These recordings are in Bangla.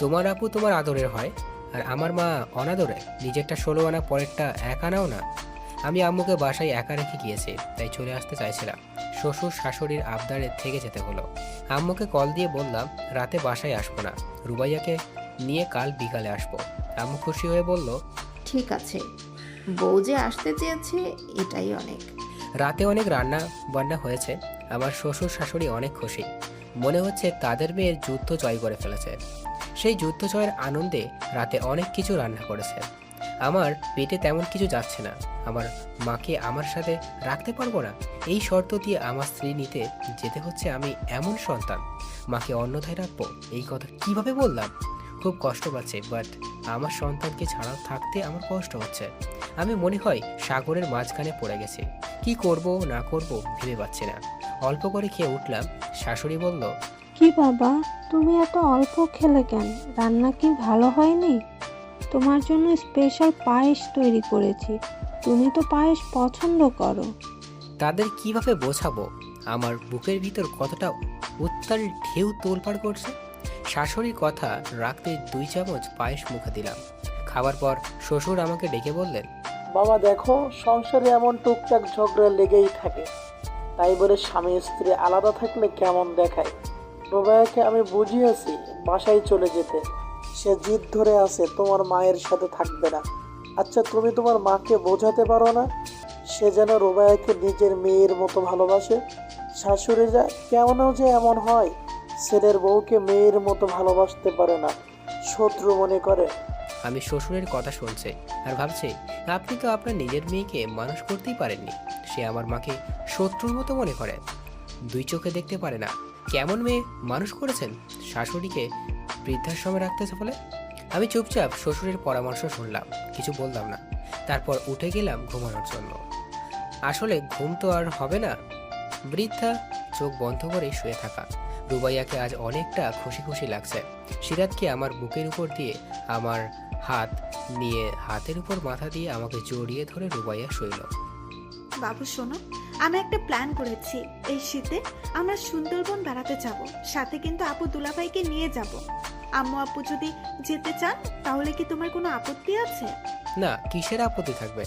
তোমার আপু তোমার আদরের হয়, আর আমার মা অনাদরে, নিজেরটা 16 আনা পরেরটা 1 আনাও না। আমি আম্মুকে বাসায় একা রেখে গিয়েছি, তাই চলে আসতে চাইছিলাম। শ্বশুর শাশুড়ির আবদারে থেকে যেতে হলো। আম্মুকে কল দিয়ে বললাম রাতে বাসায় আসবো না, রুবাইয়াকে নিয়ে কাল বিকালে আসবো। আম্মু খুশি হয়ে বলল, ঠিক আছে, বউ যে আসতে চেয়েছে এটাই অনেক। রাতে অনেক রান্না বান্না হয়েছে। আমার শ্বশুর শাশুড়ি অনেক খুশি, মনে হচ্ছে তাদের মেয়ের যুদ্ধ জয় করে ফেলেছে। সেই যুদ্ধ জয়ের আনন্দে রাতে অনেক কিছু রান্না করেছে। আমার পেটে তেমন কিছু যাচ্ছে না। আমার মাকে আমার সাথে রাখতে পারবো না, এই শর্ত দিয়ে আমার স্ত্রী নিতে যেতে হচ্ছে। আমি এমন সন্তান, মাকে অন্যথায় রাখবো, এই কথা কিভাবে বললাম? খুব কষ্ট পাচ্ছে, বাট আমার সন্তানকে ছাড়াও থাকতে আমার কষ্ট হচ্ছে। আমি মনে হয় সাগরের মাঝখানে পড়ে গেছি। কি করব না করব ভেবে পাচ্ছি না। অল্প করে খেয়ে উঠলাম। শাশুড়ি বলল, কি বাবা, তুমি এত অল্প খেলে কেন? রান্না কি ভালো হয়নি? তোমার জন্য স্পেশাল পায়েস তৈরি করেছি। তুমি তো পায়েস পছন্দ করো। তাদের কিভাবে বোঝাবো আমার বুকের ভিতর কতটা উত্তাল ঢেউ তোলপাড় করছে। শাশুড়ির কথা রাখতে 2 চামচ পায়েস মুখে দিলাম। খাবার পর শ্বশুর আমাকে ডেকে বললেন, বাবা দেখো, সংসারে এমন টুকটাক ঝগড়া লেগেই থাকে, তাই বলে স্বামী স্ত্রী আলাদা থাকলে কেমন দেখায়। রোবায়াকে আমি বুঝিয়েছি বাসায় চলে যেতে, সে জিদ ধরে আছে তোমার মায়ের সাথে থাকবে না। আচ্ছা তুমি তোমার মাকে বোঝাতে পারো না সে যেন রোবায়াকে নিজের মেয়ের মতো ভালোবাসে? শাশুড়িরা কেমন যে এমন হয়, ছেলের বউকে মেয়ের মতো ভালোবাসতে পারে না, শত্রু মনে করে। আমি শ্বশুরের কথা শুনছি আর ভাবছি, আপনি তো আপনার নিজের মেয়েকে মানুষ করতেই পারেননি। সে আমার মাকে শত্রুর মতো মনে করে, 2 চোখে দেখতে পারে না। কেমন মেয়ে মানুষ করেছেন শাশুড়িকে বৃদ্ধাশ্রমে রাখতেছে বলে? আমি চুপচাপ শ্বশুরের পরামর্শ শুনলাম, কিছু বললাম না। তারপর উঠে গেলাম ঘুমানোর জন্য। আসলে ঘুম তো আর হবে না। বৃদ্ধা চোখ বন্ধ করে শুয়ে থাকা রুবাইয়াকে আজ অনেকটা খুশি খুশি লাগছে। সিরাতকে আমার বুকের উপর দিয়ে আমার হাত নিয়ে হাতের উপর মাথা দিয়ে আমাকে জড়িয়ে ধরে রুবাইয়া শুইল। বাবু শোনো, আমি একটা প্ল্যান করেছি। এই শীতে আমরা সুন্দরবন বেড়াতে যাব, সাথে কিন্তু আপু দুলাভাইকে নিয়ে যাব। আম্মু আপু যদি যেতে চান তাহলে কি তোমার কোনো আপত্তি আছে? না, কিসের আপত্তি থাকবে?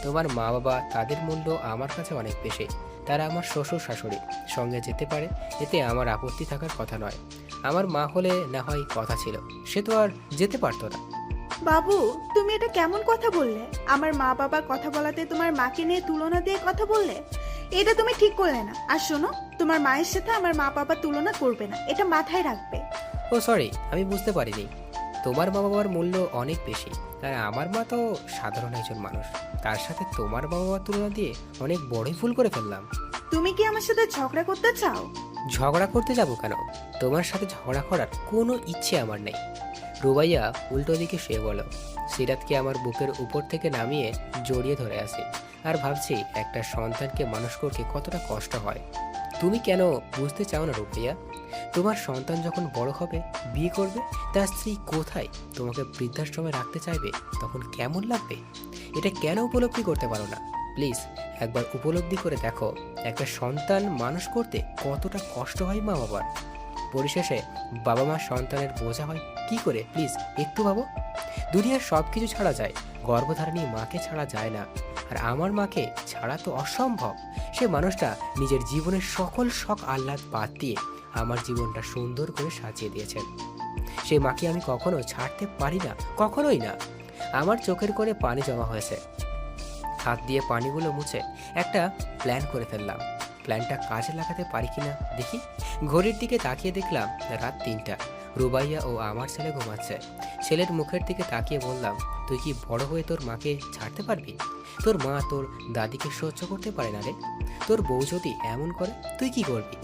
তোমার মা বাবা, তাদের মূল্য আমার কাছে অনেক বেশি। তারা আমার শ্বশুর শাশুড়ি, সঙ্গে যেতে পারে, এতে আমার আপত্তি থাকার কথা নয়। আমার মা হলে না হয় কথা ছিল, সে তো আর যেতে পারতো না। বাবু তুমি এটা কেমন কথা বললে? আমার মা বাবার কথা বলাতে তোমার মাকে নিয়ে তুলনা দিয়ে কথা বললে, এটা তুমি ঠিক করলে না। আর শোনো, তোমার মায়ের সাথে আমার মা বাবা তুলনা করবে না, এটা মাথায় রাখবে। ও সরি, আমি বুঝতে পারিনি। তোমার মা বাবার মূল্য অনেক বেশি, আর আমার মা তো সাধারণ একজন মানুষ। তার সাথে তোমার মা বাবার তুলনা দিয়ে অনেক বড়ই ভুল করে ফেললাম। তুমি কি আমার সাথে ঝগড়া করতে চাও? ঝগড়া করতে যাব কেন? তোমার সাথে ঝগড়া করার কোনো ইচ্ছে আমার নেই। রুবাইয়া উল্টো দিকে শুয়ে বলো। সিরাতকে আমার বুকের উপর থেকে নামিয়ে জড়িয়ে ধরে আছি, আর ভাবছি একটা সন্তানকে মানুষ করতে কতটা কষ্ট হয়। তুমি কেন বুঝতে চাও না রুবাইয়া? তোমার সন্তান যখন বড় হবে, বিয়ে করবে, তার স্ত্রী কোথায় তোমাকে বৃদ্ধাশ্রমে রাখতে চাইবে, তখন কেমন লাগবে? এটা কেন উপলব্ধি করতে পারো না? প্লিজ একবার উপলব্ধি করে দেখো, একটা সন্তান মানুষ করতে কতটা কষ্ট হয় মা বাবার। পরিশেষে বাবা মা সন্তানের বোঝা হয় কি করে? প্লিজ একটু ভাবো। দুনিয়ার সব কিছু ছাড়া যায়, গর্ভধারিণী মাকে ছাড়া যায় না। আর আমার মাকে ছাড়া তো অসম্ভব। সে মানুষটা নিজের জীবনের সকল শখ আহ্লাদ বাদ দিয়ে আমার জীবনটা সুন্দর করে সাজিয়ে দিয়েছেন। সেই মাকে আমি কখনো ছাড়তে পারি না, কখনোই না। আমার চোখের কোণে পানি জমা হয়েছে। হাত দিয়ে পানিগুলো মুছে একটা প্ল্যান করে ফেললাম। প্ল্যানটা কাজে লাগাতে পারি কিনা দেখি। ঘড়ির দিকে তাকিয়ে দেখলাম রাত 3টা। রুবাইয়া ও আমার ছেলে ঘুমাচ্ছে। ছেলের মুখের দিকে তাকিয়ে বললাম, তুই কি বড় হয়ে তোর মাকে ছাড়তে পারবি? তোর মা তোর দাদিকে সহ্য করতে পারে না রে। তোর বউ যদি এমন করে, তুই কি করবি?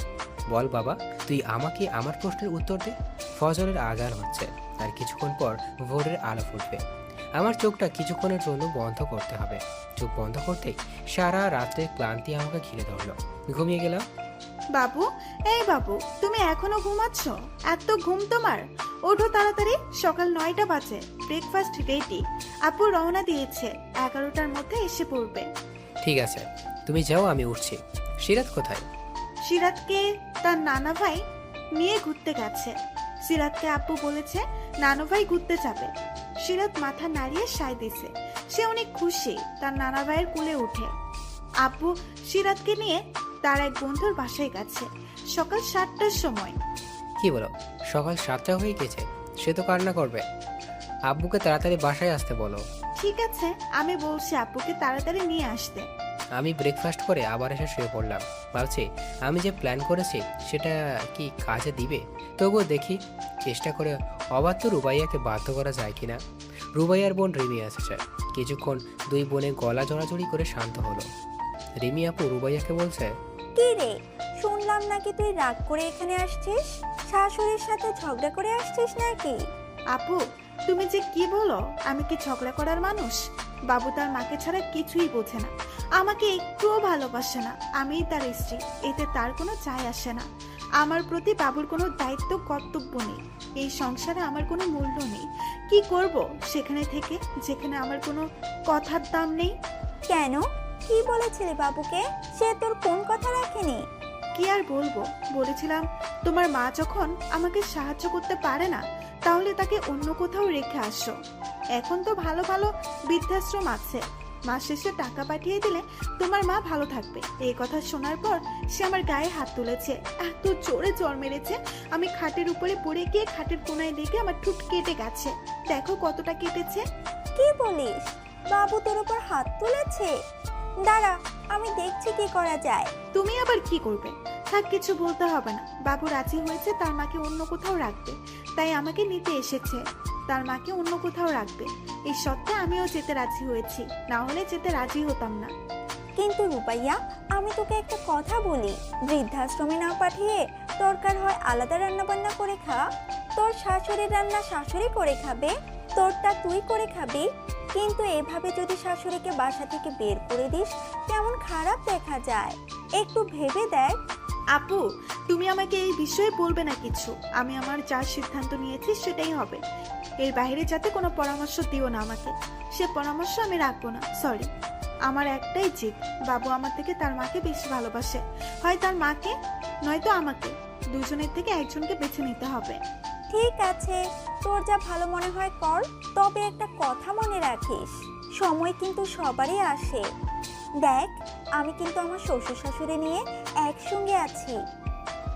বল বাবা, তুই আমাকে আমার প্রশ্নের উত্তর দে। ফজরের আজান হচ্ছে, আর কিছুক্ষণ পর ভোরের আলো ফুটবে। আমার চোখটা কিছুক্ষণের জন্য বন্ধ করতে হবে। চোখ বন্ধ করতেই সারা রাত্রে ক্লান্তি আমাকে ঘিরে ধরলো। ঘুমিয়ে গেলাম। বাবু, এই বাবু, তুমি এখনো ঘুমাচ্ছ? এত ঘুম তোমার? ওঠো তাড়াতাড়ি, সকাল 9টা বাজে। ব্রেকফাস্ট রেডি, আপু রওনা দিয়েছে, 11টার মধ্যে এসে পড়বে। ঠিক আছে, তুমি যাও, আমি উঠছি। সিরাত কোথায়? সিরাতকে তার নানা ভাই নিয়ে ঘুরতে গেছে। সিরাতকে আপু বলেছে নানু ভাই ঘুরতে যাবে। সিরাত মাথা নাড়িয়ে সায় দিছে। সে অনেক খুশি তার নানা ভাইয়ের কোলে উঠে। আব্বু সিরাতকে নিয়ে তার এক বন্ধুর বাসায় গেছে সকাল 7টার সময়। কি বলো, সকাল 7টা হয়ে গেছে? সে তো কান্না করবে। আব্বুকে তাড়াতাড়ি বাসায় আসতে বলো। ঠিক আছে, আমি বলছি আব্বুকে তাড়াতাড়ি নিয়ে আসতে। আমি ব্রেকফাস্ট করে আবার এসে শুয়ে পড়লাম। ভাবছি আমি যে প্ল্যান করেছি সেটা কি কাজে দিবে। তবুও দেখি চেষ্টা করে অবাধ্য রুবাইয়াকে বাধ্য করা যায় কিনা। রুবাইয়ার বোন রিমি এসেছে। কিছুক্ষণ দুই বোনে গলা জড়াজড়ি করে শান্ত হলো। রিমি আপু রুবাইয়াকে বলছে, কি রে, শুনলাম নাকি তুই রাগ করে এখানে আসছিস? শাশুড়ির সাথে ঝগড়া করে আসছিস নাকি? আপু তুমি যে কি বলো, আমি কি ঝগড়া করার মানুষ? বাবু তার মাকে ছাড়া কিছুই বোঝে না, আমাকে একটুও ভালোবাসে না। আমিই তার স্ত্রী, এতে তার কোনো যায় আসে না। আমার প্রতি বাবুর কোনো দায়িত্ব কর্তব্য নেই। এই সংসারে আমার কোনো মূল্য নেই। কি করব সেখানে থেকে যেখানে আমার কোনো কথার দাম নেই? কেন, কি বলেছিলি বাবুকে? সে তোর কোন কথা রাখেনি? কি আর বলবো, বলেছিলাম তোমার মা যখন আমাকে সাহায্য করতে পারে না তাহলে তাকে অন্য কোথাও রেখে আসো। এখন তো ভালো ভালো বৃদ্ধাশ্রম আছে, মাস শেষে টাকা পাঠিয়ে দিলে তোমার মা ভালো থাকবে। এই কথা শোনার পর সে আমার গায়ে হাত তুলেছে, এত জোরে জ্বর মেরেছে আমি খাটের উপরে পড়ে গিয়ে খাটের কোনায় লেগে আমার ঠুট কেটে গেছে। দেখো কতটা কেটেছে। কি বলিস, বাবু তোর উপর হাত তুলেছে? দাঁড়া, আমি দেখছি কি করা যায়। তুমি আবার কি করবে? থাক, কিছু বলতে হবে না। বাবু রাজি হয়েছে তার মাকে অন্য কোথাও রাখবে, তাই আমাকে নিতে এসেছে। তার মাকে অন্য কোথাও রাখবে, এই সত্ত্বে আমিও যেতে রাজি হয়েছি, না হলে যেতে রাজি হতাম না। কিন্তু রূপাইয়া, আমি তোকে একটা কথা বলি, বৃদ্ধাশ্রমে না পাঠিয়ে দরকার হয় আলাদা রান্না বান্না করে খা। তোর শাশুড়ির রান্না শাশুড়ি করে খাবে, তোরটা তুই করে খাবি। কিন্তু এভাবে যদি শাশুড়িকে বাসা থেকে বের করে দিস, কেমন খারাপ দেখা যায়। একটু ভেবে দেখ। আপু তুমি আমাকে এই বিষয়ে বলবে না কিছু। আমি আমার যা সিদ্ধান্ত নিয়েছি সেটাই হবে। এর বাইরে যাতে কোনো পরামর্শ দিও না আমাকে। সে পরামর্শ আমি রাখবো না। সরি, আমার একটাই জিদ, বাবু আমার থেকে তার মাকে বেশি ভালোবাসে। হয় তার মাকে নয়তো আমাকে, দুজনের থেকে একজনকে বেছে নিতে হবে। ঠিক আছে, তোর যা ভালো মনে হয় কর। তবে একটা কথা মনে রাখিস, সময় কিন্তু সবারই আসে। দেখ, আমি কিন্তু আমার শ্বশুর শাশুড়ি নিয়ে একসঙ্গে আছি।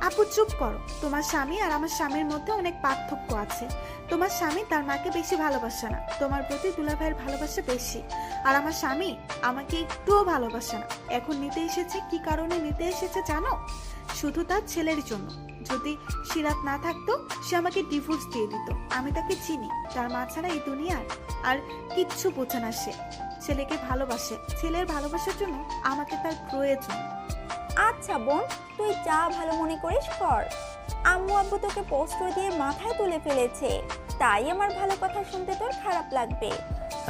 আপু চুপ করো, তোমার স্বামী আর আমার স্বামীর মধ্যে অনেক পার্থক্য আছে। তোমার স্বামী তার মাকে বেশি ভালোবাসে না, তোমার প্রতি দুলাভাইয়ের ভালোবাসা বেশি। আর আমার স্বামী আমাকে একটুও ভালোবাসে না। এখন নিতে এসেছে, কি কারণে নিতে এসেছে জানো? শুধু তার ছেলের জন্য। যদি সিরাত না থাকতো সে আমাকে ডিভোর্স দিয়ে দিত। আমি তাকে চিনি, তার মা ছাড়া এই দুনিয়ার আর কিচ্ছু বোঝে না। সে ছেলেকে ভালোবাসে, ছেলের ভালোবাসার জন্য আমাকে তার প্রয়োজন। আচ্ছা বোন, তুই যা ভালো মনে করিস কর। আম্মু আব্বু তোকে পোস্ট দিয়ে মাথায় তুলে ফেলেছে, তাই আমার ভালো কথা শুনতে তোর খারাপ লাগবে।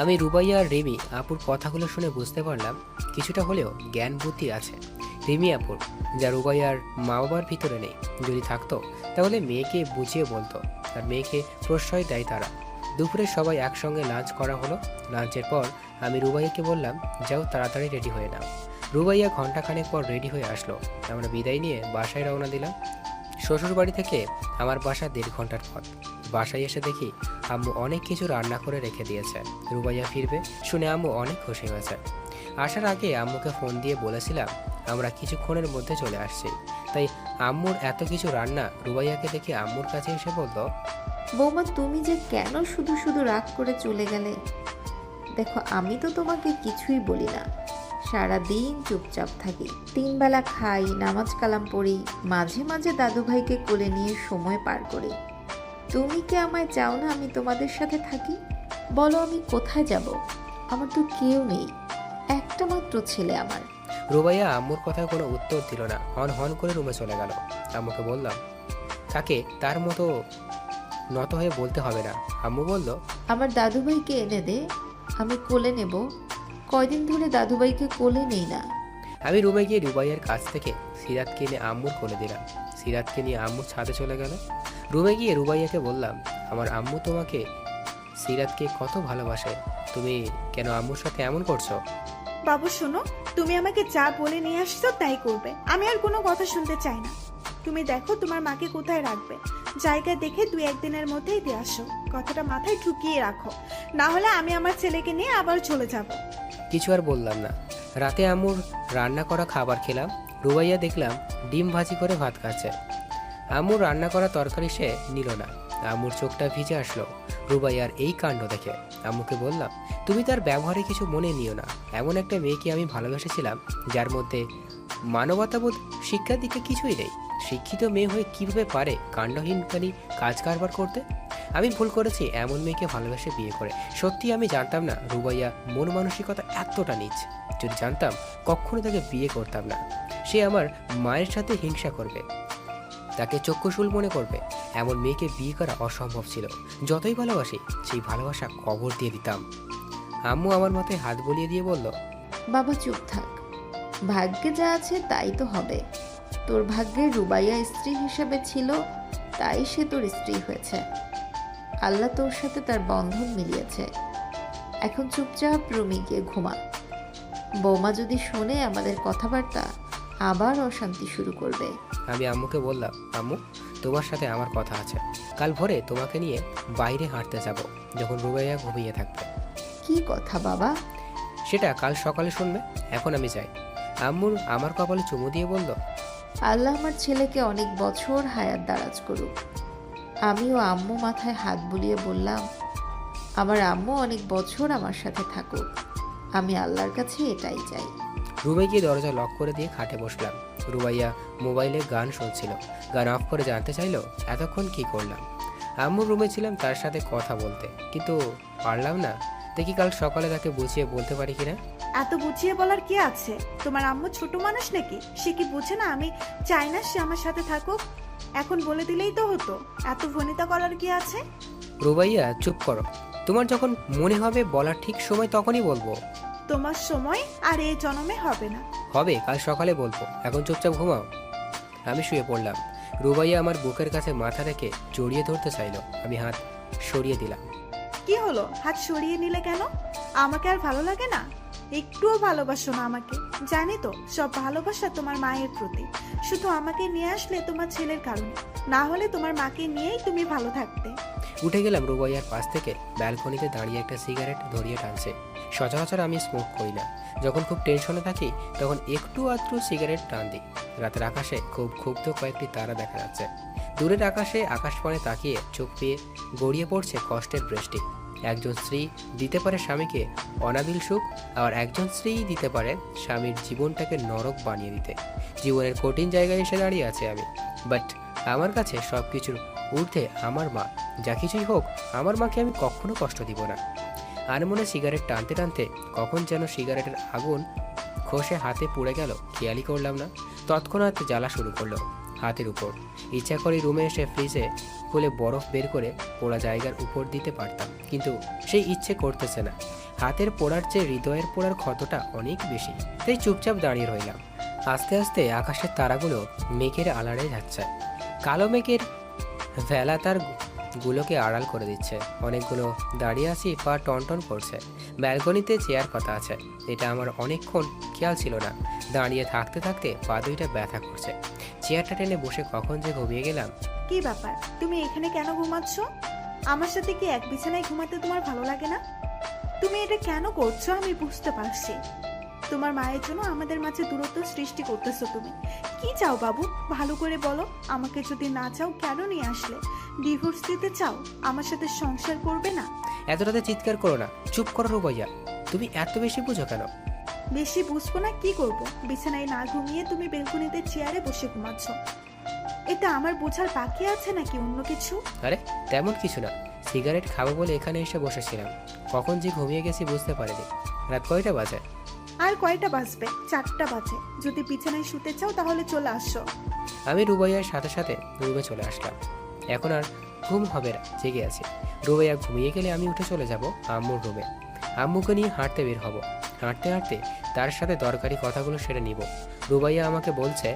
আমি রুবাইয়া আর রিমি আপুর কথাগুলো শুনে বুঝতে পারলাম কিছুটা হলেও জ্ঞান বুদ্ধি আছে রিমি আপুর, যা রুবাইয়ার মা বাবার ভিতরে নেই। যদি থাকতো তাহলে মেয়েকে বুঝিয়ে বলতো, আর মেয়েকে প্রশ্রয় দেয় তারা। দুপুরে সবাই একসঙ্গে লাঞ্চ করা হলো। লাঞ্চের পর আমি রুবাইয়াকে বললাম, যাও তাড়াতাড়ি রেডি হয়ে নাও। রুবাইয়া ঘন্টাখানেক পর রেডি হয়ে আসলো। আমরা বিদায় নিয়ে বাসায় রওনা দিলাম। শ্বশুর বাড়ি থেকে আমার বাসা 1.5 ঘন্টার পথ। বাসায় এসে দেখি আম্মু অনেক কিছু রান্না করে রেখে দিয়েছে। রুবাইয়া ফিরবে শুনে আম্মু অনেক খুশি হয়েছে। আসার আগে আম্মুকে ফোন দিয়ে বলেছিলাম আমরা কিছুক্ষণের মধ্যে চলে আসছি। তাই আম্মুর এত কিছু রান্না রুবাইয়াকে দেখে আম্মুর কাছে এসে বলল, বৌমা তুমি যে কেন শুধু শুধু রাগ করে চলে গেলে? দেখো আমি তো তোমাকে কিছুই বলি না, সারাদিন চুপচাপ থাকি, 3 বেলা খাই, নামাজ কালাম পড়ি, মাঝে মাঝে দাদু ভাইকে কোলে নিয়ে সময় পার করি। তুমি কি আমায় চাও না আমি তোমাদের সাথে থাকি? বলো আমি কোথায় যাব? আমার তো কেউ নেই, একটা মাত্র ছেলে আমার। রুবাইয়া আম্মুর কথায় কোনো উত্তর দিল না, হন হন করে রুমে চলে গেল। আম্মুকে বললাম তাকে তার মতো নত হয়ে বলতে হবে না। আম্মু বলল, আমার দাদু ভাইকে এনে দে, আমি কোলে নেব। কয়দিন ধরে দাদু ভাইকে কোলে নেই না। আমি রুমে গিয়ে রুবাইয়ার কাছ থেকে সিরাতকে নিয়ে আম্মুর কোলে দিলাম। সিরাতকে নিয়ে আম্মুর ছাদে চলে গেল। রুমে গিয়ে রুবাইয়াকে বললাম, আমার আম্মু তোমাকে সিরাতকে কত ভালোবাসে, তুমি কেন আম্মুর সাথে এমন করছো? বাবু শোনো, তুমি আমাকে যা বলে নিয়ে আসছো তাই করবে। আমি আর কোনো কথা শুনতে চাই না। তুমি দেখো তোমার মাকে কোথায় রাখবে, জায়গা দেখে 2-1 দিনের মধ্যেই দিয়ে আসো। কথাটা মাথায় ঢুকিয়ে রাখো, না হলে আমি আমার ছেলেকে নিয়ে আবার চলে যাব। কিছু আর বললাম না। রাতে আম্মুর রান্না করা খাবার খেলাম। রুবাইয়া দেখলাম ডিম ভাজি করে ভাত খাচ্ছে। আম্মুর রান্না করা তরকারি সে নিল না। আম্মুর চোখটা ভিজে আসলো রুবাইয়ার এই কাণ্ড দেখে। আম্মুকে বললাম, তুমি তার ব্যবহারে কিছু মনে নিও না। এমন একটা মেয়েকে আমি ভালোবেসেছিলাম যার মধ্যে মানবতাবোধ, শিক্ষার দিকে কিছুই নেই। শিক্ষিত মেয়ে হয়ে কীভাবে পারে কাণ্ডহীনকারী কাজ কারবার করতে? আমি ভুল করেছি এমন মেয়েকে ভালোবেসে বিয়ে করে। সত্যি আমি জানতাম না রুবাইয়া মন মানসিকতা এতটা নীচ। যদি জানতাম কখনো তাকে বিয়ে করতাম না। সে আমার মায়ের সাথে হিংসা করবে, তাকে চক্ষুশূল মনে করবে। এমন মেয়েকে বিয়ে করা অসম্ভব ছিল। যতই ভালোবাসি সেই ভালোবাসা কবর দিয়ে দিতাম। আম্মু আমার মাথায় হাত বুলিয়ে দিয়ে বলল, বাবা চুপ থাক, ভাগ্যে যা আছে তাই তো হবে। তোর ভাগ্যে রুবাইয়া স্ত্রী হিসেবে ছিল, তাই সে তোর স্ত্রী হয়েছে। আল্লাহ তোর সাথে তার বন্ধন মিলিয়েছে। এখন চুপচাপ রুমে গিয়ে ঘুমা। বৌমা যদি শোনে আমাদের কথাবার্তা, আবার অশান্তি শুরু করবে। আমি আম্মুকে বললাম, আম্মু তোমার সাথে আমার কথা আছে। কাল ভোরে তোমাকে নিয়ে বাইরে হাঁটতে যাব, যখন রুবাইয়া ঘুমিয়ে থাকবে। কি কথা বাবা? সেটা কাল সকালে শুনবে। এখন আমি যাই। আম্মুর আমার কপালে চুমু দিয়ে বলল, আল্লাহ আমার ছেলেকে অনেক বছর হায়াত দারাজ করুক। আমিও আম্মু মাথায় হাত বুলিয়ে বললাম, আমার আম্মু অনেক বছর আমার সাথে থাকুক। আমি আল্লাহর কাছে এটাই চাই। রুমে গিয়ে দরজা লক করে দিয়ে খাটে বসলাম। রুবাইয়া মোবাইলে গান শুনছিল। গান অফ করে জানতে চাইলো এতক্ষণ কি করলাম। আম্মুর রুমে ছিলাম তার সাথে কথা বলতে, কিন্তু পারলাম না। দেখি কাল সকালে তাকে বুঝিয়ে বলতে পারি কিনা। এত বুঝিয়ে বলার কি আছে? তোমার আম্মু ছোট মানুষ নাকি? সে কি বোঝে না আমি চাই না সে আমার সাথে থাকুক? এখন বলে দিলেই তো হতো, এত ভনিতা করার কি আছে? রুবাইয়া চুপ করো। তোমার যখন মনে হবে বলার ঠিক সময় তখনই বলবো। তোমার সময় আর এই জন্মে হবে না। হবে, কাল সকালে বলবো। এখন চুপচাপ ঘুমাও। আমি শুয়ে পড়লাম। রুবাইয়া আমার বুকের কাছে মাথা রেখে জড়িয়ে ধরতে চাইলো। আমি হাত সরিয়ে দিলাম। কি হলো, হাত সরিয়ে নিলে কেন? আমাকে আর ভালো লাগে না? একটুও ভালোবাসো না আমাকে? জানি তো সব ভালোবাসা তোমার মায়ের প্রতি। শুধু আমাকে নিয়ে আসলে তোমার ছেলের কারণে, না হলে তোমার মাকে নিয়েই তুমি ভালো থাকতে। উঠে গেলাম রুবাইয়ার পাশ থেকে। ব্যালকনিতে দাঁড়িয়ে একটা সিগারেট ধরিয়ে টানছে। সচরাচর আমি স্মোক করি না। যখন খুব টেনশনে থাকি তখন একটু আধটু সিগারেট টান দিই। রাতের আকাশে খুব ক্ষুব্ধ কয়েকটি তারা দেখা যাচ্ছে। দূরের আকাশে আকাশপানে তাকিয়ে চোখ পেয়ে গড়িয়ে পড়ছে কষ্টের বৃষ্টি। একজন স্ত্রী দিতে পারে স্বামীকে অনাবিল সুখ, আবার একজন স্ত্রী দিতে পারে স্বামীর জীবনটাকে নরক বানিয়ে দিতে। জীবনের কঠিন জায়গায় এসে দাঁড়িয়ে আছে আমি। বাট আমার কাছে সব কিছুর ঊর্ধ্বে আমার মা। যা কিছুই হোক, আমার মাকে আমি কখনো কষ্ট দিব না। আর মনে সিগারেট টানতে টানতে কখন যেন সিগারেটের আগুন খসে হাতে পুড়ে গেল, খেয়ালই করলাম না। তৎক্ষণাৎ জ্বালা শুরু করলো হাতের উপর। ইচ্ছা করে রুমে এসে ফ্রিজে খুলে বরফ বের করে পোড়া জায়গার উপর দিতে পারতাম, কিন্তু সেই ইচ্ছে করতেছে না। হাতের পোড়ার চেয়ে হৃদয়ের পোড়ার ক্ষতটা অনেক বেশি। তাই চুপচাপ দাঁড়িয়ে রইলাম। আস্তে আস্তে আকাশের তারাগুলো মেঘের আড়ালে যাচ্ছে। কালো মেঘের ভেলা তার গুলোকে আড়াল করে দিচ্ছে। অনেকগুলো দাঁড়িয়ে আছি, পা টনটন করছে। ব্যালকনিতে চেয়ার পাতা আছে, এটা আমার অনেকক্ষণ খেয়াল ছিল না। দাঁড়িয়ে থাকতে থাকতে পা দুইটা ব্যথা করছে। চেয়ারটা টেনে বসে কখন যে ঘুমিয়ে গেলাম। কি ব্যাপার, তুমি এখানে কেন ঘুমাচ্ছ? আমার সাথে কি এক বিছানায় ঘুমাতে তোমার ভালো লাগে না? তুমি এটা কেন করছো আমি বুঝতে পারছি। তোমার মায়ের জন্য আমাদের মাঝে দূরত্ব সৃষ্টি করতেছো তুমি। কি চাও বাবু, ভালো করে বলো। আমাকে যদি না চাও কেন নিয়ে আসলে? ডিভোর্স দিতে চাও? আমার সাথে সংসার করবে না? এত রাতে চিৎকার করো না, চুপ করো রুবাইয়া। তুমি এত বেশি বুঝো কেন? বেশি বুঝবো না কি করব? বিছানায় না ঘুমিয়ে তুমি বেলকনিতে চেয়ারে বসে ঘুমাচ্ছ। এটা আমার বোঝার বাকি আছে নাকি অন্য কিছু? আরে তেমন কিছু না, সিগারেট খাবো বলে এখানে এসে বসেছিলাম। কখন যে ঘুমিয়ে গেছি বুঝতে পারিনি। রাত কয়টা বাজে? আর কয়টা বাজবে? 4টা বাজে। যদি বিছানায় শুতে চাও তাহলে চলে আসো। আমি রুবাইয়ার সাথে সাথে রুমে চলে আসলাম। এখন আর ঘুম হবে না, জেগে আছি। রুবাইয়া ঘুমিয়ে গেলে আমি উঠে চলে যাব আম্মুর রুমে। আম্মুকে নিয়ে হাঁটতে বের হব। হাঁটতে হাঁটতে তার সাথে দরকারি কথাগুলো সেরে নিব। রুবাইয়া আমাকে বলছে,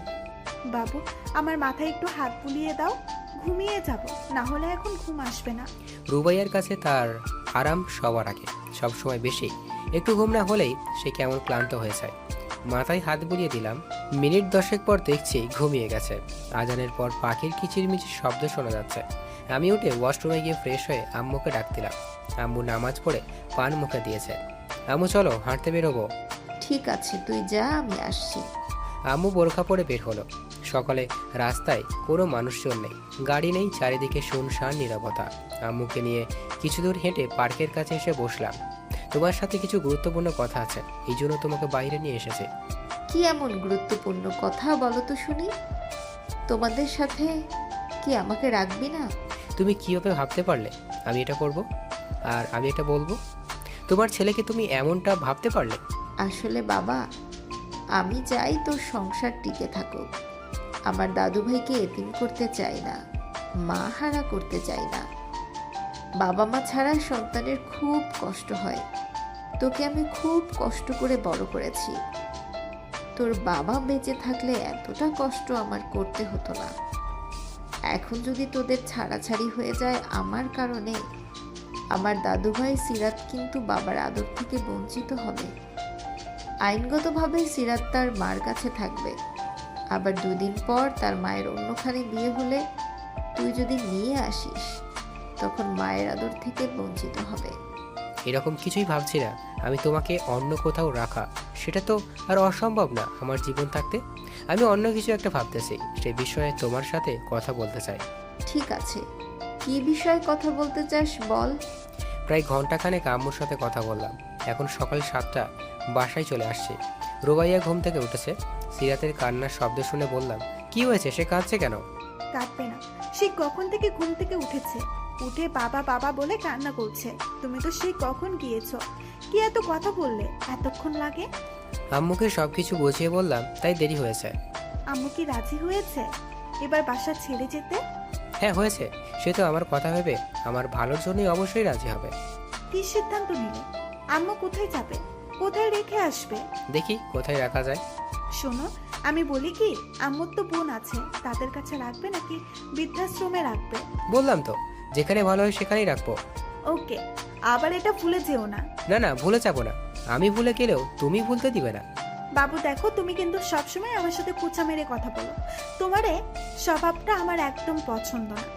বাবু আমার মাথায় একটু হাত বুলিয়ে দাও, ঘুমিয়ে যাব, না হলে এখন ঘুম আসবে না। রুবাইয়ার কাছে তার আরাম সবার আগে, সবসময় বেশি। একটু ঘুম না হলেই সে কেমন ক্লান্ত হয়ে যায়। মাথায় হাত বুলিয়ে দিলাম। মিনিট 10 পর দেখছি ঘুমিয়ে গেছে। আজানের পর পাখির কিচিরমিচির শব্দ শোনা যাচ্ছে। আমি উঠে ওয়াশরুমে গিয়ে ফ্রেশ হয়ে আম্মুকে ডাক দিলাম। আম্মু নামাজ পড়ে পান মুখে দিয়েছে। আম্মু চলো হাঁটতে বেরোবো। ঠিক আছে, তুই যা, আমি আসছি। আম্মু বোরখা পরে বের হলো। সকালে রাস্তায় কোনো মানুষজন নেই, গাড়ি নেই, চারিদিকে শুনশান নীরবতা। আম্মুকে নিয়ে কিছু দূর হেঁটে পার্কের কাছে এসে বসলাম। তোমার সাথে কিছু গুরুত্বপূর্ণ কথা আছে, এই জন্য তোমাকে বাইরে নিয়ে এসেছি। কি এমন গুরুত্বপূর্ণ কথা বলো তো শুনি। তোমাদের সাথে কি আমাকে রাখবি না? তুমি কিভাবে ভাবতে পারলে আমি এটা করব আর আমি এটা বলবো? তোমার ছেলেকে তুমি এমনটা ভাবতে পারলে? আসলে বাবা, আমি চাই তোর সংসার টিকে থাকুক। আমার দাদু ভাইকে এতিম করতে চাই না, মা হারা করতে চাই না। বাবা মা ছাড়া সন্তানের খুব কষ্ট হয়। তোকে আমি খুব কষ্ট করে বড় করেছি। তোর বাবা বেঁচে থাকলে এতটা কষ্ট আমার করতে হতো না। এখন যদি তোদের ছাড়াছাড়ি হয়ে যায় আমার কারণে, আমার দাদু ভাই সিরাত কিন্তু বাবার আদর থেকে বঞ্চিত হবে। আইনগতভাবে সিরাত তার মার কাছে থাকবে। আবার 2 দিন পর তার মায়ের অন্যখানে বিয়ে হলে তুই যদি নিয়ে আসিস, তখন মায়ের আদর থেকে বঞ্চিত হবে। এরকম কিছুই ভাবছি না। আমি তোমাকে অন্য কোথাও রাখা, সেটা তো আর অসম্ভব না আমার জীবন থাকতে। আমি অন্য কিছু একটা ভাবতেছি, সেই বিষয়ে তোমার সাথে কথা বলতে চাই। ঠিক আছে, কি বিষয়ে কথা বলতে চাস বল। প্রায় ঘন্টাখানেক আম্মুর সাথে কথা বললাম। এখন সকাল 7টা, বাসায় চলে আসছি। রুবাইয়া ঘুম থেকে উঠেছে। সিরাতের কান্নার শব্দ শুনে বললাম, কি হয়েছে, সে কাঁদছে কেন? কাঁদবে না, সে কখন থেকে ঘুম থেকে উঠেছে, উঠে বাবা বাবা বলে কান্না করছে। তুমি তো সে কখন গিয়েছো, কি এত কথা বললে এতক্ষণ লাগে? আম্মুকে সবকিছু বুঝিয়ে বললাম, তাই দেরি হয়েছে। আম্মু কি রাজি হয়েছে এবার বাসা ছেড়ে যেতে? হ্যাঁ হয়েছে, সে তো আমার কথা ভেবে আমার ভালোর জন্যই অবশ্যই রাজি হবে। কি সিদ্ধান্ত নিলে? আম্মু কোথায় যাবে, কোথায় রেখে আসবে? দেখি কোথায় রাখা যায়। শোনো, আমি বলি কি, আম্মুর তো বোন আছে, তাদের কাছে রাখবে নাকি বৃদ্ধাশ্রমে রাখবে? বললাম তো, যেখানে ভালো হয় সেখানেই রাখবো। ওকে, আবার এটা ভুলে যেও না। না না, ভুলে যাবো না। আমি ভুলে গেলেও তুমি ভুলতে দিবে না। বাবু দেখো, তুমি কিন্তু সবসময় আমার সাথে খোঁচা মেরে কথা বলো। তোমারে স্বভাবটা আমার একদম পছন্দ না।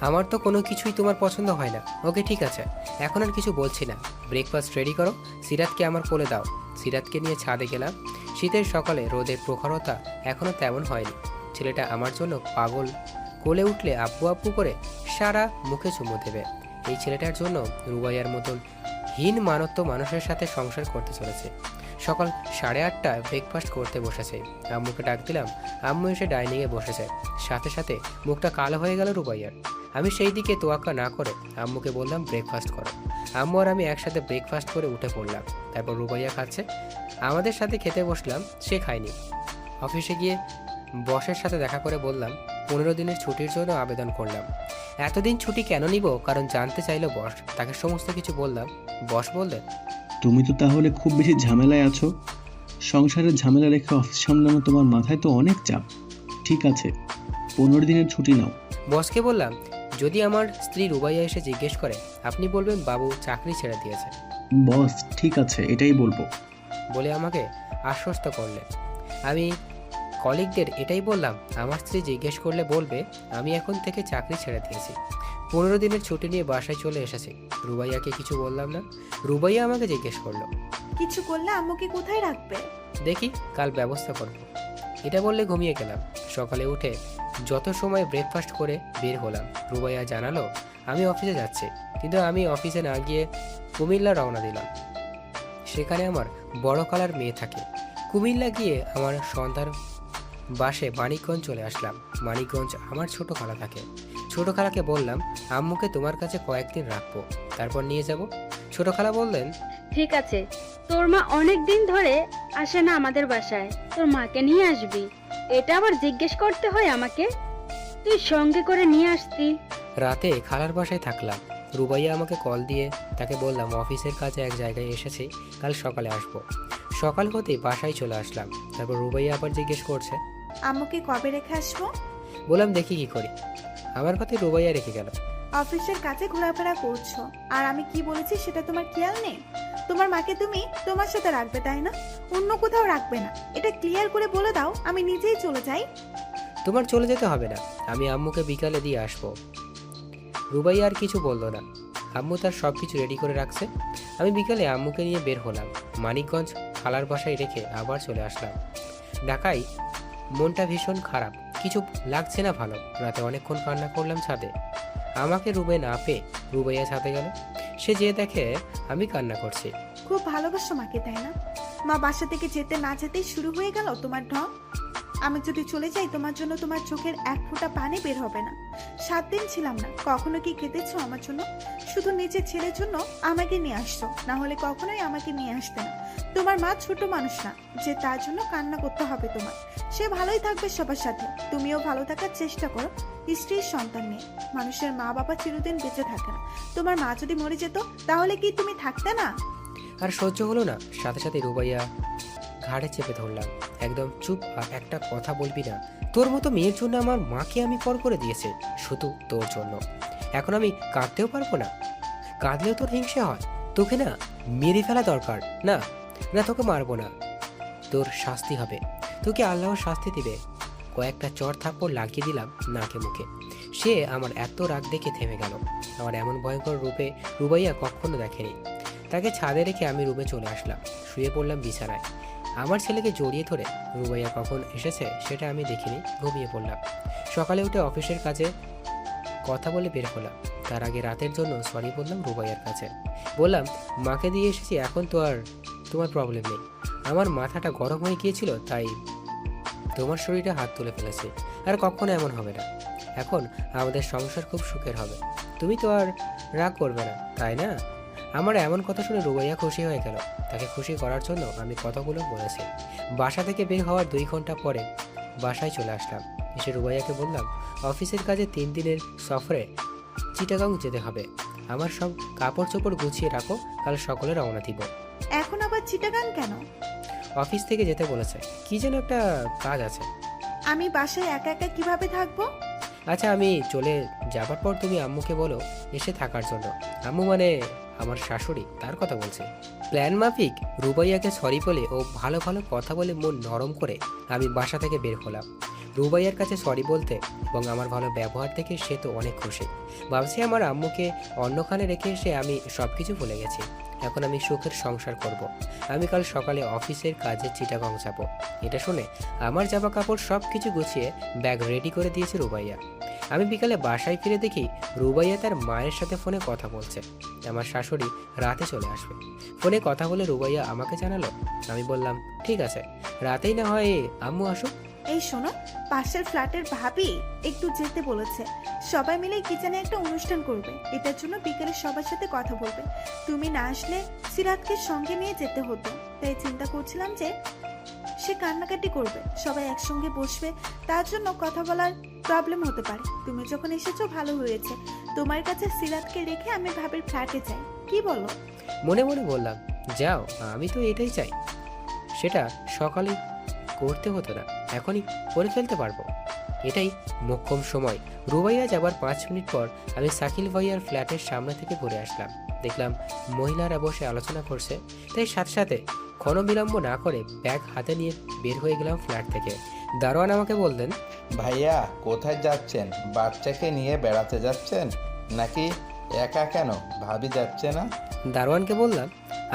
আমার তো কোনো কিছুই তোমার পছন্দ হয় না। ওকে ঠিক আছে, এখন আর কিছু বলছি না। ব্রেকফাস্ট রেডি করো, সিরাতকে আমার কোলে দাও। সিরাতকে নিয়ে ছাদে গেলাম। শীতের সকালে রোদের প্রখরতা এখনও তেমন হয়নি। ছেলেটা আমার জন্য পাগল। কোলে উঠলে আব্বু আব্বু করে সারা মুখে চুমু দেবে। এই ছেলেটার জন্য রুবাইয়ার মতন হীন মানত্ব মানুষের সাথে সংসার করতে চলেছে। সকাল 8:30টায় ব্রেকফাস্ট করতে বসেছে। আম্মুকে ডাক দিলাম। আম্মু এসে ডাইনিংয়ে বসেছে। সাথে সাথে মুখটা কালো হয়ে গেল রুবাইয়ার। আমি সেই দিকে তোয়াক্কা না করে আম্মুকে বললাম, ব্রেকফাস্ট করো। আম্মু আর আমি একসাথে ব্রেকফাস্ট করে উঠে পড়লাম। তারপর রুবাইয়া খাচ্ছে, আমাদের সাথে খেতে বসলাম। সে খায়নি। অফিসে গিয়ে বসের সাথে দেখা করে বললাম, 15 দিনের ছুটির জন্য আবেদন করলাম। এতদিন ছুটি কেন নিব, কারণ জানতে চাইলো বস। তাকে সমস্ত কিছু বললাম। বস বললেন, তুমি তো তাহলে খুব বেশি ঝামেলায় আছো। সংসারের ঝামেলা রেখে অফিস সামলানো তোমার মাথায় তো অনেক চাপ। ঠিক আছে, 15 দিনের ছুটি নাও। বসকে বললাম, যদি আমার স্ত্রী রুবাইয়া এসে জিজ্ঞেস করে, আপনি বলবেন বাবু চাকরি ছেড়ে দিয়েছে। বস ঠিক আছে, এটাই বলবো। বলে আমাকে আশ্বস্ত করলেন। আমি কলিগদের এটাই বললাম, আমার স্ত্রী জিজ্ঞেস করলে বলবে আমি এখন থেকে চাকরি ছেড়ে দিয়েছি। 15 দিনের ছুটি নিয়ে বাসায় চলে এসেছি। রুবাইয়াকে কিছু বললাম না। রুবাইয়া আমাকে জিজ্ঞেস করলো, কিছু করলে আম্মুকে কোথায় রাখবে? দেখি কাল ব্যবস্থা করব। এটা বললে ঘুমিয়ে গেলাম। সকালে উঠে যত সময় ব্রেকফাস্ট করে বের হলাম। রুবাইয়া জানালো আমি অফিসে যাচ্ছি, কিন্তু আমি অফিসে না গিয়ে কুমিল্লা রওনা দিলাম। সেখানে আমার বড় খালার মেয়ে থাকে। কুমিল্লা গিয়ে আমার সন্ধ্যার বাসে মানিকগঞ্জ চলে আসলাম। মানিকগঞ্জ আমার ছোট খালা থাকে। ছোট খালাকে বললাম, আম্মুকে তোমার কাছে কয়েকদিন রাখবো, তারপর নিয়ে যাব। ছোট খালা বললেন, ঠিক আছে, তোর মা অনেক দিন ধরে আসে না আমাদের বাসায়, তোর মাকে নিয়ে আসবি। এটা আবার জিজ্ঞেস করতে হয় আমাকে? তুই সঙ্গে করে নিয়ে আসতি। রাতে খালার বাসায় থাকলাম। রুবাইয়া আমাকে কল দিয়ে তাকে বললাম অফিসের কাজে এক জায়গায় এসেছি, কাল সকালে আসবো। সকাল হতেই বাসায় চলে আসলাম। তারপর রুবাইয়া আবার জিজ্ঞেস করছে, আম্মুকে কবে রেখে আসবো? বললাম দেখি কি করি। আমার কথায় রুবাইয়া রেখে গেল। অফিসের কাছে ঘোরাফেরা করছো, আর আমি কি বলেছি সেটা তোমার খেয়াল নেই? তোমার মাকে তুমি তোমার সাথে রাখবে, তাই না? অন্য কোথাও রাখবে না। এটা ক্লিয়ার করে বলে দাও, আমি নিজেই চলে যাই। তোমার চলে যেতে হবে না, আমি আম্মুকে বিকালে দিয়ে আসবো। রুবাইয়া আর কিছু বলল না। আম্মু তার সব কিছু রেডি করে রাখছে। আমি বিকালে আম্মুকে নিয়ে বের হলাম। মানিকগঞ্জ খালার বাসায় রেখে আবার চলে আসলাম ঢাকায়। মনটা ভীষণ খারাপ, কিছু লাগছে না ভালো। রাতে অনেকক্ষণ কান্না করলাম ছাদে। আমাকে রুমে না পেয়ে রুবাইয়া ছাদে গেল। সে যেয়ে দেখে আমি কান্না করছি। খুব ভালোবাসো মাকে, তাই না? মা বাসা থেকে যেতে না যেতেই শুরু হয়ে গেল তোমার ঢং। আমি যদি চলে যাই তোমার জন্য তোমার চোখের এক ফোঁটা পানি বের হবে না। 7 দিন ছিলাম না, কখনো কি কেঁদেছো আমার জন্য? শুধু নিজের ছেলের জন্য আমাকে নিয়ে আসছো, না হলে কখনোই আমাকে নিয়ে আসতে না। তোমার মা ছোট মানুষ না যে তার জন্য কান্না করতে হবে তোমার। সে ভালোই থাকবে সবার সাথে, তুমিও ভালো থাকার চেষ্টা করো। স্ত্রীর সন্তান নিয়ে মানুষের মা বাবা চিরদিন বেঁচে থাকে না। তোমার মা যদি মরে যেত তাহলে কি তুমি থাকতে না? আর সহ্য হলো না, সাথে সাথে রুবাইয়া ঘাড়ে চেপে ধরলাম। একদম চুপ, আর একটা কথা বলবি না। তোর মতো মেয়ের জন্য আমার মাকে আমি পর করে দিয়েছি, শুধু তোর জন্য। এখন আমি কাঁদতেও পারবো না। কাঁদলেও তোর হিংসে হয়। তোকে না মেরে ফেলা দরকার। না না, তোকে মারবো না, তোর শাস্তি হবে। তোকে আল্লাহর শাস্তি দিবে। কয়েকটা চড় থাপ্পড় লাগিয়ে দিলাম নাকে মুখে। সে আমার এত রাগ দেখে থেমে গেল। আমার এমন ভয়ঙ্কর রূপে রুবাইয়া কখনো দেখেনি। তাকে ছাদে রেখে আমি রুমে চলে আসলাম। শুয়ে পড়লাম বিছানায়। আমার ছেলেকে জড়িয়ে ধরে রুবাইয়া কখন এসেছে সেটা আমি দেখিনি, ঘুমিয়ে পড়লাম। সকালে উঠে অফিসের কাজে কথা বলে বের হলাম। তার আগে রাতের জন্য সরি বললাম রুবাইয়ার কাছে। বললাম, মাকে দিয়ে এসেছি, এখন তো আর তোমার প্রবলেম নেই। আমার মাথাটা গরম হয়ে গিয়েছিল, তাই তোমার শরীরে হাত তুলে ফেলেছি। আর কখনো এমন হবে না। এখন আমাদের সংসার খুব সুখের হবে। তুমি তো আর রাগ করবে না, তাই না? আমার এমন কথা শুনে রুবাইয়া খুশি হয়ে গেল। তাকে খুশি করার জন্য আমি কথাগুলো বলেছি। বাসা থেকে বের হওয়ার 2 ঘন্টা পরে বাসায় চলে আসলাম। এসে রুবাইয়াকে বললাম, অফিসের কাজে 3 দিনের সফরে চিটাগাং যেতে হবে। আমার সব কাপড় চোপড় গুছিয়ে রাখো, কাল সকালে রওনা দিব। এখন আবার চিটাগাং কেন? অফিস থেকে যেতে বলেছে, কি যেন একটা কাজ আছে। আমি বাসায় একা একা কিভাবে থাকবো? আচ্ছা, আমি চলে যাবার পর তুমি আম্মুকে বলো এসে থাকার জন্য। আম্মু মানে আমার শাশুড়ি, তার কথা বলছে। প্ল্যান মাফিক রুবাইয়াকে সরি বলে ও ভালো ভালো কথা বলে মন নরম করে আমি বাসা থেকে বের হলাম। রুবাইয়ার কাছে সরি বলতে এবং আমার ভালো ব্যবহার দেখে সে তো অনেক খুশি। ভাবছি আমার আম্মুকে অন্যখানে রেখে এসে আমি সব কিছু ভুলে গেছি। এখন আমি সুখের সংসার করব। আমি কাল সকালে অফিসের কাজে চিটাগাং যাব। এটা শুনে আমার জামা কাপড় সব কিছু গুছিয়ে ব্যাগ রেডি করে দিয়েছে রুবাইয়া। আমি বিকালে বাসায় ফিরে দেখি রুবাইয়া তার মায়ের সাথে ফোনে কথা বলছে। আমার শাশুড়ি রাতে চলে আসবে। ফোনে কথা বলে রুবাইয়া আমাকে জানালো। আমি বললাম, ঠিক আছে, রাতেই না হয় আম্মু আসুক। এই শোনো, পাশের ফ্ল্যাটের ভাবি একটু যেতে বলেছে। সবাই মিলে কিচেনে একটা অনুষ্ঠান করবে। এটার জন্য বিকেলে সবার সাথে কথা বলবে। তুমি না আসলে সিরাতকে সঙ্গে নিয়ে যেতে হতো। তাই চিন্তা করছিলাম যে সে কান্নাকাটি করবে, সবাই একসঙ্গে বসবে, তার জন্য কথা বলার প্রবলেম হতে পারে। তুমি যখন এসেছো ভালো হয়েছে। তোমার কাছে সিরাতকে রেখে আমি ভাবির ফ্ল্যাটে যাই, কি বলো? মনে মনে বললাম, যাও, আমি তো এটাই চাই। সেটা সকালে করতে হতো না, এখনই করে ফেলতে পারবো। এটাই মোক্ষম সময়। রুবাইয়া যাবার 5 মিনিট পর আমি শাকিল ভাইয়ার ফ্ল্যাটের সামনে থেকে ঘুরে আসলাম। দেখলাম মহিলারা বসে আলোচনা করছে, তাই সাথে সাথে ক্ষণবিলম্ব না করে ব্যাগ হাতে নিয়ে বের হয়ে গেলাম ফ্ল্যাট থেকে। দারোয়ান আমাকে বললেন, ভাইয়া কোথায় যাচ্ছেন? বাচ্চাকে নিয়ে বেড়াতে যাচ্ছেন নাকি একা? কেন ভাবি যাচ্ছে না? দারোয়ানকে বললাম,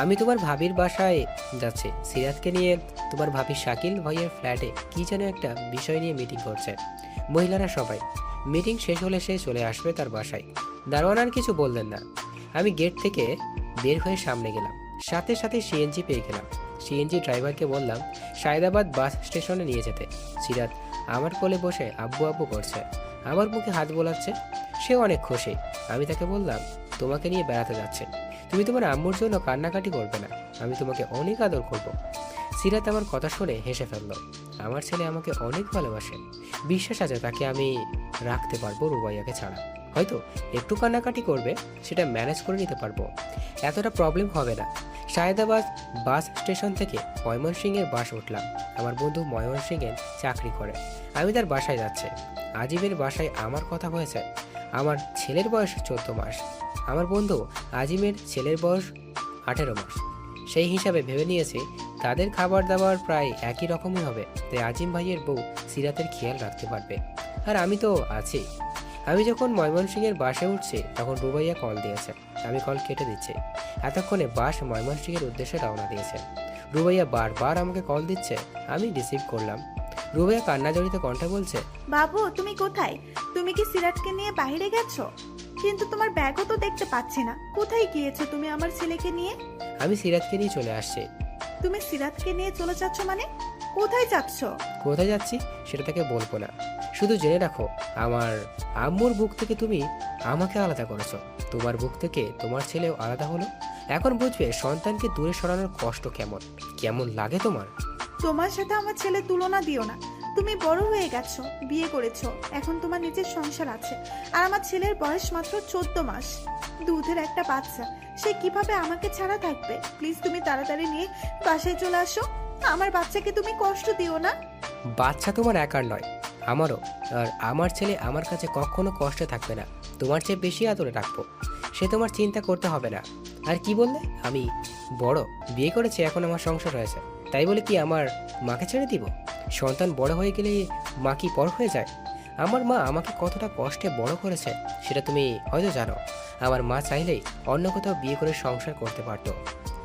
আমি তোমার ভাবির বাসায় যাচ্ছি। সিরাতকে নিয়ে তোমার ভাবি শাকিল ভাইয়ের ফ্ল্যাটে কি যেন একটা বিষয় নিয়ে মিটিং করছে মহিলারা সবাই। মিটিং শেষ হলে সে চলে আসবে তার বাসায়। দারোয়ান আর কিছু বললেন না। আমি গেট থেকে বের হয়ে সামনে গেলাম। সাথে সাথে সিএনজি পেয়ে গেলাম। সিএনজি ড্রাইভারকে বললাম সায়দাবাদ বাস স্টেশনে নিয়ে যেতে। সিরাত আমার কোলে বসে আব্বু আব্বু করছে, আমার মুখে হাত বোলাচ্ছে। সে অনেক খুশি। আমি তাকে বললাম, তোমাকে নিয়ে বেড়াতে যাচ্ছে, তুমি তোমার আম্মুর জন্য কান্নাকাটি করবে না, আমি তোমাকে অনেক আদর করব। সিরাত আমার কথা শুনে হেসে ফেলল। আমার ছেলে আমাকে অনেক ভালোবাসে, বিশ্বাস আছে তাকে আমি রাখতে পারবো রুবাইয়াকে ছাড়া। হয়তো একটু কান্নাকাটি করবে, সেটা ম্যানেজ করে নিতে পারবো, এতটা প্রবলেম হবে না। সায়দাবাদ বাস স্টেশন থেকে ময়মনসিংহের বাস উঠলাম। আমার বন্ধু ময়মনসিংহে চাকরি করে, আমি তার বাসায় যাচ্ছি। আজিমের বাসায় আমার কথা হয়েছে। আমার ছেলের বয়স 14 মাস। আমার বন্ধু আজিমের ছেলের বয়স 18 মাস। সেই হিসাবে ভেবে নিয়েছি তাদের খাবার দাবার প্রায় একই রকমই হবে, তাই আজিম ভাইয়ের বউ সিরাতের খেয়াল রাখতে পারবে। আর আমি তো আছি। আমি যখন ময়মনসিংহের বাসে উঠছি তখন রুবাইয়া কল দিয়েছে। আমি কল কেটে দিচ্ছি। এতক্ষণে বাস ময়মনসিংহের উদ্দেশ্যে রওনা দিয়েছে। রুবাইয়া বারবার আমাকে কল দিচ্ছে, আমি রিসিভ করলাম। রুবাইয়া কান্না জড়িত কণ্ঠে বলছে, বাবু তুমি কোথায়? তুমি কি সিরাতকে নিয়ে বাইরে গেছো? কিন্তু তোমার ব্যাগও তো দেখতে পাচ্ছি না। কোথায় গিয়েছো তুমি আমার ছেলেকে নিয়ে? আমি সিরাতকে নিয়ে চলে আসছি। তুমি সিরাতকে নিয়ে চলে যাচ্ছ মানে? কোথায় যাচ্ছ? কোথায় যাচ্ছি সেটা তাকে বলবো না, শুধু জেনে রাখো আমার আম্মুর বুক থেকে তুমি আমাকে আলাদা করেছো, তোমার বুক থেকে তোমার ছেলেও আলাদা হলো। এখন বুঝবে সন্তানকে দূরে সরানোর কষ্ট কেমন কেমন লাগে তোমার। তোমার সাথে আমার ছেলে তুলনা দিও না। তুমি বড় হয়ে গেছো, বিয়ে করেছো, এখন তোমার নিজের সংসার আছে। আর আমার ছেলের বয়স মাত্র 14 মাস, দুধের একটা বাচ্চা। সে কিভাবে আমাকে ছাড়া থাকবে? প্লিজ তুমি তাড়াতাড়ি নিয়ে বাসায় চলে আসো। আমার বাচ্চাকে তুমি কষ্ট দিও না। বাচ্চা তোমার একার নয়, আমারও। আর আমার ছেলে আমার কাছে কখনো কষ্টে থাকবে না, তোমার চেয়ে বেশি আদরে রাখবো। সে তোমার চিন্তা করতে হবে না। আর কি বললে? আমি বড়, বিয়ে করেছি, এখন আমার সংসার হয়েছে, তাই বলে কি আমার মাকে ছেড়ে দিব? সন্তান বড় হয়ে গেলে মা কি পর হয়ে যায়? আমার মা আমাকে কতটা কষ্টে বড় করেছে সেটা তুমি হয়তো জানো। আমার মা চাইলেই অন্য কোথাও বিয়ে করে সংসার করতে পারতো,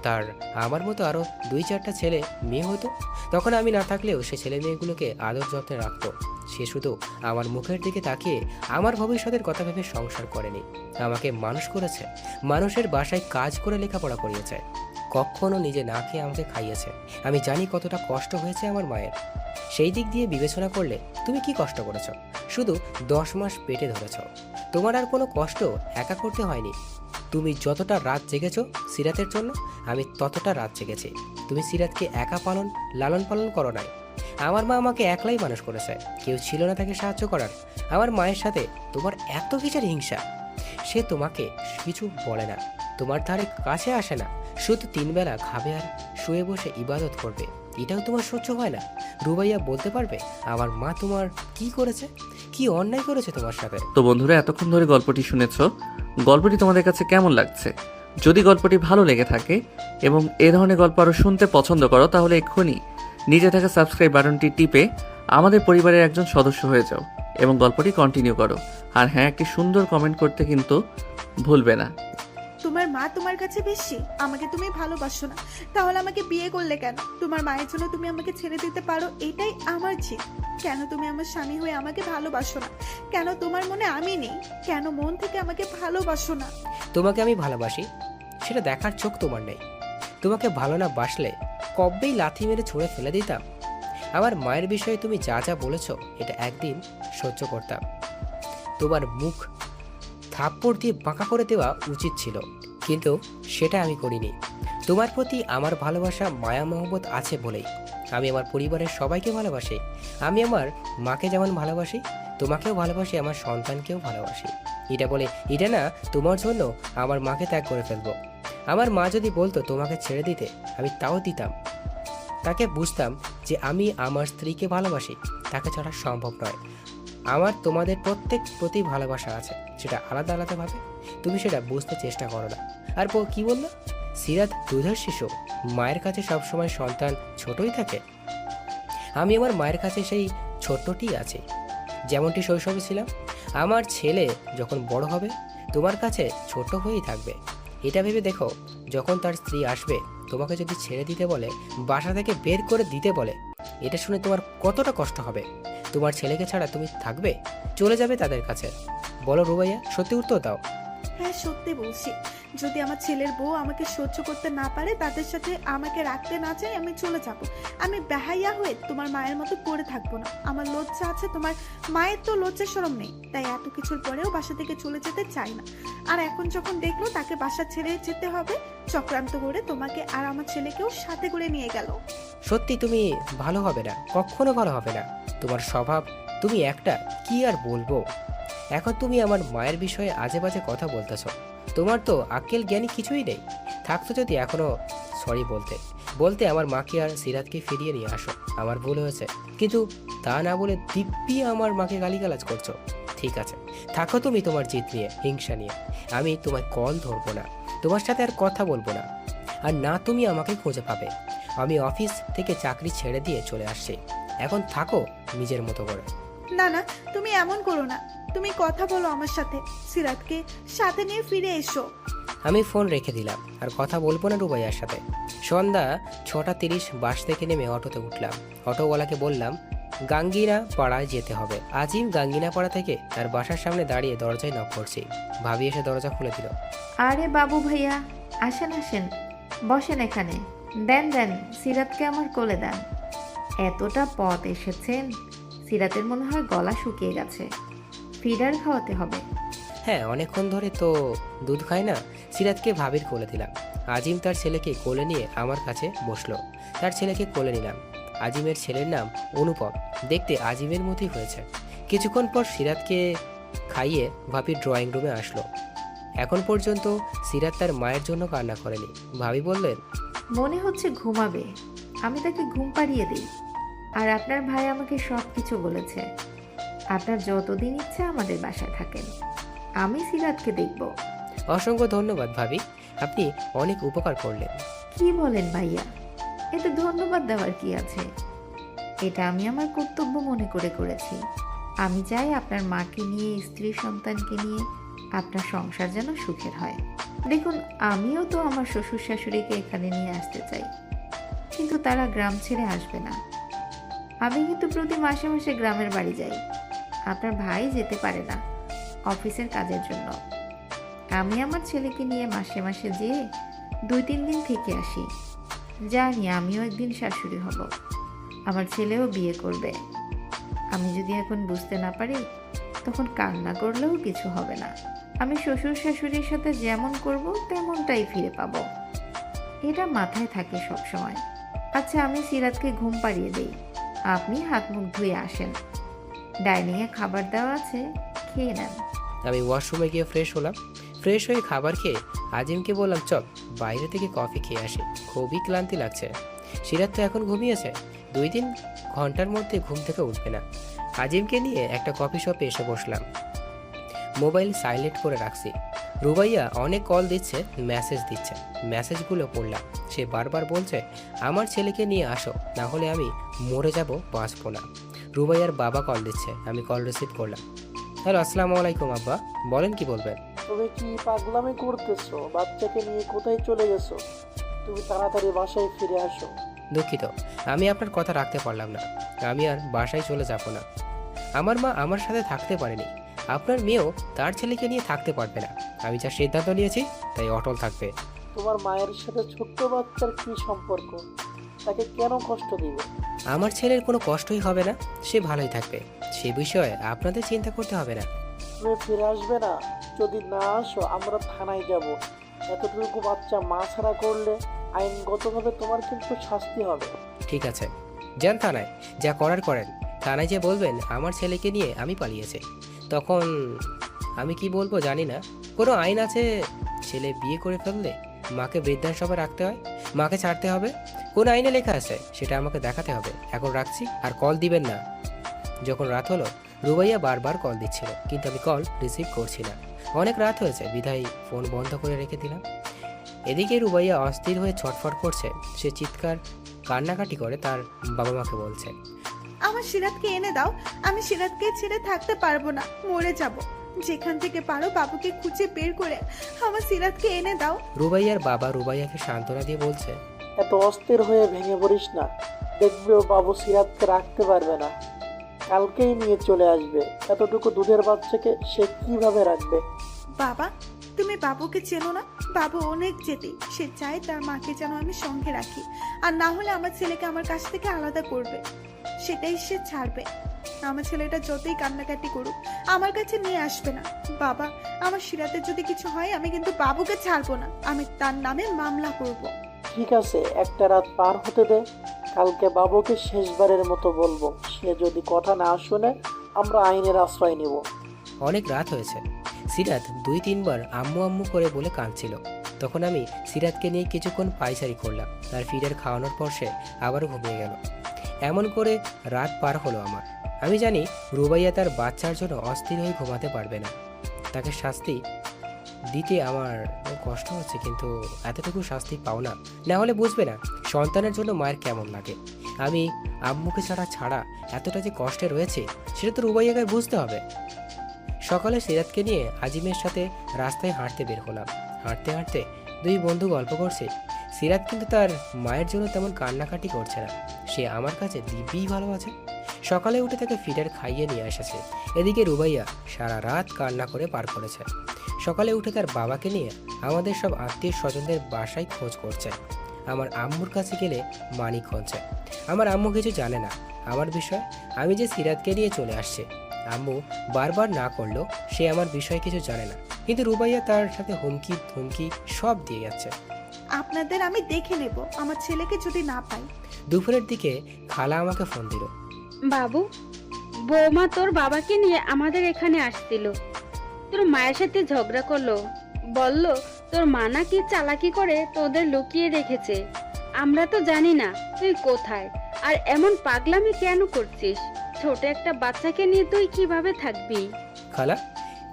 তার আমার মতো আরও 2-4টা ছেলে মেয়ে হতো। তখন আমি না থাকলেও সে ছেলে মেয়েগুলোকে আদর যত্নে রাখতো। সে শুধু আমার মুখের দিকে তাকিয়ে আমার ভবিষ্যতের কথা ভেবে সংসার করেনি, আমাকে মানুষ করেছে, মানুষের বাসায় কাজ করে লেখাপড়া করিয়েছে, কখনো নিজে না খেয়ে আমাকে খাইয়েছে। আমি জানি কতটা কষ্ট হয়েছে আমার মায়ের। সেই দিক দিয়ে বিবেচনা করলে তুমি কি কষ্ট করেছো? শুধু 10 মাস পেটে ধরেছ। তোমার আর কোনো কষ্ট একা করতে হয়নি। তুমি যতটা রাত জেগেছো সিরাতের জন্য, আমি ততটা রাত জেগেছি। তুমি সিরাতকে একা লালন পালন করো নাই। আমার মা আমাকে একলাই মানুষ করেছে, কেউ ছিল না তাকে সাহায্য করার। আমার মায়ের সাথে তোমার এত কিসের হিংসা? সে তোমাকে কিছু বলে না, তোমার ধারে কাছে আসে না, শুধু 3 বেলা খাবে আর শুয়ে বসে ইবাদত করবে। এটাও তোমার সহ্য হয় না? রুবাইয়া বলতে পারবে আমার মা তোমার কি করেছে, কি অন্যায় করেছে তোমার সাথে? তো বন্ধুরা, এতক্ষণ ধরে গল্পটি শুনেছো। গল্পটি তোমাদের কাছে কেমন লাগছে? যদি গল্পটি ভালো লেগে থাকে এবং এ ধরনের গল্প আরও শুনতে পছন্দ করো, তাহলে এক্ষুনি নিচে থাকা সাবস্ক্রাইব বাটনটি টিপে আমাদের পরিবারের একজন সদস্য হয়ে যাও এবং গল্পটি কন্টিনিউ করো। আর হ্যাঁ, একটি সুন্দর কমেন্ট করতে কিন্তু ভুলবে না। তোমার মা তোমার কাছে বেশি? আমাকে তুমি ভালোবাসো না, তাহলে আমাকে বিয়ে করলে কেন? তোমার মায়ের জন্য তুমি আমাকে ছেড়ে দিতে পারো, এটাই আমার জিদ। কেন তুমি আমার স্বামী হয়ে আমাকে ভালোবাসো না? কেন তোমার মনে আমি নেই? কেন মন থেকে আমাকে ভালোবাসো না? তোমাকে আমি ভালোবাসি সেটা দেখার চোখ তোমার নেই। তোমাকে ভালো না বাসলে কবেই লাথি মেরে ছুঁড়ে ফেলে দিতাম। আমার মায়ের বিষয়ে তুমি যা যা বলেছো এটা একদিন সহ্য করতাম। তোমার মুখ থাপ্পড় দিয়ে বাঁকা করে দেওয়া উচিত ছিল, কিন্তু সেটা আমি করিনি। তোমার প্রতি আমার ভালোবাসা মায়া মহব্বত আছে বলেই আমি আমার পরিবারের সবাইকে ভালোবাসি। আমি আমার মাকে যেমন ভালোবাসি, তোমাকেও ভালোবাসি, আমার সন্তানকেও ভালোবাসি। এটা বলে এটা না তোমার জন্য আমার মাকে ত্যাগ করে ফেলবো। আমার মা যদি বলতো তোমাকে ছেড়ে দিতে, আমি তাও দিতাম। তাকে বুঝতাম যে আমি আমার স্ত্রীকে ভালোবাসি, তাকে ছাড়া সম্ভব নয়। আমার তোমাদের প্রত্যেক প্রতি ভালোবাসা আছে, সেটা আলাদা আলাদাভাবে। তুমি সেটা বুঝতে চেষ্টা করো না। আর কি বললো? সিরাত দুধের শিশু, মায়ের কাছে সবসময় সন্তান ছোটই থাকে। আমি আমার মায়ের কাছে সেই ছোট্টটি আছি, যেমনটি শৈশবে ছিলাম। আমার ছেলে যখন বড় হবে তোমার কাছে ছোট হয়েই থাকবে। এটা ভেবে দেখো, যখন তার স্ত্রী আসবে তোমাকে যদি ছেড়ে দিতে বলে, বাসা থেকে বের করে দিতে বলে, এটা শুনে তোমার কতটা কষ্ট হবে। তোমার ছেলেকে ছাড়া তুমি থাকবে? চলে যাবে তাদের কাছে? বলো রুবাইয়া, সত্যি উত্তর দাও। হ্যাঁ, সত্যি বলছি। যদি আমার ছেলের বউ আমাকে সহ্য করতে না পারে, তাদের সাথে আমাকে রাখতে না চাই, আমি চলে যাব। আমি বেহাইয়া হয়ে তোমার মায়ের মতো পড়ে থাকবো না। আমার লজ্জা আছে, তোমার মায়ের তো লজ্জা শরম নেই, তাই এত কিছুর পরেও বাসা থেকে চলে যেতে চাই না। আর এখন যখন দেখলো তাকে বাসা ছেড়ে যেতে হবে, চক্রান্ত করে তোমাকে আর আমার ছেলেকেও সাথে করে নিয়ে গেল। সত্যি তুমি ভালো হবে না, কখনো ভালো হবে না। তোমার স্বভাব, তুমি একটা, কি আর বলবো। এখন তুমি আমার মায়ের বিষয়ে আজে বাজে কথা বলতেছ। তোমার তো আক্কেল জ্ঞানী কিছুই নেই। থাকতো যদি এখনো সরি বলতে আমার মাকে আর সিরাতকে ফিরিয়ে নিয়ে আসো, আমার ভুল হয়েছে। কিন্তু তা না বলে দিব্যি আমার মাকে গালিগালাজ করছো। ঠিক আছে, থাকো তুমি তোমার জিত নিয়ে, হিংসা নিয়ে। আমি তোমার কল ধরবো না, তোমার সাথে আর কথা বলবো না। আর না তুমি আমাকে খুঁজে পাবে। আমি অফিস থেকে চাকরি ছেড়ে দিয়ে চলে আসছি। এখন থাকো নিজের মতো করে। না না, তুমি এমন করো না। তুমি কথা বলো আমার সাথে, সিরাতকে সাথে নিয়ে ফিরে এসো। আমি ফোন রেখে দিলাম, আর কথা বলবো না রুবাইয়ার সাথে। সন্ধ্যা 6:30 বাস থেকে নেমে অটোতে উঠলাম। অটোওয়ালাকে বললাম গাঙ্গিনা পাড়ায় যেতে হবে। আজিম গাঙ্গিনা পাড়া থেকে তার বাসার সামনে দাঁড়িয়ে দরজায় নক করছি। ভাবি এসে দরজা খুলে দিল। আরে বাবু ভাইয়া, আসেন আসেন, বসেন এখানে। দেন দেন, সিরাতকে আমার কোলে দেন। এতটা পথ এসেছেন, সিরাতের মনে হয় গলা শুকিয়ে গেছে, ফিডার খাওয়াতে হবে। হ্যাঁ, অনেকক্ষণ ধরে তো দুধ খায় না। সিরাতকে ভাবির কোলে দিলাম। আজিম তার ছেলেকে কোলে নিয়ে আমার কাছে বসলো। তার ছেলেকে কোলে নিলাম। আজিমের ছেলের নাম অনুপম, দেখতে আজিমের মতোই হয়েছে। কিছুক্ষণ পর সিরাতকে খাইয়ে ভাবি ড্রয়িং রুমে আসলো। এখন পর্যন্ত সিরাত তার মায়ের জন্য কান্না করেনি। ভাবি বললেন, মনে হচ্ছে ঘুমাবে, আমি তাকে ঘুম পাড়িয়ে দিই। আর আপনার ভাই আমাকে সব কিছু বলেছে, আপনার যতদিন ইচ্ছা আমাদের বাসায় থাকেন, আমি সিরাতকে দেখব। অসংখ্য ধন্যবাদ ভাবি, আপনি অনেক উপকার করলেন। কি বলেন ভাইয়া, এতে ধন্যবাদ দেওয়ার কি আছে? এটা আমি আমার কর্তব্য মনে করে করেছি। আমি চাই আপনার মাকে নিয়ে, স্ত্রী সন্তানকে নিয়ে আপনার সংসার যেন সুখের হয়। দেখুন, আমিও তো আমার শ্বশুর শাশুড়িকে এখানে নিয়ে আসতে চাই, কিন্তু তারা গ্রাম ছেড়ে আসবে না। আমি কিন্তু প্রতি মাসে মাসে গ্রামের বাড়ি যাই। আপনার ভাই যেতে পারে না অফিসের কাজের জন্য। আমি আমার ছেলেকে নিয়ে মাসে মাসে যেয়ে 2-3 দিন থেকে আসি। জানি আমিও একদিন শাশুড়ি হব, আমার ছেলেও বিয়ে করবে। আমি যদি এখন বুঝতে না পারি, তখন কান্না করলেও কিছু হবে না। আমি শ্বশুর শাশুড়ির সাথে যেমন করব তেমনটাই ফিরে পাবো, এটা মাথায় থাকে সব সময়। আচ্ছা, আমি সিরাতকে ঘুম পাড়িয়ে দেই, আপনি হাত মুখ ধুয়ে আসেন। ডাইনিংয়ে খাবার দেওয়া আছে, খেয়ে নেন। আমি ওয়াশরুমে গিয়ে ফ্রেশ হলাম। ফ্রেশ হয়ে খাবার খেয়ে আজিমকে বললাম, চল বাইরে থেকে কফি খেয়ে আসি, খুবই ক্লান্তি লাগছে। সিরাত তো এখন ঘুমিয়েছে, 2-3 ঘন্টার মধ্যে ঘুম থেকে উঠবে না। আজিমকে নিয়ে একটা কফি শপে এসে বসলাম। মোবাইল সাইলেন্ট করে রাখছি। রুবাইয়া অনেক কল দিচ্ছে, মেসেজ দিচ্ছে। মেসেজগুলো পড়লাম। সে বারবার বলছে আমার ছেলেকে নিয়ে আসো, না হলে আমি মরে যাব, বাঁচবো না। রুবাইয়ার বাবা কল দিচ্ছে, আমি কল রিসিভ করলাম। হ্যালো, আসসালামু আলাইকুম আব্বা, বলেন কি বলবেন। তুমি কি পাগলামি করতেছো? বাচ্চাকে নিয়ে কোথায় চলে গেছো? তুমি তাড়াতাড়ি বাসায় ফিরে আসো। দুঃখিত, আমি আপনার কথা রাখতে পারলাম না। আমি আর বাসায় চলে যাব না। আমার মা আমার সাথে থাকতে পারেনি, আপনার মেয়েও তার ছেলেকে নিয়ে থাকতে পারবে না। আমি যা সিদ্ধান্ত নিয়েছি তাই অটল থাকবে। তোমার মায়ের সাথে ছোট্ট বাচ্চার কি সম্পর্ক? তাকে কেন কষ্ট দিবে? আমার ছেলের কোনো কষ্টই হবে না, সে ভালোই থাকবে। সে বিষয়ে আপনাদের চিন্তা করতে হবে না। তুমি ফিরে আসবে না? যদি না আসো, আমরা থানায় যাব। এতটুকু বাচ্চা মা ছাড়া করলে আইনগতভাবে তোমার কিন্তু শাস্তি হবে। ঠিক আছে, যান থানায়, যা করার করেন। থানায় যে বলবেন আমার ছেলেকে নিয়ে আমি পালিয়েছি, তখন আমি কি বলবো জানি না। কোনো আইন আছে ছেলে বিয়ে করে ফেললে মাকে বৃদ্ধাশ্রমে রাখতে হয়, মাকে ছাড়তে হবে? কোন আইনে লেখা আছে সেটা আমাকে দেখাতে হবে। এখন রাখছি, আর কল দিবেন না। যখন রাত হলো, রুবাইয়া বারবার কল দিচ্ছিল, কিন্তু আমি কল রিসিভ করছি না। অনেক রাত হয়েছে, বিধায় ফোন বন্ধ করে রেখে দিলাম। এদিকে রুবাইয়া অস্থির হয়ে ছটফট করছে। সে চিৎকার কান্নাকাটি করে তার বাবা মাকে বলছে, আমার সিরাতকে এনে দাও, আমি সিরাতকে ছেড়ে থাকতে পারবো না, মরে যাব। যেখান থেকে পারো বাবুকে খুঁজে বের করে আমার সিরাতকে এনে দাও। রুবাইয়ার বাবা রুবাইয়াকে সান্ত্বনা দিয়ে বলছে, এত অস্থির হয়ে ভেঙে পড়িস না, দেখবে ও বাবু সিরাতকে রাখতে পারবে না, কালকেই নিয়ে চলে আসবে। এতটুকু দুধের বাচ্চাকে সে কিভাবে রাখবে? বাবা, তুমি বাবুকে চেনো না? বাবু অনেক জেদি, সে চায় তার মাকে যেন আমি সঙ্গে রাখি, আর না হলে আমার ছেলেকে আমার কাছ থেকে আলাদা করবে, সেটাই সে ছাড়বে। আমার ছেলেটা যতই কান্নাকাটি করুক আমার কাছে নিয়ে আসবে না। বাবা, আমার সিরাতের যদি কিছু হয় আমি কিন্তু বাবুকে ছাড়বো না, আমি তার নামে মামলা করব। ঠিক আছে, একটা রাত পার হতে দে, কালকে বাবুকে শেষবারের মতো বলবো। সে যদি কথা না শুনে, আমরা আইনের আশ্রয় নিব। অনেক রাত হয়েছে। সিরাত 2-3 বার আম্মু আম্মু করে বলে কাঁদছিল। তখন আমি সিরাতকে নিয়ে কিছুক্ষণ পায়চারি করলাম। তার ফিডার খাওয়ানোর পর সে আবারও ঘুমিয়ে গেল। এমন করে রাত পার হলো আমার। আমি জানি রুবাইয়া তার বাচ্চার জন্য অস্থির হয়ে ঘুমাতে পারবে না, তাকে শাস্তি দিতে আমার কষ্ট হচ্ছে, কিন্তু এতটুকু শাস্তি পাও না, না হলে বুঝবে না সন্তানের জন্য মায়ের কেমন লাগে। আমি আম্মুকে ছাড়া এতটা যে কষ্টে রয়েছে সেটা তো রুবাইয়াকে বুঝতে হবে। সকালে সিরাতকে নিয়ে আজিমের সাথে রাস্তায় হাঁটতে বের হলাম। হাঁটতে হাঁটতে দুই বন্ধু গল্প করছে। সিরাত কিন্তু তার মায়ের জন্য তেমন কান্নাকাটি করছে না, সে আমার কাছে দিব্যিই ভালো আছে। সকালে উঠে তাকে ফিডার খাইয়ে নিয়ে এসেছে। এদিকে রুবাইয়া সারা রাত কান্না করে পার করেছে। সকালে উঠে তার বাবাকে নিয়ে আমাদের সব আত্মীয় স্বজনদের বাসায় খোঁজ করছে। আমার আম্মুর কাছে গেলে মানি খুঁজছে। আমার আম্মু কিছু জানে না আমার বিষয়, আমি যে সিরাতকে নিয়ে চলে আসছে। আম্মু বারবার না করলেও সে আমার বিষয়ে কিছু জানে না, কিন্তু রুবাইয়া তার সাথে হুমকি ধুমকি সব দিয়ে যাচ্ছে। আপনাদের আমি দেখে নেব, আমার ছেলেকে যদি না পাই। দুপুরের দিকে খালা আমাকে ফোন দিল। বাবু, বৌমা তোর বাবাকে নিয়ে আমাদের এখানে আসছিল, তোর মায়ের সাথে ঝগড়া করলো, বলল তোর মা নাকি চালাকি করে তোদের লুকিয়ে রেখেছে। আমরা তো জানি না তুই কোথায়, আর এমন পাগলামি কেন করছিস? ছোট একটা বাচ্চাকে নিয়ে তুই কিভাবে থাকবি? খালা,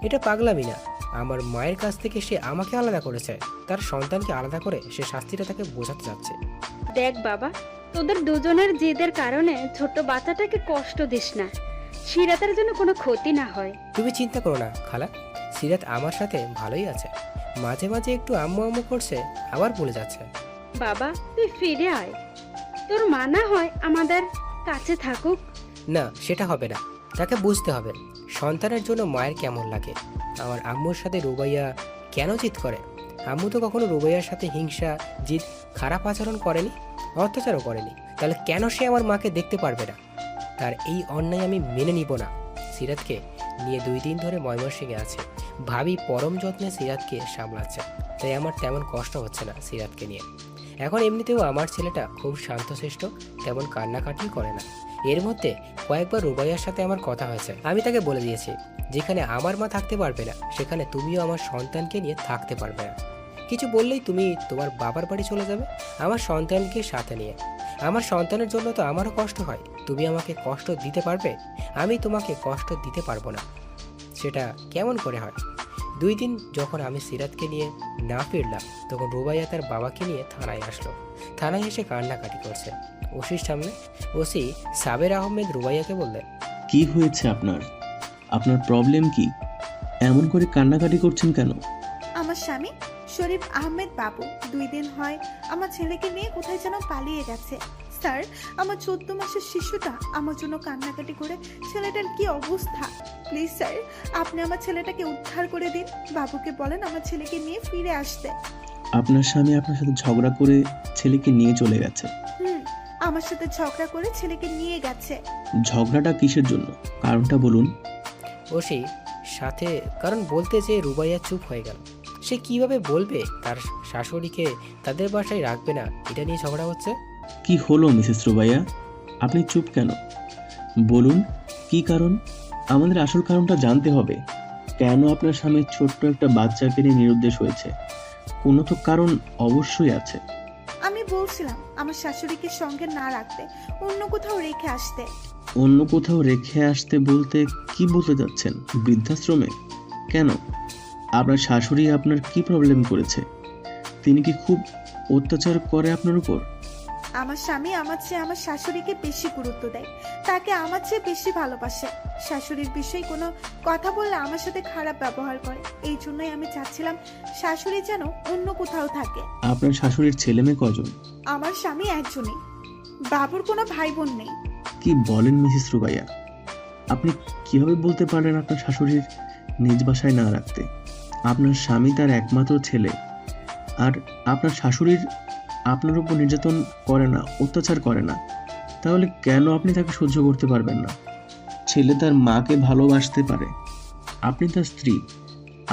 এটা পাগলামি না, আমার মায়ের কাছ থেকে সে আমাকে আলাদা করেছে, তার সন্তানকে আলাদা করে সে শাস্তিটা তাকে বোঝাতে যাচ্ছে। দেখ বাবা, তোদের দুজনের জেদের কারণে ছোট বাচ্চাটাকে কষ্ট দিস না, সিরাতের জন্য কোনো ক্ষতি না হয়। তুমি চিন্তা করো না খালা, সিরাত আমার সাথে ভালোই আছে, মাঝে মাঝে একটু আম্মু আম্মু করছে, আবার ভুলে যাচ্ছে। বাবা তুই ফিরে আয়, তোর মা না হয় আমাদের কাছে থাকুক। না, সেটা হবে না, তাকে বুঝতে হবে সন্তানের জন্য মায়ের কেমন লাগে। আমার আম্মুর সাথে রুবাইয়া কেন জিদ করে? আম্মু তো কখনো রুবাইয়ার সাথে হিংসা, জিদ, খারাপ আচরণ করেনি, অত্যাচারও করেনি, তাহলে কেন সে আমার মাকে দেখতে পারবে না? তার এই অন্যায় আমি মেনে নিব না। সিরাতকে নিয়ে 2 দিন ধরে ময়মনসিংহে আছে, ভাবি পরম যত্নে সিরাতকে সামলাচ্ছে, তাই আমার তেমন কষ্ট হচ্ছে না সিরাতকে নিয়ে। এখন এমনিতেও আমার ছেলেটা খুব শান্তশিষ্ট, তেমন কান্নাকাটিও করে না। এর মধ্যে কয়েকবার রুবাইয়ার সাথে আমার কথা হয়েছে, আমি তাকে বলে দিয়েছি যেখানে আমার মা থাকতে পারবে না সেখানে তুমিও আমার সন্তানকে নিয়ে থাকতে পারবে না। কিছু বললেই তুমি তোমার বাবার বাড়ি চলে যাবে আমার সন্তানকে সাথে নিয়ে। আমার সন্তানের জন্য তো আমারও কষ্ট হয়, তুমি আমাকে কষ্ট দিতে পারবে? আমি তোমাকে কষ্ট দিতে পারবো না, সেটা কেমন করে হয়? 2 দিন যখন আমি সিরাতকে নিয়ে না ফিরলাম, তখন রুবাইয়া তার বাবাকে নিয়ে থানায় আসলো। থানায় এসে কান্নাকাটি করছে। ওসির সামনে ওসি সাবের আহমেদ রুবাইয়াকে বললেন, কি হয়েছে আপনার? আপনার প্রবলেম কি? এমন করে কান্নাকাটি করছেন কেন? আমার স্বামী শরীফ আহমেদ বাবু 2 দিন হয় আমার ছেলেকে নিয়ে কোথায় যেন পালিয়ে গেছে। স্যার, আমার 14 মাসের শিশুটা আমার জন্য কান্নাকাটি করে, ছেলেটার কি অবস্থা। প্লিজ স্যার, আপনি আমার ছেলেটাকে উদ্ধার করে দিন। বাবুকে বলেন আমার ছেলেকে নিয়ে ফিরে আসতে। আপনার স্বামী আপনার সাথে ঝগড়া করে ছেলেকে নিয়ে চলে গেছে? আমার সাথে ঝগড়া করে ছেলেকে নিয়ে গেছে। ঝগড়াটা কিসের জন্য? কারণটা বলুন। ওসি সাথে কারণ বলতে যে রুবাইয়া চুপ হয়ে গেল। সে কিভাবে বলবে তার শাশুড়িকে তাদের বাসায় রাখবে না, এটা নিয়ে ঝগড়া হচ্ছে। কি হলো মিসেস রুবাইয়া, আপনি চুপ কেন? বলুন কি কারণ? আমাদের আসল কারণটা জানতে হবে। কেন আপনার স্বামী ছোট্ট একটা বাচ্চাকে নিয়ে নিরুদ্দেশ হয়েছে? কোনো তো কারণ অবশ্যই আছে। আমি বলছিলাম আমার শাশুড়িকে সঙ্গে না রাখতে, অন্য কোথাও রেখে আসতে। অন্য কোথাও রেখে আসতে বলতে কি বলতে যাচ্ছেন? বৃদ্ধাশ্রমে? কেন? আপনার শাশুড়ি আপনার কি প্রবলেম করেছে? তিনি কি খুব অত্যাচার করে আপনার উপর? আমার স্বামী আমার চেয়ে আমার শাশুড়িকে বেশি গুরুত্ব দেয়, তাকে আমার চেয়ে বেশি ভালোবাসে। শাশুড়ির বিষয়ে কোনো কথা বললে আমার সাথে খারাপ ব্যবহার করে। এই জন্যই আমি চাচ্ছিলাম শাশুড়ি যেন অন্য কোথাও থাকে। আপনার শাশুড়ির ছেলে মেয়ে কজন? আমার স্বামী একজনই, বাবুর কোনো ভাই বোন নেই। কি বলেন মিসেস রুবাইয়া, আপনি কিভাবে বলতে পারেন আপনার শাশুড়ির নিজ বাসায় না রাখতে? আপনার স্বামী তার একমাত্র ছেলে, আর আপনার শাশুড়ির আপনার উপর নির্যাতন করে না, অত্যাচার করে না, তাহলে কেন আপনি তাকে সহ্য করতে পারবেন না? ছেলে তার মাকে ভালোবাসতে পারে, আপনি তার স্ত্রী,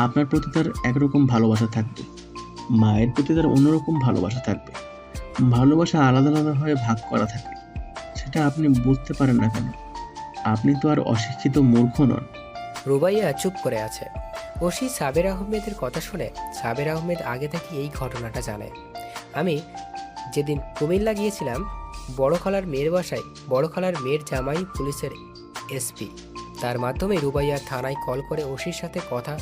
আপনার প্রতি তার একরকম ভালোবাসা থাকবে, মায়ের প্রতি তার অন্যরকম ভালোবাসা থাকবে। ভালোবাসা আলাদা আলাদাভাবে ভাগ করা থাকে, সেটা আপনি বুঝতে পারেন না কেন? আপনি তো আর অশিক্ষিত মূর্খ নন। রুবাইয়া চুপ করে আছে। ওসি সাবের আহমেদের কথা শুনে সাবের আহমেদ আগে থেকে এই ঘটনাটা জানে। আমি যেদিন কুমিল্লা গিয়েছিলাম বড় খালার মেয়ের বাসায়, বড় খালার মেয়ের জামাই পুলিশের এসপি, তার মাধ্যমে রুবাইয়া থানায় কল করে ওসির সাথে কথা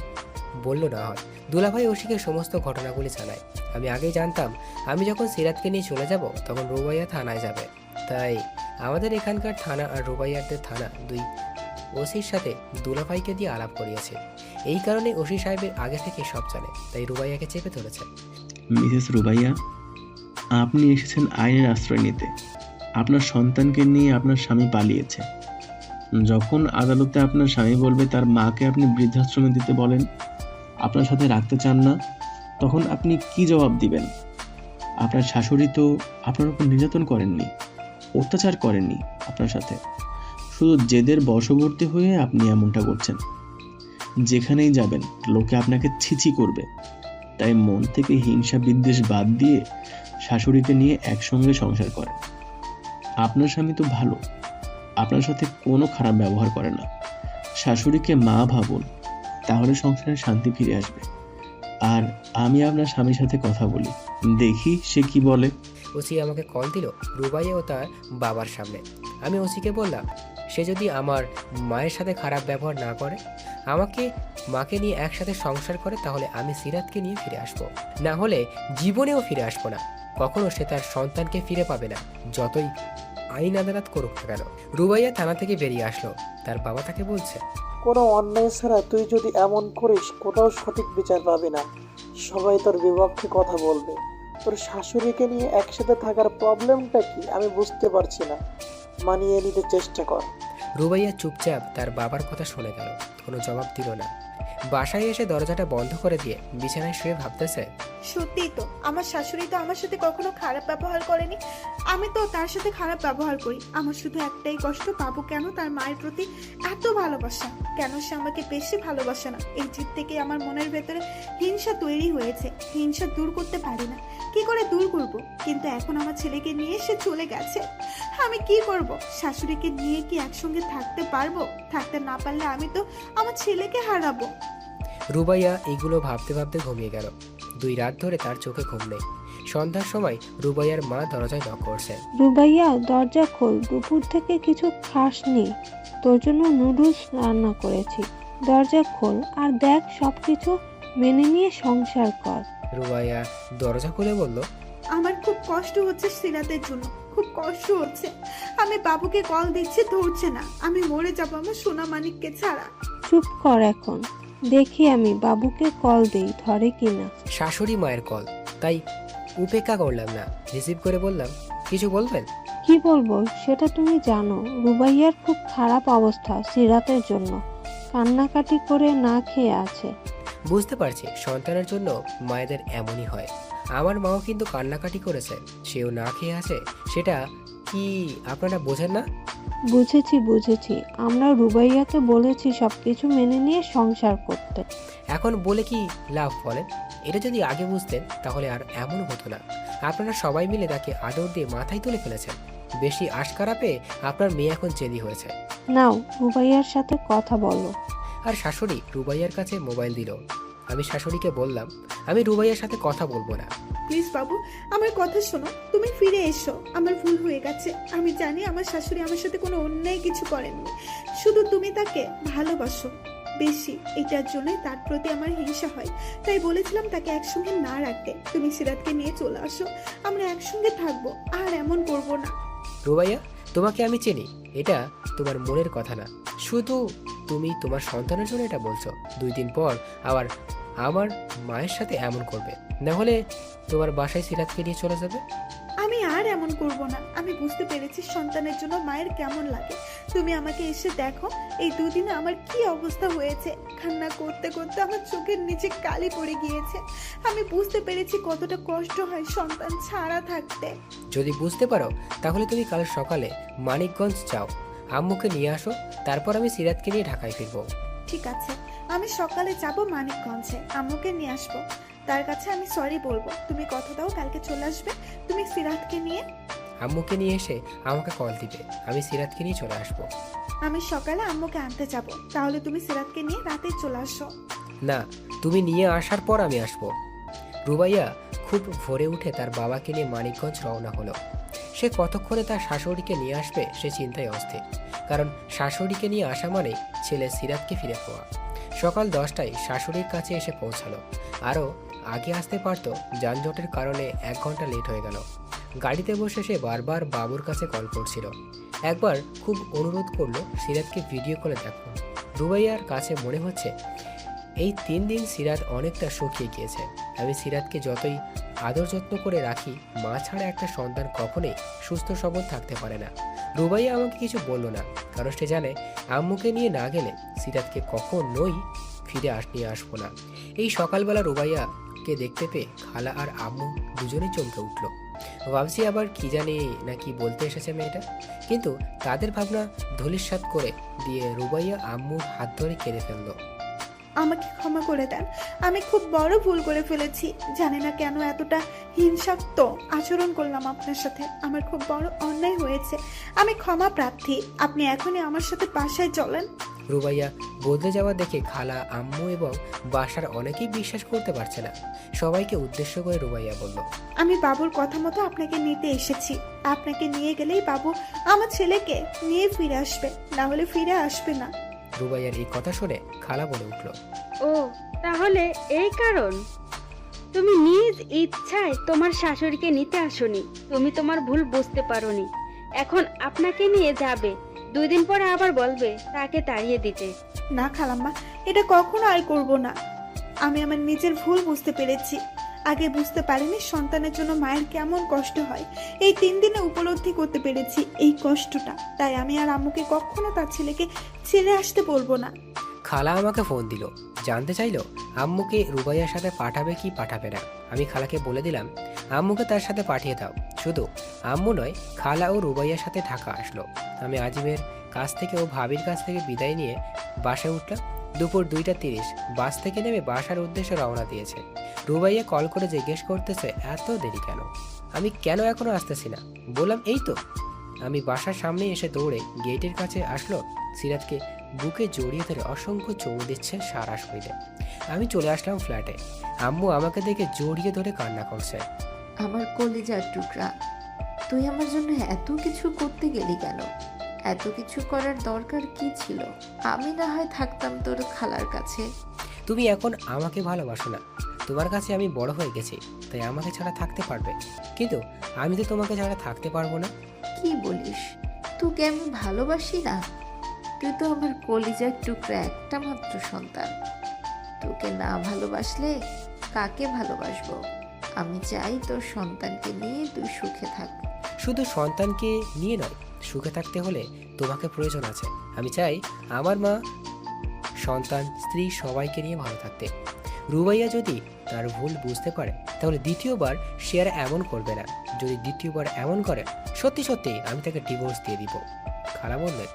বলল না হয়। দুলাভাই ওশিকে সমস্ত ঘটনাগুলি জানায়। আমি আগেই জানতাম আমি যখন সিরাতকে নিয়ে চলে যাব তখন রুবাইয়া থানায় যাবে, তাই আমাদের এখানকার থানা আর রুবাইয়ারদের থানা দুই ওসির সাথে দুলাভাইকে দিয়ে আলাপ করিয়েছে। এই কারণে ওসি সাহেবের আগে থেকে সব জানে, তাই রুবাইয়াকে চেপে ধরেছে। মিসেস রুবাইয়া, আপনি এসেছেন আইনের আশ্রয় নিতে। আপনার সন্তানকে নিয়ে আপনার স্বামী পালিয়েছে। যখন আদালতে আপনার স্বামী বলবে তার মাকে আপনি বৃদ্ধাশ্রমে দিতে বলেন, আপনার সাথে রাখতে চান না, তখন আপনি কি জবাব দিবেন? আপনার শাশুড়ি তো আপনার উপর নির্যাতন করেননি, অত্যাচার করেননি আপনার সাথে, শুধু জেদের বশবর্তী হয়ে আপনি এমনটা করছেন। যেখানেই যাবেন লোকে আপনাকে ছিছি করবে, তাই মন থেকে হিংসা বিদ্বেষ বাদ দিয়ে শাশুড়িকে নিয়ে একসঙ্গে সংসার করেন। আপনার স্বামী তো ভালো, আপনার সাথে কোনো খারাপ ব্যবহার করে না। শাশুড়িকে মা ভাবুন, তাহলে সংসারে শান্তি ফিরে আসবে। আর আমি আপনার স্বামীর সাথে কথা বলি, দেখি সে কি বলে। ওসি আমাকে কল দিল রুবাইয়া ও তার বাবার সামনে। আমি ওসিকে বললাম, সে যদি আমার মায়ের সাথে খারাপ ব্যবহার না করে, আমাকে মাকে নিয়ে একসাথে সংসার করে, তাহলে আমি সিরাতকে নিয়ে ফিরে আসবো, না হলে জীবনেও ফিরে আসবো না। কখনো সে তার সন্তানকে ফিরে পাবে না, যতই আইন আদালত করুক না কেন। রুবাইয়া থানা থেকে বেরিয়ে আসলো, তার বাবা তাকে বলছে, কোনো অন্যায় ছাড়া তুই যদি এমন করিস কোথাও সঠিক বিচার পাবি না, সবাই তোর বিপক্ষে কথা বলবে। তোর শাশুড়িকে নিয়ে একসাথে থাকার প্রবলেমটা কি আমি বুঝতে পারছি না, মানিয়ে নিতে চেষ্টা কর। রুবাইয়া চুপচাপ তার বাবার কথা শুনে গেল, কোনো জবাব দিল না। বাসায় এসে দরজাটা বন্ধ করে দিয়ে বিছানায় শুয়ে ভাবতেছে, সত্যিই তো আমার শাশুড়ি তো আমার সাথে কখনো খারাপ ব্যবহার করেনি, আমি তো তার সাথে খারাপ ব্যবহার করি। আমার শুধু একটাই কষ্ট, বাবু কেন তার মায়ের প্রতি এত ভালোবাসা, কেন সে আমাকে বেশি ভালোবাসে না। এই জিদ থেকে আমার মনের ভেতরে হিংসা তৈরি হয়েছে, হিংসা দূর করতে পারি না, কি করে দূর করব? কিন্তু এখন আমার ছেলেকে নিয়ে সে চলে গেছে, আমি কি করব? শাশুড়িকে নিয়ে কি একসঙ্গে থাকতে পারবো? থাকতে না পারলে আমি তো আমার ছেলেকে হারাবো। রুবাইয়া এগুলো ভাবতে ভাবতে ঘুমিয়ে গেল। 2 রাত ধরে তার চোখে ঘুম নেই। সন্ধ্যার সময় রুবাইয়ার মা দরজায় নক করছে। রুবাইয়া, দরজা খোল, দুপুর থেকে কিছু খাসনি, তোর জন্য নুডলস রান্না করেছি। দরজা খোল আর দেখ সবকিছু মেনে নিয়ে সংসার কর। রুবাইয়া দরজা খুলে বলল, আমার খুব কষ্ট হচ্ছে সিরাতের জন্য, খুব কষ্ট হচ্ছে। আমি বাবুকে কল দিচ্ছি, ধরছে না। আমি মরে যাবো আমার সোনা মানিককে ছাড়া। চুপ কর এখন, দেখি আমি বাবুকে কল দেই, ধরে কিনা। শাশুড়ি মায়ের কল, তাই উপেক্ষা করলাম না, রিসিভ করে বললাম, কিছু বলবেন? কি বলবো সেটা তুমি জানো। রুবাইয়ার খুব খারাপ অবস্থা সিরাতের জন্য, কান্নাকাটি করে না খেয়ে আছে। বুঝতে পারছি, সন্তানের জন্য মায়েদের এমনই হয়। আমার মাও কিন্তু কান্নাকাটি করেছে, সেও না খেয়ে আছে। সেটা কি আপনারা বোঝেন না? বুঝেছি, আমরা রুবাইয়াকে বলেছি সবকিছু মেনে নিয়ে সংসার করতে। এখন বলে কি লাভ বলেন? এটা যদি আগে বুঝতেন তাহলে আর এমন হতো না। আপনারা সবাই মিলে তাকে আদর দিয়ে মাথায় তুলে ফেলেছেন। বেশি আশকারা পেয়ে আপনার মেয়ে এখন জেদি হয়েছে। নাও রুবাইয়ার সাথে কথা বলো। আর শাশুড়ি রুবাইয়ার কাছে মোবাইল দিল। আমি শাশুড়িকে বললাম, আমি রুবাইয়ার সাথে কথা বলবো না। প্লিজ বাবু, আমার কথা শোনো, তুমি ফিরে এসো। আমার ভুল হয়ে গেছে, আমি জানি আমার শাশুড়ি আমার সাথে কোনো অন্যায় কিছু করেননি, শুধু তুমি তাকে ভালোবাসো বেশি, এটার জন্যই তার প্রতি আমার হিংসা হয়। তাই বলেছিলাম তাকে একসঙ্গে না রাখতে। তুমি সিরাতকে নিয়ে চলে আসো, আমরা একসঙ্গে থাকবো, আর এমন করবো না। রুবাইয়া, তোমাকে আমি চিনি, এটা তোমার মনের কথা না। শুধু তুমি তোমার সন্তানের জন্য এটা বলছো। 2 দিন পর আবার আমার মায়ের সাথে এমন করবে, না হলে তোমার বাসায় সিরাতকে নিয়ে চলে যাবে। আমি আর এমন করব না। আমি বুঝতে পেরেছি সন্তানের জন্য মায়ের কেমন লাগে। তুমি আমাকে এসে দেখো, এই 2 দিনে আমার কি অবস্থা হয়েছে। কান্না করতে করতে আমার চোখের নিচে কালি পড়ে গিয়েছে। আমি বুঝতে পেরেছি কতটা কষ্ট হয় সন্তান ছাড়া থাকতে। যদি বুঝতে পারো তাহলে তুমি কাল সকালে মানিকগঞ্জ যাও, আম্মুকে নিয়ে আসো, তারপর আমি সিরাতকে নিয়ে ঢাকায় ফিরবো। ঠিক আছে, আমি সকালে যাব মানিকগঞ্জে, আম্মুকে নিয়ে আসবো। তার কাছে আমি সরি বলবো। তুমি কথা দাও কালকে চলে আসবে। তুমি সিরাতকে নিয়ে আম্মুকে নিয়ে এসে আমাকে কল দিবে, আমি সিরাতকে নিয়ে চলে আসবো। আমি সকালে আম্মুকে আনতে যাব, তাহলে তুমি সিরাতকে নিয়ে রাতে চলে আসো। না, তুমি নিয়ে আসার পর আমি আসবো। রুবাইয়া খুব ভোরে উঠে তার বাবাকে নিয়ে মানিকগঞ্জ রওনা হলো। সে কতক্ষণে তার শাশুড়িকে নিয়ে আসবে সে চিন্তায় অস্থির, কারণ শাশুড়িকে নিয়ে আসা মানে ছেলে সিরাতকে ফিরে পাওয়া। সকাল 10টায় শাশুড়ির কাছে এসে পৌঁছালো। আরও আগে আসতে পারতো, যানজটের কারণে 1 ঘন্টা লেট হয়ে গেল। গাড়িতে বসে সে বারবার বাবুর কাছে কল করছিল। একবার খুব অনুরোধ করলো সিরাতকে ভিডিও কলে দেখো। রুবাইয়ার কাছে মনে হচ্ছে এই 3 দিন সিরাত অনেকটা শুকিয়ে গিয়েছে। আমি সিরাতকে যতই আদর যত্ন করে রাখি, মা ছাড়া একটা সন্তান কখনোই সুস্থ সবল থাকতে পারে না। রুবাইয়া আমাকে কিছু বলল না, কারণ সে জানে আম্মুকে নিয়ে না গেলে সিরাতকে কখনোই ফিরে নিয়ে আসবো না। এই সকালবেলা রুবাইয়াকে দেখতে পেয়ে খালা আর আম্মু দুজনেই চমকে উঠল। ভাবছি আবার কি জানি না কি বলতে এসেছে মেয়েটা, কিন্তু তাদের ভাবনা ধূলিসাৎ করে দিয়ে রুবাইয়া আম্মুর হাত ধরে কেঁদে ফেললো। আমাকে ক্ষমা করে দেন, আমি খুব বড় ভুল করে ফেলেছি। জানি না কেন এতটা হিংসাত্মক আচরণ করলাম আপনার সাথে। আমার খুব বড় অন্যায় হয়েছে, আমি ক্ষমা প্রার্থী। আপনি এখনই আমার সাথে বাসায় চলেন। রুবাইয়া বদলে যাওয়া দেখে খালা, আম্মু এবং বাসার অনেকেই বিশ্বাস করতে পারছে না। সবাইকে উদ্দেশ্য করে রুবাইয়া বলল, আমি বাবুর কথা মতো আপনাকে নিতে এসেছি। আপনাকে নিয়ে গেলেই বাবু আমার ছেলেকে নিয়ে ফিরে আসবে, না হলে ফিরে আসবে না। রুবাইয়ার এই কথা শুনে খালা বলে উঠল, ও তাহলে এই কারণ? তুমি নিজ ইচ্ছায় তোমার শাশুড়িকে নিতে আসোনি, তুমি তোমার ভুল বুঝতে পারোনি। এখন আপনাকে নিয়ে যাবে, 2 দিন পরে আবার বলবে তাকে তাড়িয়ে দিতে। না খালাম্মা, এটা কখনো আর করব না। আমি আমার নিজের ভুল বুঝতে পেরেছি। আগে বুঝতে পারিনি সন্তানের জন্য মায়ের কেমন কষ্ট হয়। এই 3 দিনে উপলব্ধি করতে পেরেছি এই কষ্টটা। তাই আমি আর আম্মুকে কখনো তার ছেলেকে ছেড়ে আসতে বলবো না। খালা আমাকে ফোন দিল, জানতে চাইলো আম্মুকে রুবাইয়ার সাথে পাঠাবে কি পাঠাবে না। আমি খালাকে বলে দিলাম আম্মুকে তার সাথে পাঠিয়ে দাও। শুধু আম্মু নয়, খালা ও রুবাইয়ার সাথে ঢাকা আসলো। আমি আজিমের কাছ থেকে ও ভাবির কাছ থেকে বিদায় নিয়ে বাসায় উঠলাম। দুপুর 2:30 বাস থেকে নেমে বাসার উদ্দেশ্যে রওনা দিয়েছে। রুবাইয়া কল করে জিজ্ঞেস করতেছে এত দেরি কেন, আমি কেন এখনো আসতেছি না। বললাম এই তো। আমি বাসার সামনে এসে দৌড়ে গেটের কাছে আসলো। সিরাতকে বুকে জড়িয়ে ধরে অসংখ্য চুমু দিচ্ছে সারা শরীরে। আমি চলে আসলাম ফ্ল্যাটে। আম্মু আমাকে দেখে জড়িয়ে ধরে কান্না করছে। আমার কলিজার টুকরা, তুই আমার জন্য এত কিছু করতে গেলি কেন? এত কিছু করার দরকার কি ছিল? আমি না হয় থাকতাম তোর খালার কাছে। তুমি এখন আমাকে ভালোবাসো না, তোমার কাছে আমি বড় হয়ে গেছি, তাই আমাকে ছাড়া থাকতে পারবে, কিন্তু আমি তো তোমাকে ছাড়া থাকতে পারবো না। কি বলিস? তোকে আমি ভালোবাসি না? তুই তো আমার কলিজার টুকরা একটা মাত্র সন্তান। তোকে না ভালোবাসলে কাকে ভালোবাসবো? আমি চাই তোর সন্তানকে নিয়ে তুই সুখে থাক। শুধু সন্তানকে নিয়ে নয়, সুখে থাকতে হলে তোমাকে প্রয়োজন আছে। আমি চাই আমার মা, সন্তান, স্ত্রী সবাইকে নিয়ে ভালো থাকতে। রুবাইয়া যদি তার ভুল বুঝতে পারে তাহলে দ্বিতীয়বার সে আর এমন করবে না। যদি দ্বিতীয়বার এমন করে, সত্যি সত্যি আমি তাকে ডিভোর্স দিয়ে দিব। খালা বললেন,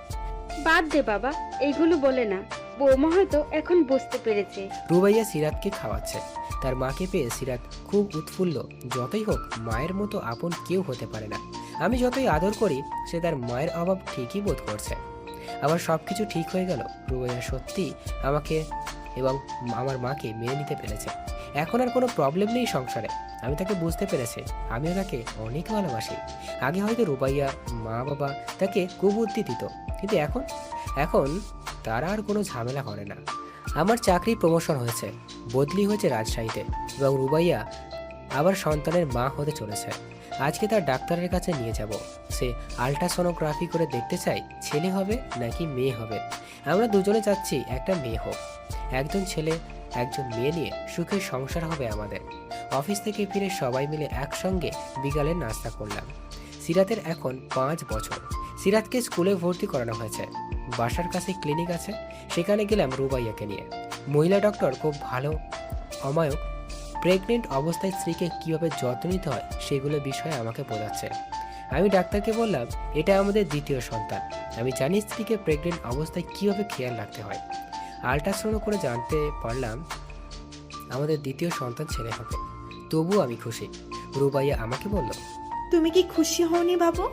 বাদ দে বাবা, এইগুলো বলে না। বৌমা হয়তো এখন বুঝতে পেরেছে। রুবাইয়া সিরাতকে খাওয়াচ্ছে। তার মাকে পেয়ে সিরাত খুব উৎফুল্ল। যতই হোক, মায়ের মতো আপন কেউ হতে পারে না। আমি যতই আদর করি, সে তার মায়ের অভাব ঠিকই বোধ করছে। আবার সব কিছু ঠিক হয়ে গেল। রুবাইয়া সত্যি আমাকে এবং আমার মাকে মেনে নিতে পেরেছে। এখন আর কোনো প্রবলেম নেই সংসারে। আমি তাকে বুঝতে পেরেছি, আমিও তাকে অনেক ভালোবাসি। আগে হয়তো রুবাইয়া মা বাবা তাকে কুবুদ্ধি দিত, কিন্তু এখন তারা আর কোনো ঝামেলা করে না। আমার চাকরি প্রমোশন হয়েছে, বদলি হয়েছে রাজশাহীতে, এবং রুবাইয়া আবার সন্তানের মা হতে চলেছে। আজকে তার ডাক্তারের কাছে নিয়ে যাব। সে আল্ট্রাসোনোগ্রাফি করে দেখতে চাই ছেলে হবে নাকি মেয়ে হবে। আমরা দুজনে চাচ্ছি একটা মেয়ে হোক। একজন ছেলে একজন মেয়ে নিয়ে সুখের সংসার হবে আমাদের। অফিস থেকে ফিরে সবাই মিলে একসঙ্গে বিকালে নাস্তা করলাম। সিরাতের এখন 5 বছর। সিরাতকে স্কুলে ভর্তি করানো হয়েছে। বাসার কাছে ক্লিনিক আছে, সেখানে গেলাম রুবাইয়াকে নিয়ে। মহিলা ডক্টর খুব ভালো, অমায়ক। প্রেগনেন্ট অবস্থায় স্ত্রীকে কীভাবে যত্ন নিতে হয় সেগুলো বিষয়ে আমাকে বোঝাচ্ছে। আমি ডাক্তারকে বললাম এটা আমাদের দ্বিতীয় সন্তান। আমি জানি স্ত্রীকে প্রেগনেন্ট অবস্থায় কীভাবে খেয়াল রাখতে হয়। আল্ট্রাসাউন্ড করে জানতে পারলাম আমাদের দ্বিতীয় সন্তান ছেলে হবে। তবুও আমি খুশি। রুবাইয়া আমাকে বলল, তুমি কি খুশি হওনি বাবু?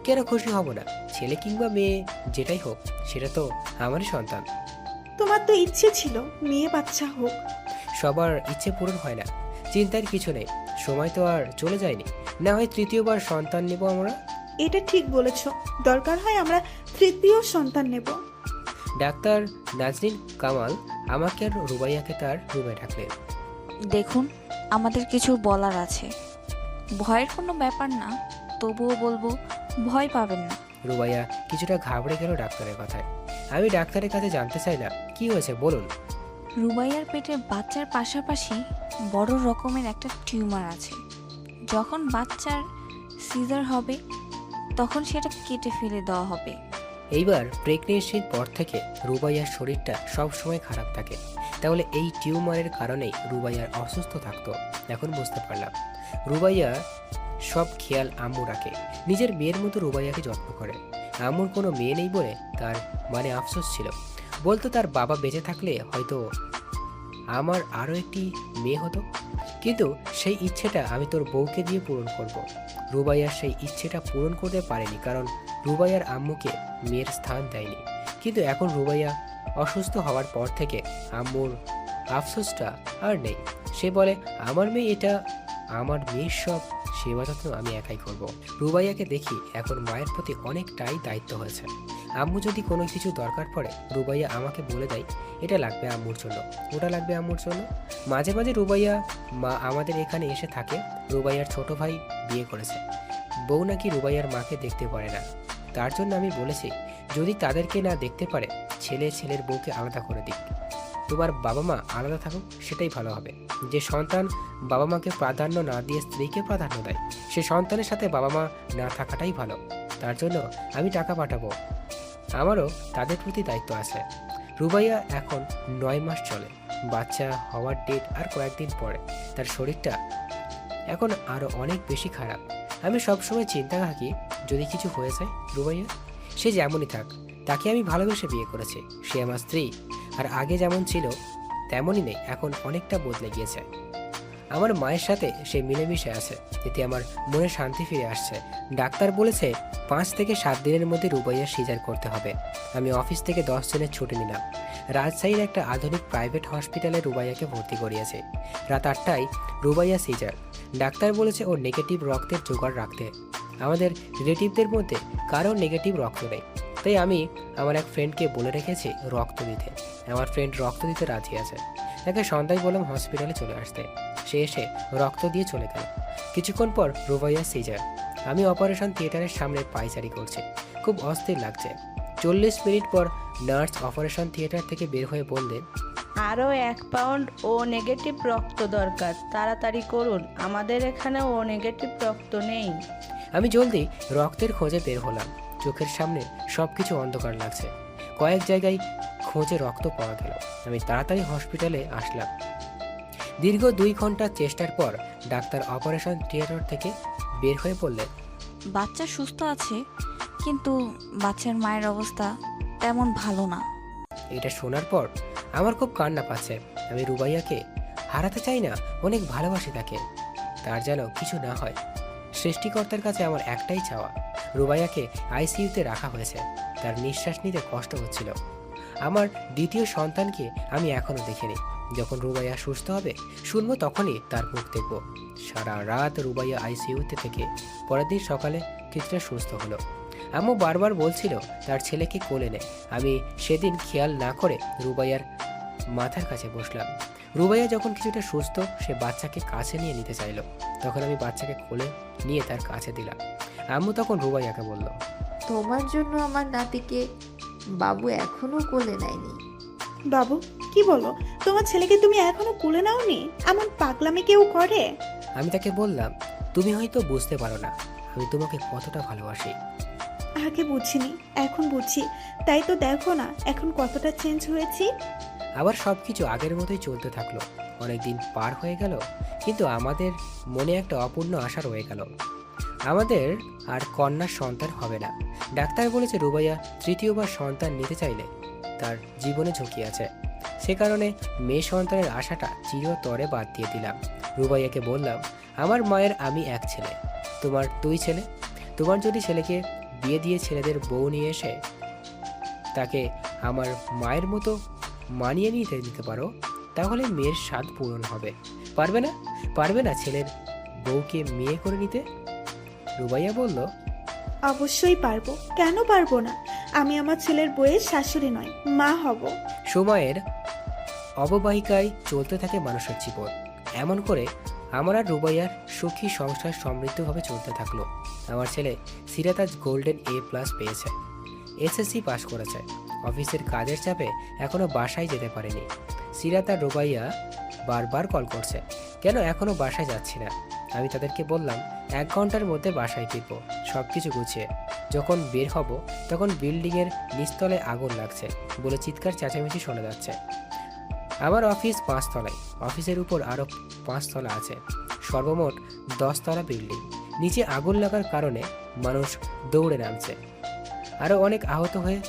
কেন খুশি হব না? ছেলে কিংবা মেয়ে যেটাই হোক, সেটা তো আমারই সন্তান। তোমার তো ইচ্ছে ছিল মেয়ে বাচ্চা হোক। সবার ইচ্ছে পূরণ হয় না, চিন্তার কিছু নেই। সময় তো আর চলে যায়নি। না হয় তৃতীয়বার সন্তান নেব আমরা। এটা ঠিক বলেছ, দরকার হয় আমরা তৃতীয় সন্তান নেব। ডাক্তার নাজরিন কামাল আমাকে আর রুবাইয়াকে তার রুমে ডাকলেন। দেখুন, আমাদের কিছু বলার আছে। ভয়ের কোনো ব্যাপার না, তবুও বলবো, ভয় পাবেন না। রুবাইয়া কিছুটা ঘাবড়ে গেল ডাক্তারের কথায়। আমি ডাক্তারের কাছে জানতে চাইলাম, কি হয়েছে বলুন। রুবাইয়ার পেটে বাচ্চার পাশাপাশি বড় রকমের একটা টিউমার আছে। যখন বাচ্চার সিজার হবে তখন সেটা কেটে ফেলে দেওয়া হবে। এইবার প্রেগনেন্সির পর থেকে রুবাইয়ার শরীরটা সবসময় খারাপ থাকে, তাহলে এই টিউমারের কারণেই রুবাইয়ার অসুস্থ থাকতো। এখন বুঝতে পারলাম রুবাইয়া সব খেয়াল আম্মু রাখে, নিজের মেয়ের মতো রুবাইয়াকে যত্ন করে। আম্মুর কোনো মেয়ে নেই বলে তার মানে আফসোস ছিল, বলতো তার বাবা বেঁচে থাকলে হয়তো আমার আরও একটি মেয়ে হতো, কিন্তু সেই ইচ্ছেটা আমি তোর বউকে দিয়ে পূরণ করব। রুবাইয়ার সেই ইচ্ছেটা পূরণ করতে পারেনি, কারণ রুবাইয়ার আম্মুকে মেয়ের স্থান দেয়নি। কিন্তু এখন রুবাইয়া অসুস্থ হওয়ার পর থেকে আম্মুর আফসোসটা আর নেই। সে বলে, আমার মেয়ে এটা, আমার মেয়ের সব সেবা যত্ন আমি একাই করব। রুবাইয়াকে দেখি এখন মায়ের প্রতি অনেকটাই দায়িত্ব হয়েছে। আম্মু যদি কোনো কিছু দরকার পড়ে, রুবাইয়া আমাকে বলে দেয়, এটা লাগবে আম্মুর জন্য, ওটা লাগবে আম্মুর জন্য। মাঝে মাঝে রুবাইয়া মা আমাদের এখানে এসে থাকে। রুবাইয়ার ছোট ভাই বিয়ে করেছে, বউ নাকি রুবাইয়ার মাকে দেখতে পারে না। তার জন্য আমি বলেছি, যদি তাদেরকে না দেখতে পারে, ছেলের বউকে আলাদা করে দিক। তোমার বাবা মা আলাদা থাকুক, সেটাই ভালো হবে। যে সন্তান বাবা মাকে প্রাধান্য না দিয়ে স্ত্রীকে প্রাধান্য দেয়, সে সন্তানের সাথে বাবা মা না থাকাটাই ভালো। তার জন্য আমি টাকা পাঠাবো, আমারও তাদের প্রতি দায়িত্ব আছে। রুবাইয়া এখন 9 মাস চলে, বাচ্চা হওয়ার ডেট আর কয়েকদিন পরে। তার শরীরটা এখন আরও অনেক বেশি খারাপ। আমি সবসময় চিন্তা থাকি, যদি কিছু হয়ে যায় রুবাইয়া, সে যেমনই থাক, তাকে আমি ভালোবেসে বিয়ে করেছি, সে আমার স্ত্রী। আর আগে যেমন ছিল তেমনই নেই, এখন অনেকটা বদলে গিয়েছে। আমার মায়ের সাথে সে মিলেমিশে আছে, এতে আমার মনে শান্তি ফিরে আসছে। ডাক্তার বলেছে 5 থেকে 7 দিনের মধ্যে রুবাইয়া সিজার করতে হবে। আমি অফিস থেকে 10 জনের ছুটি নিলাম। রাজশাহীর একটা আধুনিক প্রাইভেট হসপিটালে রুবাইয়াকে ভর্তি করিয়েছে। রাত 8টায় রুবাইয়া সিজার। ডাক্তার বলেছে ওর নেগেটিভ রক্তের জোগাড় রাখতে। আমাদের রিলেটিভদের মধ্যে কারোর নেগেটিভ রক্ত নেই, তাই আমি আমার এক ফ্রেন্ডকে বলে রেখেছি রক্ত দিতে। আমার ফ্রেন্ড রক্ত দিতে রাজি আছে। তাকে সন্ধ্যায় বললাম হসপিটালে চলে আসতে। সে এসে রক্ত দিয়ে চলে গেল। কিছুক্ষণ পর রুবাইয়া সিজার। আমি অপারেশন থিয়েটারের সামনে পায়চারি করছি, খুব অস্থির লাগছে। 40 মিনিট পর নার্স অপারেশন থিয়েটার থেকে বের হয়ে বললেন, আরও 1 পাউন্ড ও নেগেটিভ রক্ত দরকার, তাড়াতাড়ি করুন, আমাদের এখানে ও নেগেটিভ রক্ত নেই। আমি জলদি রক্তের খোঁজে বের হলাম। চোখের সামনে সবকিছু অন্ধকার লাগছে। কয়েক জায়গায় খোঁজে রক্ত পাওয়া গেল। আমি তাড়াতাড়ি হসপিটালে আসলাম। দীর্ঘ 2 ঘন্টার চেষ্টার পর ডাক্তার অপারেশন থিয়েটার থেকে বের হয়ে বললেন, বাচ্চা সুস্থ আছে, কিন্তু বাচ্চার মায়ের অবস্থা তেমন ভালো না। এটা শোনার পর আমার খুব কান্না পাচ্ছে। আমি রুবাইয়াকে হারাতে চাই না, অনেক ভালোবাসি তাকে। তার যেন কিছু না হয়। সৃষ্টিকর্তার কাছে আমার একটাই চাওয়া, রুবাইয়াকে আইসিইউতে রাখা হয়েছে। তার নিঃশ্বাস নিতে কষ্ট হচ্ছিল। আমার দ্বিতীয় সন্তানকে আমি এখনো দেখিনি। যখন রুবাইয়া সুস্থ হবে, শুনবো, তখনই তার মুখ দেখব। সারা রাত রুবাইয়া আইসিইউতে থেকে পরের দিন সকালে কিছুটা সুস্থ হলো। আম্মু বারবার বলছিল তার ছেলেকে কোলে নে। আমি সেদিন খেয়াল না করে রুবাইয়ার মাথার কাছে বসলাম। রুবাইয়া যখন কিছুটা সুস্থ, সে বাচ্চাকে কাছে নিয়ে নিতে চাইলো। তখন আমি বাচ্চাকে কোলে নিয়ে তার কাছে দিলাম। আম্মু তখন রুবাইয়াকে বলল, তোমার জন্য আমার নাতিকে বাবু এখনো কোলে নেয়নি। বাবু, কি বলো? তোমার ছেলেকে তুমি এখনো কোলে নাওনি? এমন পাগলামি কেউ করে? আমি তাকে বললাম, তুমি হয়তো বুঝতে পারো না আমি তোমাকে কতটা ভালোবাসি। আগে বুঝিনি, এখন বুঝি। তাই তো দেখো না এখন কতটা চেঞ্জ হয়েছি। আবার সবকিছু আগের মতোই চলতে থাকলো। অনেকদিন পার হয়ে গেল, কিন্তু আমাদের মনে একটা অপূর্ণ আশা রয়ে গেল। আমাদের আর কন্যার সন্তান হবে না। ডাক্তার বলেছে রুবাইয়া তৃতীয়বার সন্তান নিতে চাইলে তার জীবনে ঝুঁকি আছে। সে কারণে মেয়ে সন্তানের আশাটা চিরতরে বাদ দিয়ে দিলাম। রুবাইয়াকে বললাম, আমার মায়ের আমি এক ছেলে, তোমার 2 ছেলে। তোমার যদি ছেলেকে বিয়ে দিয়ে ছেলেদের বউ নিয়ে এসে তাকে আমার মায়ের মতো মানিয়ে নিতে পারো, তাহলে মেয়ের স্বাদ পূরণ হবে। পারবে না? পারবে না ছেলের বউকে মেয়ে করে নিতে? রুবাইয়া বলল, অবশ্যই পারবো, কেন পারবো না? আমি আমার ছেলের বইয়ের শাশুড়ি নয়, মা হব। সময়ের অববাহিকায় চলতে থাকে মানুষের জীবন। এমন করে আমার আর রুবাইয়ার সুখী সংসার সমৃদ্ধভাবে চলতে থাকলো। আমার ছেলে সিরাত আজ গোল্ডেন A+ পেয়েছে, এসএসসি পাশ করেছে। অফিসের কাজের চাপে এখনো বাসায় যেতে পারেনি। সিরাত আর রুবাইয়া বারবার কল করছে, কেন এখনো বাসায় যাচ্ছি না। আমি তাদেরকে বললাম 1 ঘন্টার মধ্যে বাসায় ফিরবো সব কিছু গুছিয়ে। যখন বের হব তখন বিল্ডিংয়ের নিচতলায় আগুন লাগছে বলে চিৎকার চেঁচামেচি শোনা যাচ্ছে। আমার অফিস 5 তলায়, অফিসের উপর আরও 5 তলা আছে, সর্বমোট 10 তলা বিল্ডিং। নিচে আগুন লাগার কারণে মানুষ দৌড়ে নামছে, আরও অনেক আহত হয়ে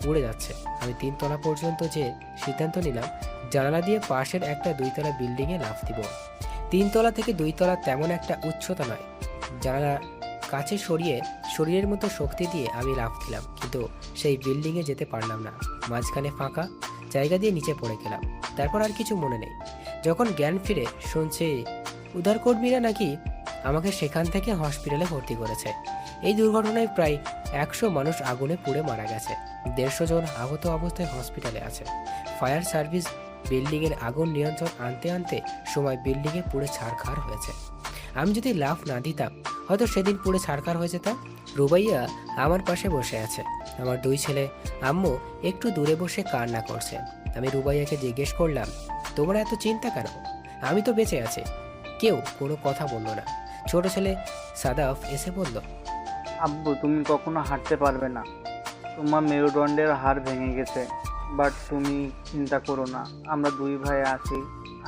উড়ে যাচ্ছে। আমি 3 তলা পর্যন্ত যে সিদ্ধান্ত নিলাম জানালা দিয়ে পাশের একটা 2 তলা বিল্ডিংয়ে লাফ দিব। 3 তলা থেকে 2 তলা তেমন একটা উচ্চতা নয়, জানালা কাছে সরিয়ে শরীরের মতো শক্তি দিয়ে আমি লাফ দিলাম, কিন্তু সেই বিল্ডিংয়ে যেতে পারলাম না। মাঝখানে ফাঁকা জায়গা দিয়ে নিচে পড়ে গেলাম। তারপর আর কিছু মনে নেই। যখন জ্ঞান ফিরে শুনছি উদ্ধার কর্মীরা নাকি আমাকে সেখান থেকে হসপিটালে ভর্তি করেছে। এই দুর্ঘটনায় প্রায় 100 মানুষ আগুনে পুড়ে মারা গেছে, 150 জন আহত অবস্থায় হসপিটালে আছে। ফায়ার সার্ভিস বিল্ডিংয়ের আগুন নিয়ন্ত্রণ আনতে আনতে সময় বিল্ডিংয়ে পুড়ে ছারখার হয়েছে। আমি যদি লাফ না দিতাম হয়তো সেদিন পুড়ে ছারখার হয়ে যেতাম। রুবাইয়া আমার পাশে বসে আছে, আমার 2 ছেলে আম্মু একটু দূরে বসে কান্না করছে। আমি রুবাইয়াকে জিজ্ঞেস করলাম, তোমরা এত চিন্তা কেন? আমি তো বেঁচে আছি। কেউ কোনো কথা বলল না। ছোট ছেলে সাদাফ এসে বলল, আব্বু তুমি কখনো হাঁটতে পারবে না, তোমার মেরুদণ্ডের হাড় ভেঙে গেছে, বাট তুমি চিন্তা করো না, আমরা 2 ভাই আছি,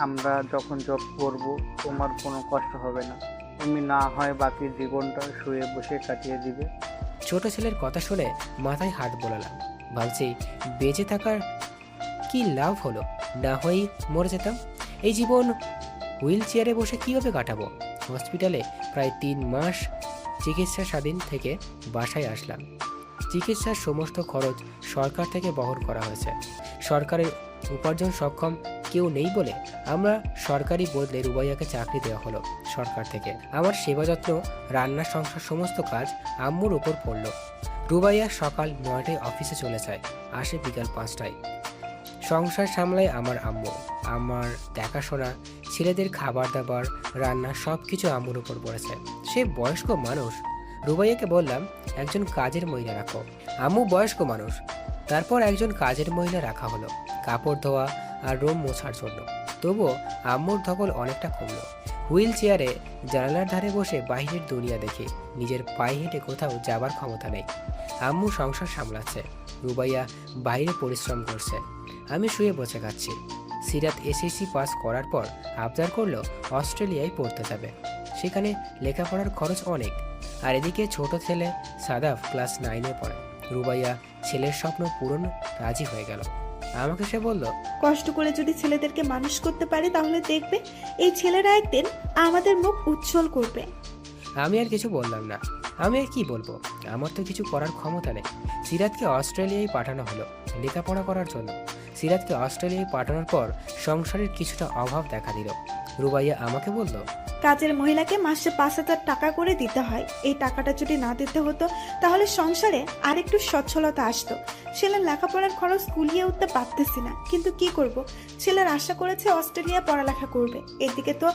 আমরা যখন জব করব তোমার কোনো কষ্ট হবে না, তুমি না হয় বাকি জীবনটা শুয়ে বসে কাটিয়ে দিবে। ছোট ছেলের কথা শুনে মাথায় হাত বোলালাম। ভাবছি বেঁচে থাকার কি লাভ হলো, না হয়েই মরে যেতাম। এই জীবন হুইল চেয়ারে বসে কীভাবে কাটাবো? হসপিটালে প্রায় 3 মাস চিকিৎসা স্বাধীন থেকে বাসায় আসলাম। চিকিৎসার সমস্ত খরচ সরকার থেকে বহন করা হয়েছে। সরকারের উপার্জন সক্ষম কেউ নেই বলে আমরা সরকারি বদলে রুবাইয়াকে চাকরি দেওয়া হলো সরকার থেকে। আমার সেবা যত্ন, রান্না, সংসার সমস্ত কাজ আম্মুর উপর পড়ল। রুবাইয়া সকাল 9টায় অফিসে চলে যায়, আসে বিকাল 5টায়। সংসার সামলায় আমার আম্মু। আমার দেখাশোনা, ছেলেদের খাবার দাবার, রান্না সব কিছু আম্মুর উপর পড়েছে। সে বয়স্ক মানুষ। রুবাইয়াকে বললাম একজন কাজের মহিলা রাখো। আম্মু বয়স্ক মানুষ। তারপর একজন কাজের মহিলা রাখা হলো কাপড় ধোয়া আর রুম মোছার জন্য। তবুও আম্মুর ধকল অনেকটা কমলো। হুইল চেয়ারে জানালার ধারে বসে বাইরের দুনিয়া দেখি। নিজের পায়ে হেঁটে কোথাও যাবার ক্ষমতা নেই। আম্মু সংসার সামলাচ্ছে, রুবাইয়া বাইরে পরিশ্রম করছে, আমি শুয়ে বসে খাচ্ছি। সিরাত এসএসসি পাস করার পর আবদার করলো অস্ট্রেলিয়ায় পড়তে যাবে, সেখানে লেখাপড়ার খরচ অনেক। আর এদিকে ছোট ছেলে সাদাফ ক্লাস 9-এ পড়ে। রুবাইয়া ছেলের স্বপ্ন পূরণ রাজি হয়ে গেল। আমাকে সে বলল, কষ্ট করে যদি ছেলেদেরকে মানুষ করতে পারে তাহলে দেখবে এই ছেলেরা একদিন আমাদের মুখ উজ্জ্বল করবে। আমি আর কিছু বললাম না। আমি আর কি বলবো, আমার তো কিছু করার ক্ষমতা নেই। সিরাতকে অস্ট্রেলিয়ায় পাঠানো হলো লেখাপড়া করার জন্য। সিরাতকে অস্ট্রেলিয়ায় পাঠানোর পর সংসারের কিছুটা অভাব দেখা দিল। রুবাইয়া আমাকে বলল, কাজের মহিলাকে মাসে 5,000 টাকা করে দিতে হয়। এই টাকাটা যদি না দিতে হতো তাহলে সংসারে আরেকটু সচ্ছলতা আসতো। ছেলের লেখাপড়ার খরচ কুলিয়ে উঠতে পারতেছি না, কিন্তু কি করব, ছেলের আশা করেছে অস্ট্রেলিয়া পড়ালেখা করবে। এদিকে তো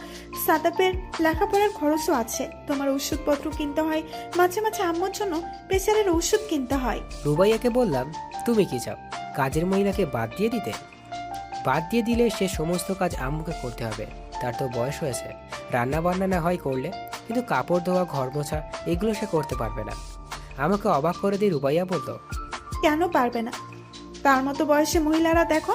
সাদাপের লেখাপড়ার খরচও আছে। তোমার ওষুধপত্র কিনতে হয়, মাঝে মাঝে আম্মুর জন্য প্রেসারের ওষুধ কিনতে হয়। রুবাইয়াকে বললাম, তুমি কি চাও কাজের মহিলাকে বাদ দিয়ে দিতে? বাদ দিয়ে দিলে সে সমস্ত কাজ আম্মুকে করতে হবে। তার তো বয়স হয়েছে, রান্না বান্না না হয় করলে, কিন্তু কাপড় ধোয়া, ঘর মোছা এগুলো সে করতে পারবে না। আমাকে অবাক করে দিয়ে রুবাইয়া বলল, কেন পারবে না? তার মতো বয়সে মহিলারা দেখো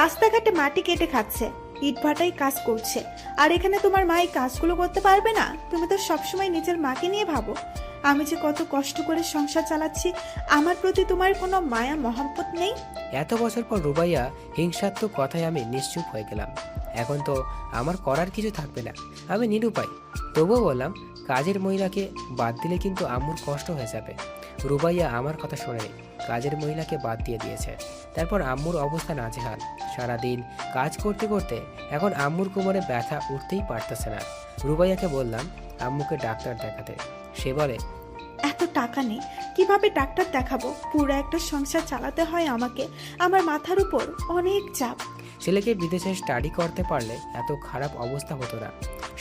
রাস্তাঘাটে মাটি কেটে খাচ্ছে, ইটভাটাই কাজ করছে, আর এখানে তোমার মা এই কাজগুলো করতে পারবে না? তুমি তো সবসময় নিজের মাকে নিয়ে ভাবো। আমি যে কত কষ্ট করে সংসার চালাচ্ছি, আমার প্রতি তোমার কোনো মায়া মহব্বত নেই? এত বছর পর রুবাইয়া হিংসাত্মক কথায় আমি নিশ্চুপ হয়ে গেলাম। এখন তো আমার করার কিছু থাকবে না, আমি নিরুপায়। তবুও বললাম, কাজের মহিলাকে বাদ দিলে কিন্তু আম্মুর কষ্ট হয়ে যাবে। রুবাইয়া আমার কথা শোনেনি, কাজের মহিলাকে বাদ দিয়ে দিয়েছে। তারপর আম্মুর অবস্থা নাজেহাল। সারাদিন কাজ করতে করতে এখন আম্মুর কোমরে ব্যথা উঠতেই পারতেছে না। রুবাইয়াকে বললাম আম্মুকে ডাক্তার দেখাতে। সে বলে, এত টাকা নেই, কিভাবে ডাক্তার দেখাবো? পুরো একটা সংসার চালাতে হয় আমাকে, আমার মাথার উপর অনেক চাপ। ছেলেকে বিদেশে স্টাডি করতে পারলে এত খারাপ অবস্থা হতো না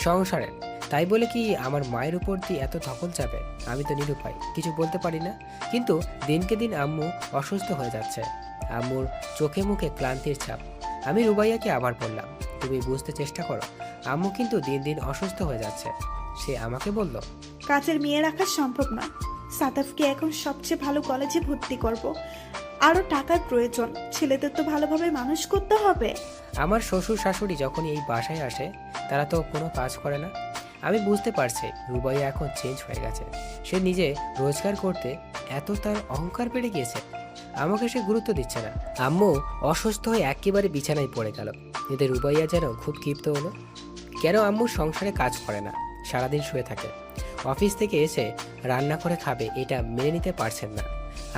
সংসারের। তাই বলে কি আমার মায়ের উপর দিয়ে এত ধকল যাবে? আমি তো নিরুপায়, কিছু বলতে পারি না। কিন্তু দিনকে দিন আম্মু অসুস্থ হয়ে যাচ্ছে। আম্মুর চোখে মুখে ক্লান্তির ছাপ। আমি রুবাইয়াকে আবার বললাম, তুমি বুঝতে চেষ্টা করো, আম্মু কিন্তু দিন দিন অসুস্থ হয়ে যাচ্ছে। সে আমাকে বলল, কাজের মেয়ে রাখা সম্ভব নয়। সাদাফকে এখন সবচেয়ে ভালো কলেজে ভর্তি করব। আরো টাকার প্রয়োজন, ছেলেদের তো ভালোভাবে মানুষ করতে হবে। আমার শ্বশুর শাশুড়ি যখন এই বাসায় আসে তারা তো কোনো কাজ করে না। আমি বুঝতে পারছি রুবাইয়া এখন চেঞ্জ হয়ে গেছে। সে নিজে রোজগার করতে এত তার অহংকার বেড়ে গিয়েছে। আমাকে সে গুরুত্ব দিচ্ছে না। আম্মু অসুস্থ হয়ে একেবারে বিছানায় পড়ে গেল। এতে রুবাইয়া যেন খুব ক্ষিপ্ত হলো। কেন আম্মু সংসারে কাজ করে না, সারাদিন শুয়ে থাকে। অফিস থেকে এসে রান্না করে খাবে, এটা মেনে নিতে পারছেন না।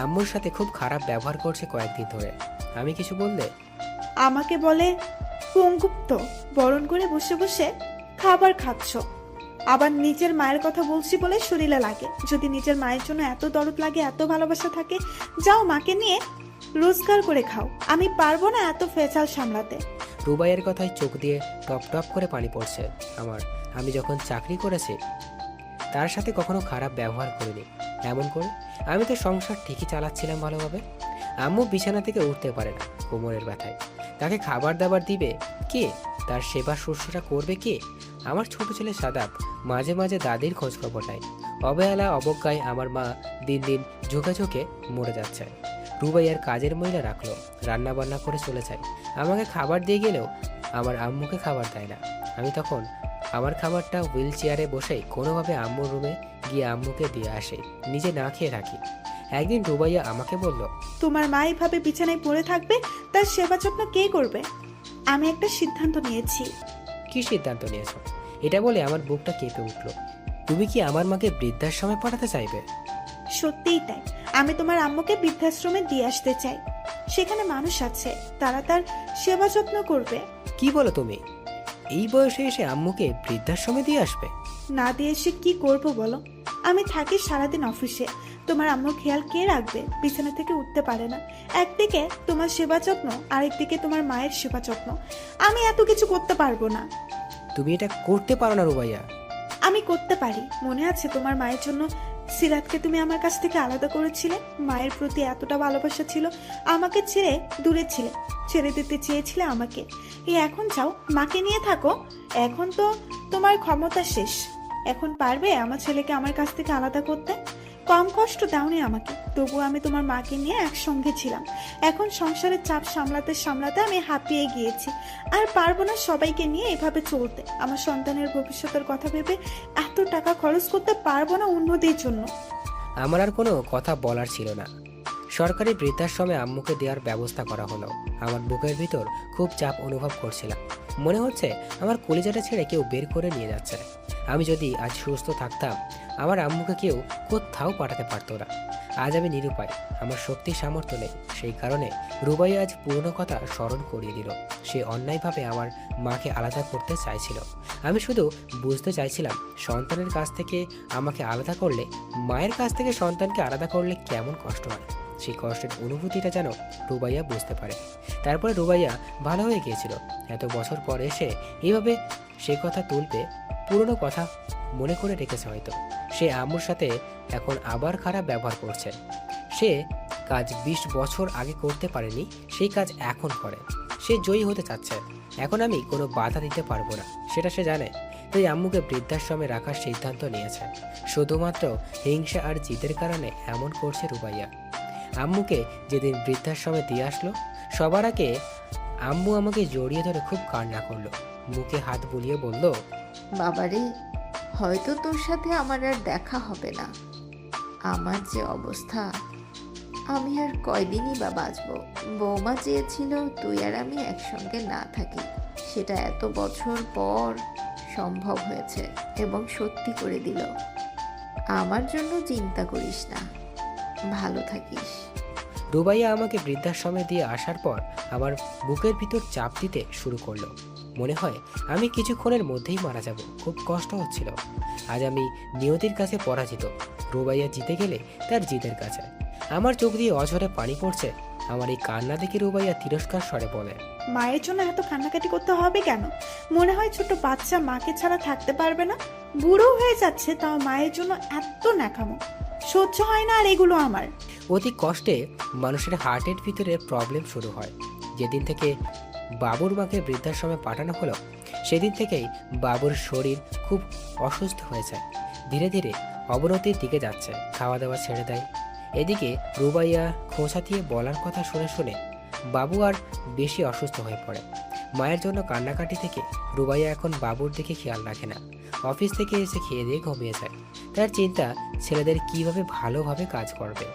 আম্মুর সাথে খুব খারাপ ব্যবহার করছে কয়েকদিন ধরে। আমি কিছু বললে আমাকে বলে পঙ্গুপ্ত, বরণ করে বসে বসে খাবার খাচ্ছ। আবার নিজের মায়ের কথা বলছি বলে শরীরে লাগে। যদি নিজের মায়ের জন্য এত দরদ লাগে, এত ভালোবাসা থাকে, যাও মাকে নিয়ে রোজগার করে খাও। আমি পারবো না এত ফেচাল সামলাতে। রুবাইয়ের কথায় চোখ দিয়ে টপ টপ করে পানি পড়ছে আমার। আমি যখন চাকরি করেছি তার সাথে কখনো খারাপ ব্যবহার করিনি। এমন করে আমি তো সংসার ঠিকই চালাচ্ছিলাম ভালোভাবে। আম্মু বিছানা থেকে উঠতে পারে না কোমরের ব্যথায়। তাকে খাবার দাবার দিবে কে? তার সেবা শুশ্রূষা করবে কে? আমার ছোট ছেলে সাদাব মাঝে মাঝে দাদির খোঁজ খবর নেয়। অবহেলা অবজ্ঞায় আমার মা দিন দিন ঝোঁকে ঝোঁকে মরে যাচ্ছে। রুবাইয়ার কাজের মহিলা রাখলো, রান্না বান্না করে চলে যায়। আমাকে খাবার দিয়ে গেলেও আমার আম্মুকে খাবার দেয় না। আমি তখন আমার খাবারটা হুইল চেয়ারে বসেই কোনোভাবে আম্মুর রুমে গিয়ে আম্মুকে দিয়ে আসে, নিজে না খেয়ে রাখি। একদিন রুবাইয়া আমাকে বলল, তোমার মা এইভাবে বিছানায় পড়ে থাকবে, তার সেবা যত্ন কে করবে? আমি একটা সিদ্ধান্ত নিয়েছি। কি সিদ্ধান্ত নিয়েছো? এটা বলে আমার বুকটা কেঁপে উঠলো। তুমি কি আমার মাকে বৃদ্ধাশ্রমে পাঠাতে চাইবে? সত্যিই তাই। আমি তোমার আম্মুকে বৃদ্ধাশ্রমে দিয়ে আসতে চাই। সেখানে মানুষ আছে, তারা তার সেবা যত্ন করবে। কি বলো তুমি? এই বয়সে এসে আম্মুকে বৃদ্ধাশ্রমে দিয়ে আসবে? না দিয়ে এসে কি করবো বলো? আমি থাকি সারাদিন অফিসে, তোমার আম্মুর খেয়াল কে রাখবে? বিছানা থেকে উঠতে পারে না। একদিকে তোমার সেবা যত্ন, আরেকদিকে তোমার মায়ের সেবা যত্ন। আমি এত কিছু করতে পারবো না। তুমি এটা করতে পারো না রুবাইয়া। আমি করতে পারি। মনে আছে তোমার মায়ের জন্য সিরাতকে তুমি আমার কাছ থেকে আলাদা করেছিলে? মায়ের প্রতি এতটা ভালোবাসা ছিল, আমাকে ছেড়ে দূরে ছিলে, ছেড়ে দিতে চেয়েছিলে আমাকে। এখন চাও মাকে নিয়ে থাকো? এখন তো তোমার ক্ষমতা শেষ। এখন পারবে আমার ছেলেকে আমার কাছ থেকে আলাদা করতে? কম কষ্ট দাওনি আমাকে, তবুও আমি তোমার মাকে নিয়ে একসঙ্গে ছিলাম। এখন সংসারের চাপ সামলাতে সামলাতে আমি হাঁপিয়ে গিয়েছি, আর পারবো না সবাইকে নিয়ে এভাবে চলতে। আমার সন্তানের ভবিষ্যতের কথা ভেবে এত টাকা খরচ করতে পারবো না উন্নতির জন্য। আমার আর কোনো কথা বলার ছিল না। সরকারি বৃদ্ধাশ্রমে আম্মুকে দেওয়ার ব্যবস্থা করা হলো। আমার বুকের ভিতর খুব চাপ অনুভব করছিলাম। মনে হচ্ছে আমার কলিজাটা ছেড়ে কেউ বের করে নিয়ে যাচ্ছে। আমি যদি আজ সুস্থ থাকতাম, আমার আম্মুকে কেউ কোথাও পাঠাতে পারতো না। আজ আমি নিরুপায়, আমার শক্তি সামর্থ্য নেই। সেই কারণে রুবাইয়া আজ পুরনো কথা স্মরণ করিয়ে দিল। সে অন্যায়ভাবে আমার মাকে আলাদা করতে চাইছিল। আমি শুধু বুঝতে চাইছিলাম, সন্তানের কাছ থেকে আমাকে আলাদা করলে, মায়ের কাছ থেকে সন্তানকে আলাদা করলে কেমন কষ্ট হয়। সেই কষ্টের অনুভূতিটা যেন রুবাইয়া বুঝতে পারে। তারপরে রুবাইয়া ভালো হয়ে গিয়েছিল। এত বছর পর এসে এইভাবে সে কথা তুলবে, পুরনো কথা মনে করে রেখেছে হয়তো। সে আম্মুর সাথে এখন আবার খারাপ ব্যবহার করছে। সে কাজ 20 বছর আগে করতে পারেনি, সেই কাজ এখন করে। সে জয়ী হতে চাচ্ছে। এখন আমি কোনো বাধা দিতে পারবো না, সেটা সে জানে। তাই আম্মুকে বৃদ্ধাশ্রমে রাখার সিদ্ধান্ত নিয়েছে। শুধুমাত্র হিংসা আর জিদের কারণে এমন করছে রুবাইয়া। আম্মুকে যেদিন বৃদ্ধাশ্রমে দিয়ে আসলো, সবার আগে আম্মু আমাকে জড়িয়ে ধরে খুব কান্না করলো। মুখে হাত বুলিয়ে বলল, বাবারে, হয়তো তোর সাথে আমার আর দেখা হবে না। আমার যে অবস্থা, আমি আর কয়দিনই বা বাঁচবো। বৌমা চেয়েছিল তুই আর আমি একসঙ্গে না থাকি, সেটা এত বছর পর সম্ভব হয়েছে এবং সত্যি করে দিল। আমার জন্য চিন্তা করিস না, ভালো থাকিস। রুবাইয়া আমাকে বৃদ্ধাশ্রমে দিয়ে আসার পর আমার বুকের ভিতর চাপ দিতে শুরু করলো। মনে হয় আমি কিছুক্ষণের মধ্যেই মারা যাব। খুব কষ্ট হচ্ছিল। আজ আমি নিয়তির কাছে পরাজিত। রুবাইয়া জিতে গেলে তার জিতের কাছে। আমার চোখ দিয়ে অঝরে পানি পড়ছে। আমার এই কান্না দেখে রুবাইয়া তিরস্কার স্বরে বলে, মায়ের জন্য এত কান্নাকাটি করতে হবে কেন? মনে হয় ছোট বাচ্চা মাকে ছাড়া থাকতে পারবে না। বুড়ো হয়ে যাচ্ছে, তাও মায়ের জন্য এত ন্যাকামো সহ্য হয় না আর এগুলো আমার। অতি কষ্টে মানুষের হার্টের ভিতরে প্রবলেম শুরু হয়। যেদিন থেকে বাবুর মাকে বৃদ্ধাশ্রমে পাঠানো হলো, সেদিন থেকেই বাবুর শরীর খুব অসুস্থ হয়েছে। ধীরে ধীরে অবনতির দিকে যাচ্ছে। খাওয়া দাওয়া ছেড়ে দেয়। এদিকে রুবাইয়া খোঁচা দিয়ে বলার কথা শুনে শুনে বাবু আর বেশি অসুস্থ হয়ে পড়ে। মায়ের জন্য কান্নাকাটি থেকে রুবাইয়া এখন বাবুর দিকে খেয়াল রাখে না। অফিস থেকে এসে খেয়ে দিয়ে ঘুমিয়ে যায়। তার চিন্তা ছেলেদের কিভাবে ভালোভাবে কাজ করবে,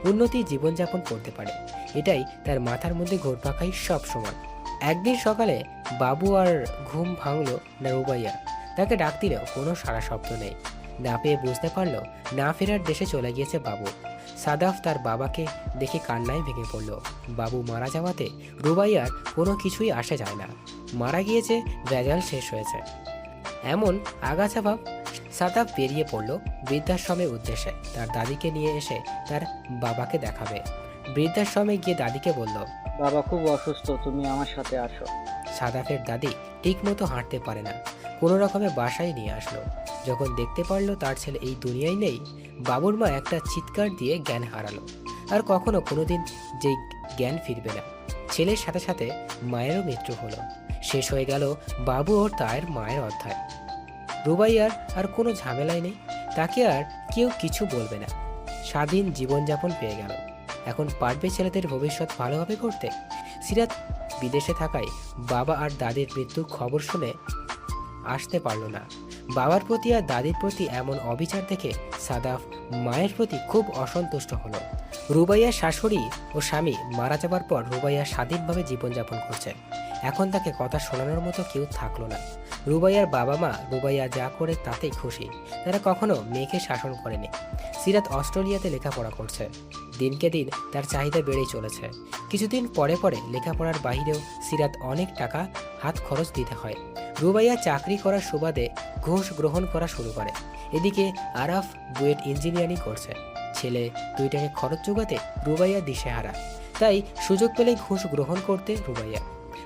উন্নতি জীবনযাপন করতে পারে, এটাই তার মাথার মধ্যে ঘুরপাক খায় সব সময়। একদিন সকালে বাবু আর ঘুম ভাঙলো না রুবাইয়া। তাকে ডাক দিলেও কোনো সাড়া শব্দ নেই। না পেয়ে বুঝতে পারলো না ফেরার দেশে চলে গিয়েছে বাবু। সাদাফ তার বাবাকে দেখে কান্নায় ভেঙে পড়ল। বাবু মারা যাওয়াতে রুবাইয়ার কোনো কিছুই আসে যায় না। মারা গিয়েছে, রেজাল্ট শেষ হয়েছে, এমন আগাছা ভাব। সাদাফ বেরিয়ে পড়ল বৃদ্ধাশ্রমের উদ্দেশ্যে। তার দাদিকে নিয়ে এসে তার বাবাকে দেখাবে। বৃদ্ধাশ্রমে গিয়ে দাদিকে বলল, বাবা খুব অসুস্থ, তুমি আমার সাথে আসো। সাদাফের দাদি ঠিক মতো হাঁটতে পারে না। কোনো রকমে বাসায় নিয়ে আসলো। যখন দেখতে পারলো তার ছেলে এই দুনিয়ায় নেই, বাবুর মা একটা চিৎকার দিয়ে জ্ঞান হারালো। আর কখনো কোনোদিন যে জ্ঞান ফিরবে না। ছেলের সাথে সাথে মায়েরও মৃত্যু হলো। শেষ হয়ে গেল বাবু ও তার মায়ের অধ্যায়। রুবাইয়ার আর কোনো ঝামেলাই নেই। তাকে আর কেউ কিছু বলবে না। স্বাধীন জীবনযাপন পেয়ে গেল। এখন পারবে ছেলেদের ভবিষ্যৎ ভালোভাবে করতে। সিরাত বিদেশে থাকায় বাবা আর দাদির মৃত্যুর খবর শুনে আসতে পারল না। বাবার প্রতি আর দাদির প্রতি এমন অবিচার দেখে সাদাফ মায়ের প্রতি খুব অসন্তুষ্ট হলো। রুবাইয়ার শাশুড়ি ও স্বামী মারা যাবার পর রুবাইয়া স্বাধীনভাবে জীবনযাপন করছে। এখন তাকে কথা শোনানোর মতো কেউ থাকলো না। রুবাইয়ার বাবা মা রুবাইয়া যা করে তাতেই খুশি। তারা কখনো মেয়েকে শাসন করেনি। সিরাত অস্ট্রেলিয়াতে লেখাপড়া করছে। দিনকে দিন তার চাহিদা বেড়েই চলেছে। কিছুদিন পরে পরে লেখাপড়ার বাইরেও সিরাত অনেক টাকা হাত খরচ দিতে হয়। রুবাইয়া চাকরি করার সুবাদে ঘুষ গ্রহণ করা শুরু করে। এদিকে আরাফ বুয়েট ইঞ্জিনিয়ারিং করছে। ছেলে দুইটাকে খরচ জোগাতে রুবাইয়া দিশেহারা। তাই সুযোগ পেলেই ঘুষ গ্রহণ করতে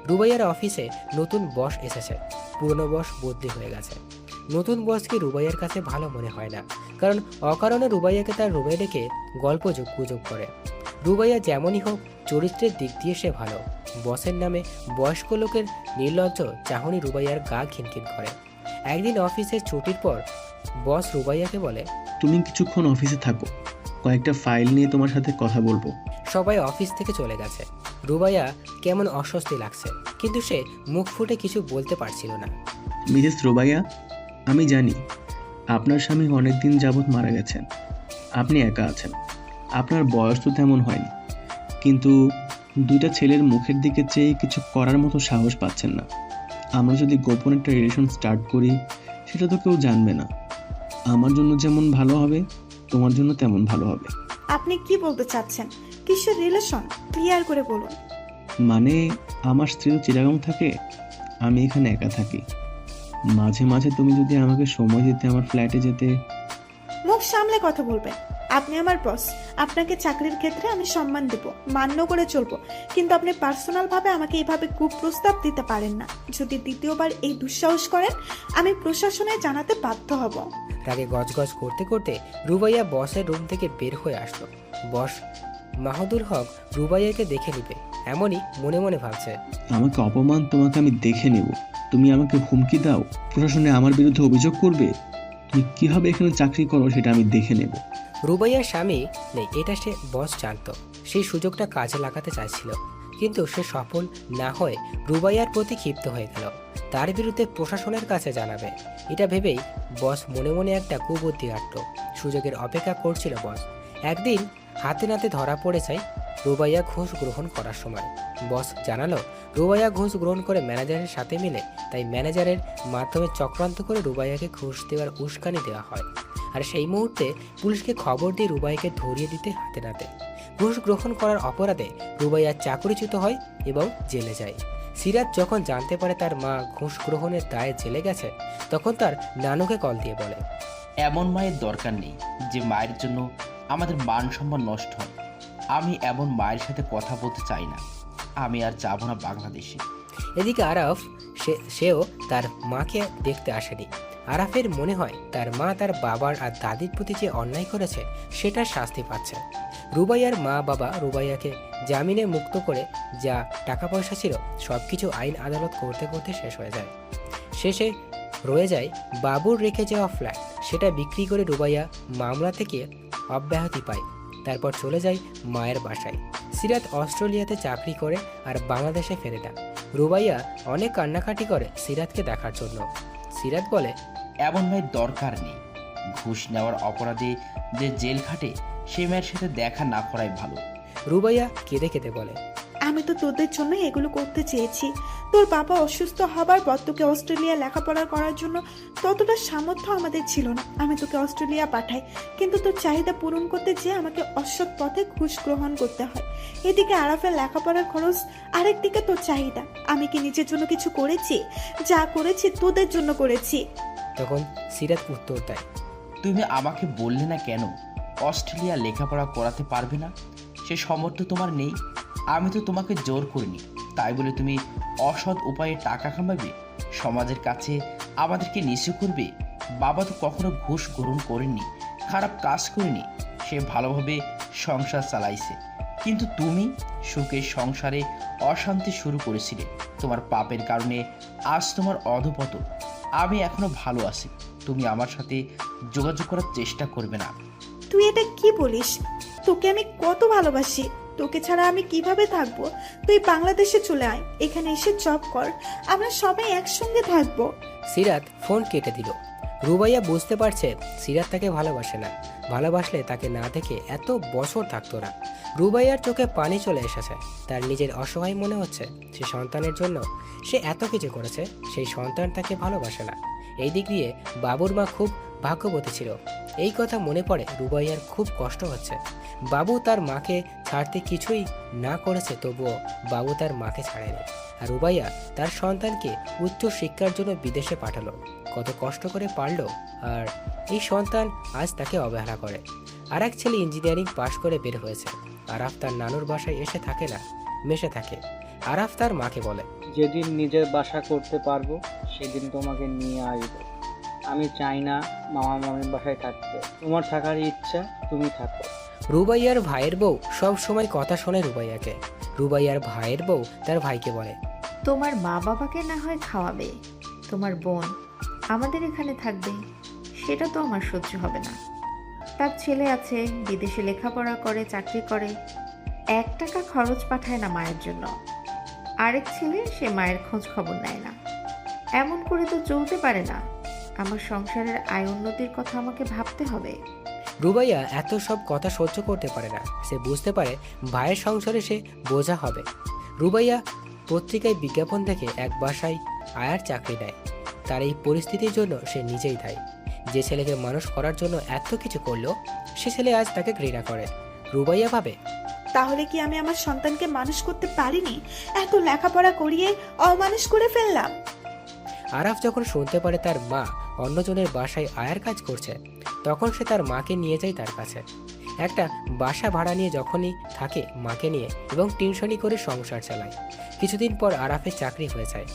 রুবাইয়ার অফিসে নতুন বস এসেছে। পুরনো বস বদলি হয়ে গেছে। নতুন বসকে রুবাইয়ার কাছে ভালো মনে হয় না, কারণ অকারণে রুবাইয়াকে তার রুমে ডেকে গল্প গুজব করে। রুবাইয়া যেমনই হোক চরিত্রের দিক দিয়ে সে ভালো। বসের নামে বয়স্ক লোকের নির্লজ্জ চাহনি রুবাইয়ার গা খিনখিন করে। একদিন অফিসের ছুটির পর বস রুবাইয়াকে বলে, তুমি কিছুক্ষণ অফিসে থাকো, কয়েকটা ফাইল নিয়ে তোমার সাথে কথা বলবো। সবাই অফিস থেকে চলে গেছে। রুবাইয়া কেমন অস্বস্তি লাগছে, কিন্তু সে মুখ ফুটে কিছু বলতে পারছিল না। মিসেস রুবাইয়া, আমি জানি আপনার স্বামী অনেকদিন যাবৎ মারা গেছেন। আপনি একা আছেন। আপনার বয়স তো তেমন হয়নি, কিন্তু দুইটা ছেলের মুখের দিকে চেয়ে কিছু করার মতো সাহস পাচ্ছেন না। আমরা যদি গোপন একটা রিলেশন স্টার্ট করি, সেটা তো কেউ জানবে না। আমার জন্য যেমন ভালো হবে, তোমার জন্য তেমন ভালো হবে। আপনি কি বলতে চাচ্ছেন? কিসের রিলেশন? ক্লিয়ার করে বলুন। মানে আমার স্ত্রী তো চিটাগাং থাকে, আমি এখানে একা থাকি। মাঝে মাঝে তুমি যদি আমাকে সময় দিতে, আমার ফ্ল্যাটে যেতে। মুখ সামলে কথা বলবেন। আপনি আমার বস। আপনাকে চাকরির ক্ষেত্রে আমি সম্মান দেব, মান্য করে চলবো, কিন্তু আপনি পার্সোনাল ভাবে আমাকে এইভাবে কুপ্রস্তাব দিতে পারেন না। যদি দ্বিতীয়বার এই দুঃসাহস করেন, আমি প্রশাসনে জানাতে বাধ্য হব। রাগে গজগজ করতে করতে রুবাইয়া বসের রুম থেকে বের হয়ে আসলো। বস মাহদুর হক রুবাইয়াকে দেখে নিবে এমনই মনে মনে ভাবছে। আমাকে অপমান, তোমাকে আমি দেখে নেব। তুমি আমাকে হুমকি দাও, প্রশাসনে আমার বিরুদ্ধে অভিযোগ করবে। তুমি কিভাবে এখানে চাকরি করো সেটা আমি দেখে নেব। রুবাইয়ার স্বামী নেই, এটা সে বস জানতো। সেই সুযোগটা কাজে লাগাতে চাইছিল, কিন্তু সে সফল না হয়ে রুবাইয়ার প্রতি ক্ষিপ্ত হয়ে গেল। তার বিরুদ্ধে প্রশাসনের কাছে জানাবে, এটা ভেবেই বস মনে মনে একটা কুবুদ্ধি আটল। সুযোগের অপেক্ষা করছিল বস। একদিন হাতে নাতে ধরা পড়ে যায় রুবাইয়া ঘুষ গ্রহণ করার সময়। বস জানালো রুবাইয়া ঘুষ গ্রহণ করে ম্যানেজারের সাথে মিলে, তাই ম্যানেজারের মাধ্যমে চক্রান্ত করে রুবাইয়াকে ঘুষ দেওয়ার উস্কানি দেওয়া হয়। আর সেই মুহূর্তে পুলিশকে খবর দিয়ে রুবাইয়াকে ধরিয়ে দিতে হাতে নাতে। ঘুষ গ্রহণ করার অপরাধে রুবাইয়া চাকরিচ্যুত হয় এবং জেলে যায়। সিরাত যখন জানতে পারে তার মা ঘুষ গ্রহণের দায়ে জেলে গেছে, তখন তার নানুকে কল দিয়ে বলে, এমন মায়ের দরকার নেই যে মায়ের জন্য আমাদের মান সম্মান নষ্ট হয়। আমি এমন মায়ের সাথে কথা বলতে চাই না। আমি আর যাব না বাংলাদেশে। এদিকে আরাফ সেও তার মাকে দেখতে আসেনি। আরাফের মনে হয় তার মা তার বাবার আর দাদির প্রতি যে অন্যায় করেছে সেটার শাস্তি পাচ্ছে। রুবাইয়ার মা বাবা রুবাইয়াকে জামিনে মুক্ত করে যা টাকা পয়সা ছিল সবকিছু আইন আদালত করতে করতে শেষ হয়ে যায়। শেষে রয়ে যায় বাবুর রেখে যাওয়া ফ্ল্যাট। সেটা বিক্রি করে রুবাইয়া মামলা থেকে অব্যাহতি পায়। তারপর চলে যায় মায়ের বাসায়। সিরাত অস্ট্রেলিয়াতে চাকরি করে আর বাংলাদেশে ফেরে না। রুবাইয়া অনেক কান্নাকাটি করে সিরাতকে দেখার জন্য। সিরাত বলে, এমন মায়ের দরকার নেই। ঘুষ নেওয়ার অপরাধে যে জেল খাটে সে মায়ের সাথে দেখা না করাই ভালো। রুবাইয়া কেঁদে কেঁদে বলে, আমি তো তোদের জন্য এগুলো করতে চেয়েছি। তোর বাবা অসুস্থ হবার পর তোকে অস্ট্রেলিয়া লেখাপড়া করার জন্য ততটা সামর্থ্য আমাদের ছিল না। আমি তোকে অস্ট্রেলিয়া পাঠাই, কিন্তু তোর চাহিদা পূরণ করতে যেয়ে আমাকে অসৎ পথে ঘুষ গ্রহণ করতে হয়। এদিকে আরাফের লেখাপড়ার খরচ, আরেকদিকে তোর চাহিদা। আমি কি নিজের জন্য কিছু করেছি? যা করেছি তোদের জন্য করেছি। তখন সিরাত উত্তর দেয়, তুমি আমাকে বললে না কেন অস্ট্রেলিয়া লেখাপড়া করাতে পারবে না? সে সামর্থ্য তোমার নেই। আমি তো তোমাকে জোর করিনি, তাই বলে তুমি অসৎ উপায়ে টাকা কামাবে, সমাজের কাছে আমাদেরকে নিচু করবে। বাবা তো কখনো ঘুষ গ্রহণ করেনি, খারাপ কাজ করেনি। সে ভালোভাবে সংসার চালাইছে, কিন্তু তুমি সুখের সংসারে অশান্তি শুরু করেছিলে। তোমার পাপের কারণে আজ তোমার অধপতন। আমি এখনো ভালো আছি, তুমি আমার সাথে যোগাযোগ করার চেষ্টা করবে না। তুই এটা কি বলিস? তোকে আমি কত ভালোবাসি। তোকে ছাড়া আমি কিভাবে থাকবো? তুই বাংলাদেশে চলে আয়, এখানে এসে জব কর, আমরা সবাই একসঙ্গে থাকবো। সিরাত ফোন কেটে দিল। রুবাইয়া বুঝতে পারছে সিরাত তাকে ভালোবাসে না। ভালোবাসলে তাকে না দেখে এত বছর থাকতো না। রুবাইয়ার চোখে পানি চলে এসেছে। তার নিজের অসহায় মনে হচ্ছে সে সন্তানের জন্য সে এত কিছু করেছে, সেই সন্তান তাকে ভালোবাসে না। এই দিক দিয়ে বাবুর মা খুব ভাগ্যবতী ছিল। এই কথা মনে পড়ে রুবাইয়ার খুব কষ্ট হচ্ছে। বাবু তার মাকে ছাড়তে কিছুই না করেছে, তবুও বাবু তার মাকে ছাড়েনি। আর রুবাইয়া তার সন্তানকে উচ্চ শিক্ষার জন্য বিদেশে পাঠালো, কত কষ্ট করে পারলো, আর এই সন্তান আজ তাকে অবহেলা করে। আর এক ছেলে ইঞ্জিনিয়ারিং পাশ করে বের হয়েছে। আরাফ তার নানুর বাসায় এসে থাকে না, মেশে থাকে। আরাফ তার মাকে বলে, যেদিন নিজের বাসা করতে পারবো সেদিন তোমাকে নিয়ে আসবো। আমি চাই না মামা মামির বাসায় থাকতে। তোমার থাকার ইচ্ছা, তুমি থাকো। রুবাইয়ার ভাইয়ের বউ সব সময় কথা শোনে রুবাইয়াকে। রুবাইয়ার ভাইয়ের বউ তার ভাইকে বলে, তোমার মা বাবাকে না হয় খাওয়াবে, তোমার বোন আমাদের এখানে থাকবে, সেটা তো আমার সহ্য হবে না। তার ছেলে আছে, বিদেশে লেখাপড়া করে, চাকরি করে, 1 টাকা খরচ পাঠায় না মায়ের জন্য। আরেক ছেলে, সে মায়ের খোঁজ খবর নেয় না। এমন করে তো চলতে পারে না। আমার সংসারের আয় উন্নতির কথা আমাকে ভাবতে হবে। রুবাইয়া এত সব কথা সহ্য করতে পারে না। সে বুঝতে পারে ভাইয়ের সংসারে সে বোঝা হবে। রুবাইয়া পত্রিকায় বিজ্ঞাপন দেখে এক বাসায় আয়ার চাকরি নেয়। তার এই পরিস্থিতির জন্য সে নিজেই দায়ী। যে ছেলেকে মানুষ করার জন্য এত কিছু করলো, সে ছেলে আজ তাকে ঘৃণা করে। রুবাইয়া ভাবে, তাহলে কি আমি আমার সন্তানকে মানুষ করতে পারিনি? এত লেখাপড়া করিয়ে অমানুষ করে ফেললাম। আরাফ যখন শুনতে পারে তার মা অন্যজনের বাসায় আয়ার কাজ করছে, তখন সে তার মাকে নিয়ে যায় তার কাছে। একটা বাসা ভাড়া নিয়ে যখনই থাকে মাকে নিয়ে, এবং টিউশনি করে সংসার চালায়। কিছুদিন পর আরাফের চাকরি হয়ে যায়।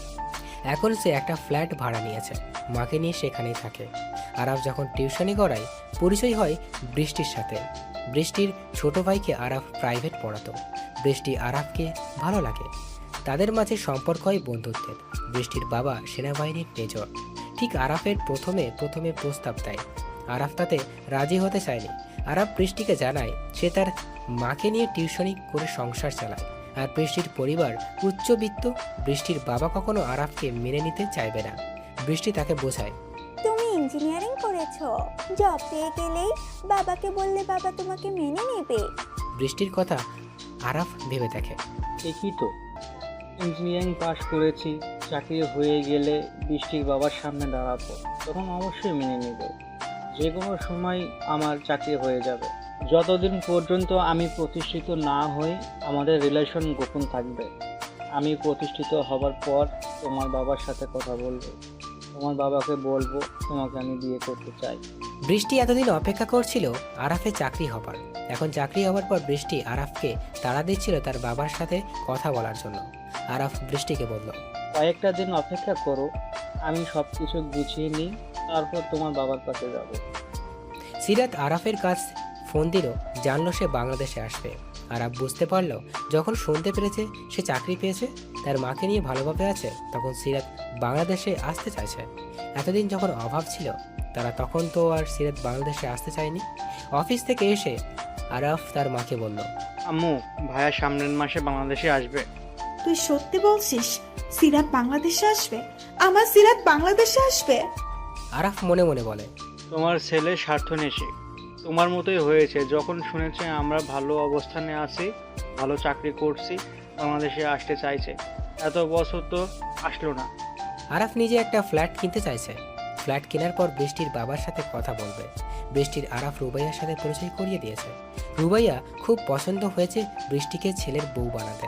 এখন সে একটা ফ্ল্যাট ভাড়া নিয়েছে, মাকে নিয়ে সেখানেই থাকে। আরাফ যখন টিউশনি করায়, পরিচয় হয় বৃষ্টির সাথে। বৃষ্টির ছোট ভাইকে আরাফ প্রাইভেট পড়াতো। বৃষ্টি আরাফকে ভালো লাগে। তাদের মাঝে সম্পর্ক হয় বন্ধুত্বের। বৃষ্টির বাবা সেনাবাহিনীর মেজর। ঠিক আরাফের প্রথমে প্রস্তাব দেয়। আরাফ তাতে রাজি হতে চায়নি। আরাফ বৃষ্টিকে জানায় সে তার মাকে নিয়ে টিউশনি করে সংসার চালায়, আর বৃষ্টির পরিবার উচ্চবিত্ত। বৃষ্টির বাবা কখনো আরাফকে মেনে নিতে চাইবে না। বৃষ্টি তাকে বোঝায়, তুমি ইঞ্জিনিয়ারিং করেছো, জব পেয়ে গেলেই বাবাকে বললে বাবা তোমাকে মেনে নেবে। বৃষ্টির কথা আরাফ ভেবে দেখে, ঠিকই তো, ইঞ্জিনিয়ারিং পাশ করেছি, চাকরি হয়ে গেলে বৃষ্টির বাবার সামনে দাঁড়াবো, তখন অবশ্যই মেনে নেবে। যে কোনো সময় আমার চাকরি হয়ে যাবে। যতদিন পর্যন্ত আমি প্রতিষ্ঠিত না হই, আমাদের রিলেশন গোপন থাকবে। আমি প্রতিষ্ঠিত হবার পর তোমার বাবার সাথে কথা বলবো। তোমার বাবাকে বলবো তোমাকে আমি বিয়ে করতে চাই। বৃষ্টি এতদিন অপেক্ষা করছিল আরাফের চাকরি হবার। এখন চাকরি হবার পর বৃষ্টি আরাফকে তাড়া দিচ্ছিল তার বাবার সাথে কথা বলার জন্য। আরাফ বৃষ্টিকে বলল, কয়েকটা দিন অপেক্ষা করো, আমি সব কিছু গুছিয়ে নিই, তারপর তোমার বাবার কাছে যাব। সিরাত আরাফের কাছ ফোন দিল, জানলো সে বাংলাদেশে আসবে। আরাফ বুঝতে পারলো যখন শুনতে পেরেছে সে চাকরি পেয়েছে, তার মাকে নিয়ে ভালোভাবে আছে, তখন সিরাত বাংলাদেশে আসতে চাইছে। এতদিন যখন অভাব ছিল তারা তখন তো আর সিরাত বাংলাদেশে আসতে চায়নি। অফিস থেকে এসে আরাফ তার মাকে বলল, আম্মু, ভাইয়া সামনের মাসে বাংলাদেশে আসবে। তুই সত্যি বলছিস সিরাত বাংলাদেশে আসবে? আমার সিরাত বাংলাদেশে আসবে? আরাফ মনে মনে বলে, তোমার ছেলে স্বার্থন্বেষী, তোমার মতোই হয়েছে। যখন শুনেছে আমরা ভালো অবস্থানে আছি, ভালো চাকরি করছি, বাংলাদেশে আসতে চাইছে। এত বছর তো আসলো না। আরাফ নিজে একটা ফ্ল্যাট কিনতে চাইছে। ফ্ল্যাট কেনার পর বৃষ্টির বাবার সাথে কথা বলবে। বৃষ্টির আরাফ রুবাইয়ার সাথে পরিচয় করিয়ে দিয়েছে। রুবাইয়া খুব পছন্দ হয়েছে বৃষ্টিকে ছেলের বউ বানাতে।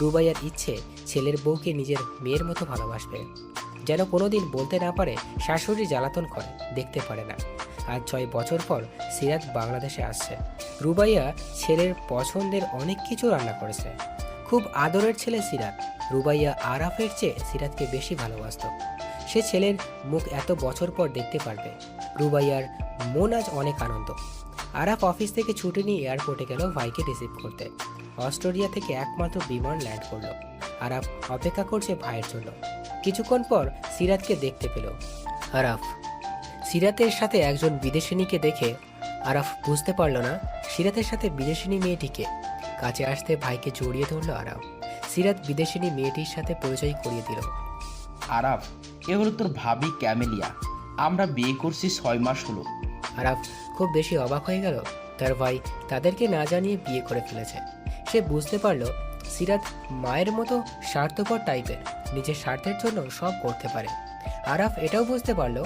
রুবাইয়ার ইচ্ছে ছেলের বউকে নিজের মেয়ের মতো ভালোবাসবে, যেন কোনোদিন বলতে না পারে শাশুড়ি জ্বালাতন করে, দেখতে পারে না। আজ 6 বছর পর সিরাত বাংলাদেশে আসছে। রুবাইয়া ছেলের পছন্দের অনেক কিছু রান্না করেছে। খুব আদরের ছেলে সিরাত। রুবাইয়া আরাফের চেয়ে সিরাতকে বেশি ভালোবাসত। সে ছেলের মুখ এত বছর পর দেখতে পারবে। রুবাইয়ার মন আজ অনেক আনন্দ। আরাফ অফিস থেকে ছুটি নিয়ে এয়ারপোর্টে গেল ভাইকে রিসিভ করতে। অস্ট্রেলিয়া থেকে একমাত্র বিমান ল্যান্ড করলো। আরাফ অপেক্ষা করছে ভাইয়ের জন্য। কিছুক্ষণ পর সিরাতকে দেখতে পেল আরাফ। সিরাতের সাথে একজন বিদেশিনীকে দেখে আরাফ বুঝতে পারল না সিরাতের সাথে বিদেশিনী মেয়েটিকে। কাছে আসতে ভাইকে জড়িয়ে ধরল আরাফ। সিরাত বিদেশিনী মেয়েটির সাথে পরিচয় করিয়ে দিল। আরাফ, এ হলো তোর ভাবি ক্যামেলিয়া। আমরা বিয়ে করছি 6 মাস হলো। আরাফ খুব বেশি অবাক হয়ে গেল। তার ভাই তাদেরকে না জানিয়ে বিয়ে করে ফেলেছে। সে বুঝতে পারল সিরাত মায়ের মতো স্বার্থপর টাইপের, নিজের স্বার্থের জন্য সব করতে পারে। আরাফ এটাও বুঝতে পারল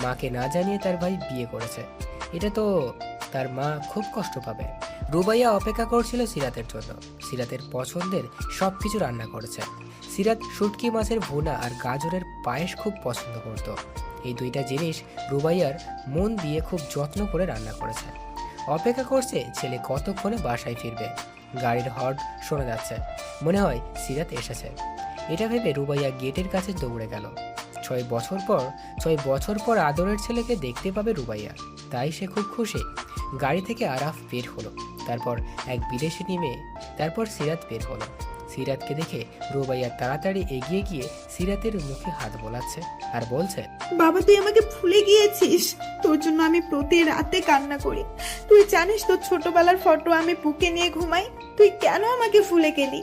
মাকে না জানিয়ে তার ভাই বিয়ে করেছে। এটা তো তার মা খুব কষ্ট পাবে। রুবাইয়া অপেক্ষা করছিল সিরাতের জন্য। সিরাতের পছন্দের সব কিছু রান্না করেছে। সিরাত শুটকি মাছের ভুনা আর গাজরের পায়েস খুব পছন্দ করত। এই দুইটা জিনিস রুবাইয়ার মন দিয়ে খুব যত্ন করে রান্না করেছে। অপেক্ষা করছে ছেলে কতক্ষণে বাসায় ফিরবে। গাড়ির হর্ন শোনা যাচ্ছে, মনে হয় সিরাত এসেছে। এটা ভেবে রুবাইয়া গেটের কাছে দৌড়ে গেল। 6 বছর পর আদরের ছেলেকে দেখতে পাবে রুবাইয়া, তাই সে খুব খুশি। গাড়ি থেকে আরাফ বের হলো, তারপর এক বিদেশিনী মেয়ে, তারপর সিরাত বের হলো। সিরাতকে দেখে রুবাইয়া তাড়াতাড়ি এগিয়ে গিয়ে সিরাতের মুখে হাত বোলাচ্ছে আর বলছে, বাবা তুই আমাকে ভুলে গিয়েছিস। তোর জন্য আমি প্রতি রাতে কান্না করি। তুই জানিস তোর ছোটবেলার ফটো আমি বুকে নিয়ে ঘুমাই। তুই কেন আমাকে ভুলে গেলি?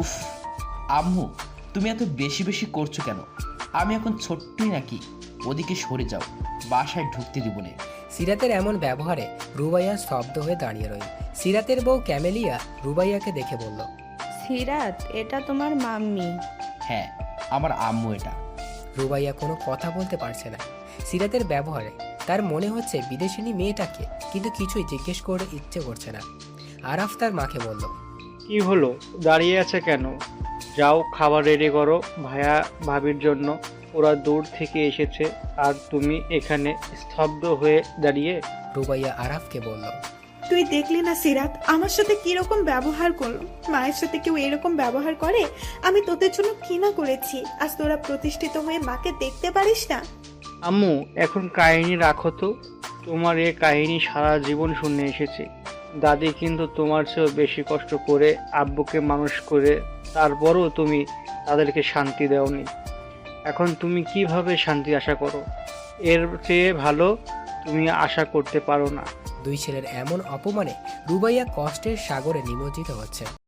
উফ আম্মু, তুমি এত বেশি বেশি করছো কেন? আমি এখন ছোট্টই নাকি? ওদিকে সরে যাও, বাসায় ঢুকতে দিব না। সিরাতের এমন ব্যবহারে রুবাইয়া স্তব্ধ হয়ে দাঁড়িয়ে রইল। সিরাতের বউ ক্যামেলিয়া রুবাইয়াকে দেখে বলল, সিরাত, এটা তোমার মাম্মি। হ্যাঁ, আমার আম্মু এটা। রুবাইয়া কোনো কথা বলতে পারছে না। সিরাতের ব্যবহারে তার মনে হচ্ছে বিদেশিনী মেয়েটাকে, কিন্তু কিছুই জিজ্ঞেস করে ইচ্ছে করছে না। আরাফ তার মাকে বলল, কি হলো, দাঁড়িয়ে আছে কেন? যাও খাবার রেডি করো ভাইয়া ভাবির জন্য। ওরা দূর থেকে এসেছে আর তুমি এখানে স্তব্ধ হয়ে দাঁড়িয়ে। রুবাইয়া আরাফকে বলল, তুই দেখলি না সিরাত আমার সাথে কিরকম ব্যবহার করলো? মায়ের সাথে কেউ এরকম ব্যবহার করে? আমি তোদের জন্য কি না করেছি। আজ তোরা প্রতিষ্ঠিত হয়ে মাকে দেখতে পারিস না। আম্মু, এখন কাহিনী রাখো তো। তোমার এ কাহিনী সারা জীবন শুনে এসেছি। দাদি কিন্তু তোমার চেয়েও বেশি কষ্ট করে আব্বুকে মানুষ করে, তারপরও তুমি তাদেরকে শান্তি দাওনি। এখন তুমি কিভাবে শান্তি আশা করো? এর চেয়ে ভালো তুমি আশা করতে পারো না। দুই ছেলের এমন অপমানে রুবাইয়া কষ্টের সাগরে নিমজ্জিত হচ্ছে।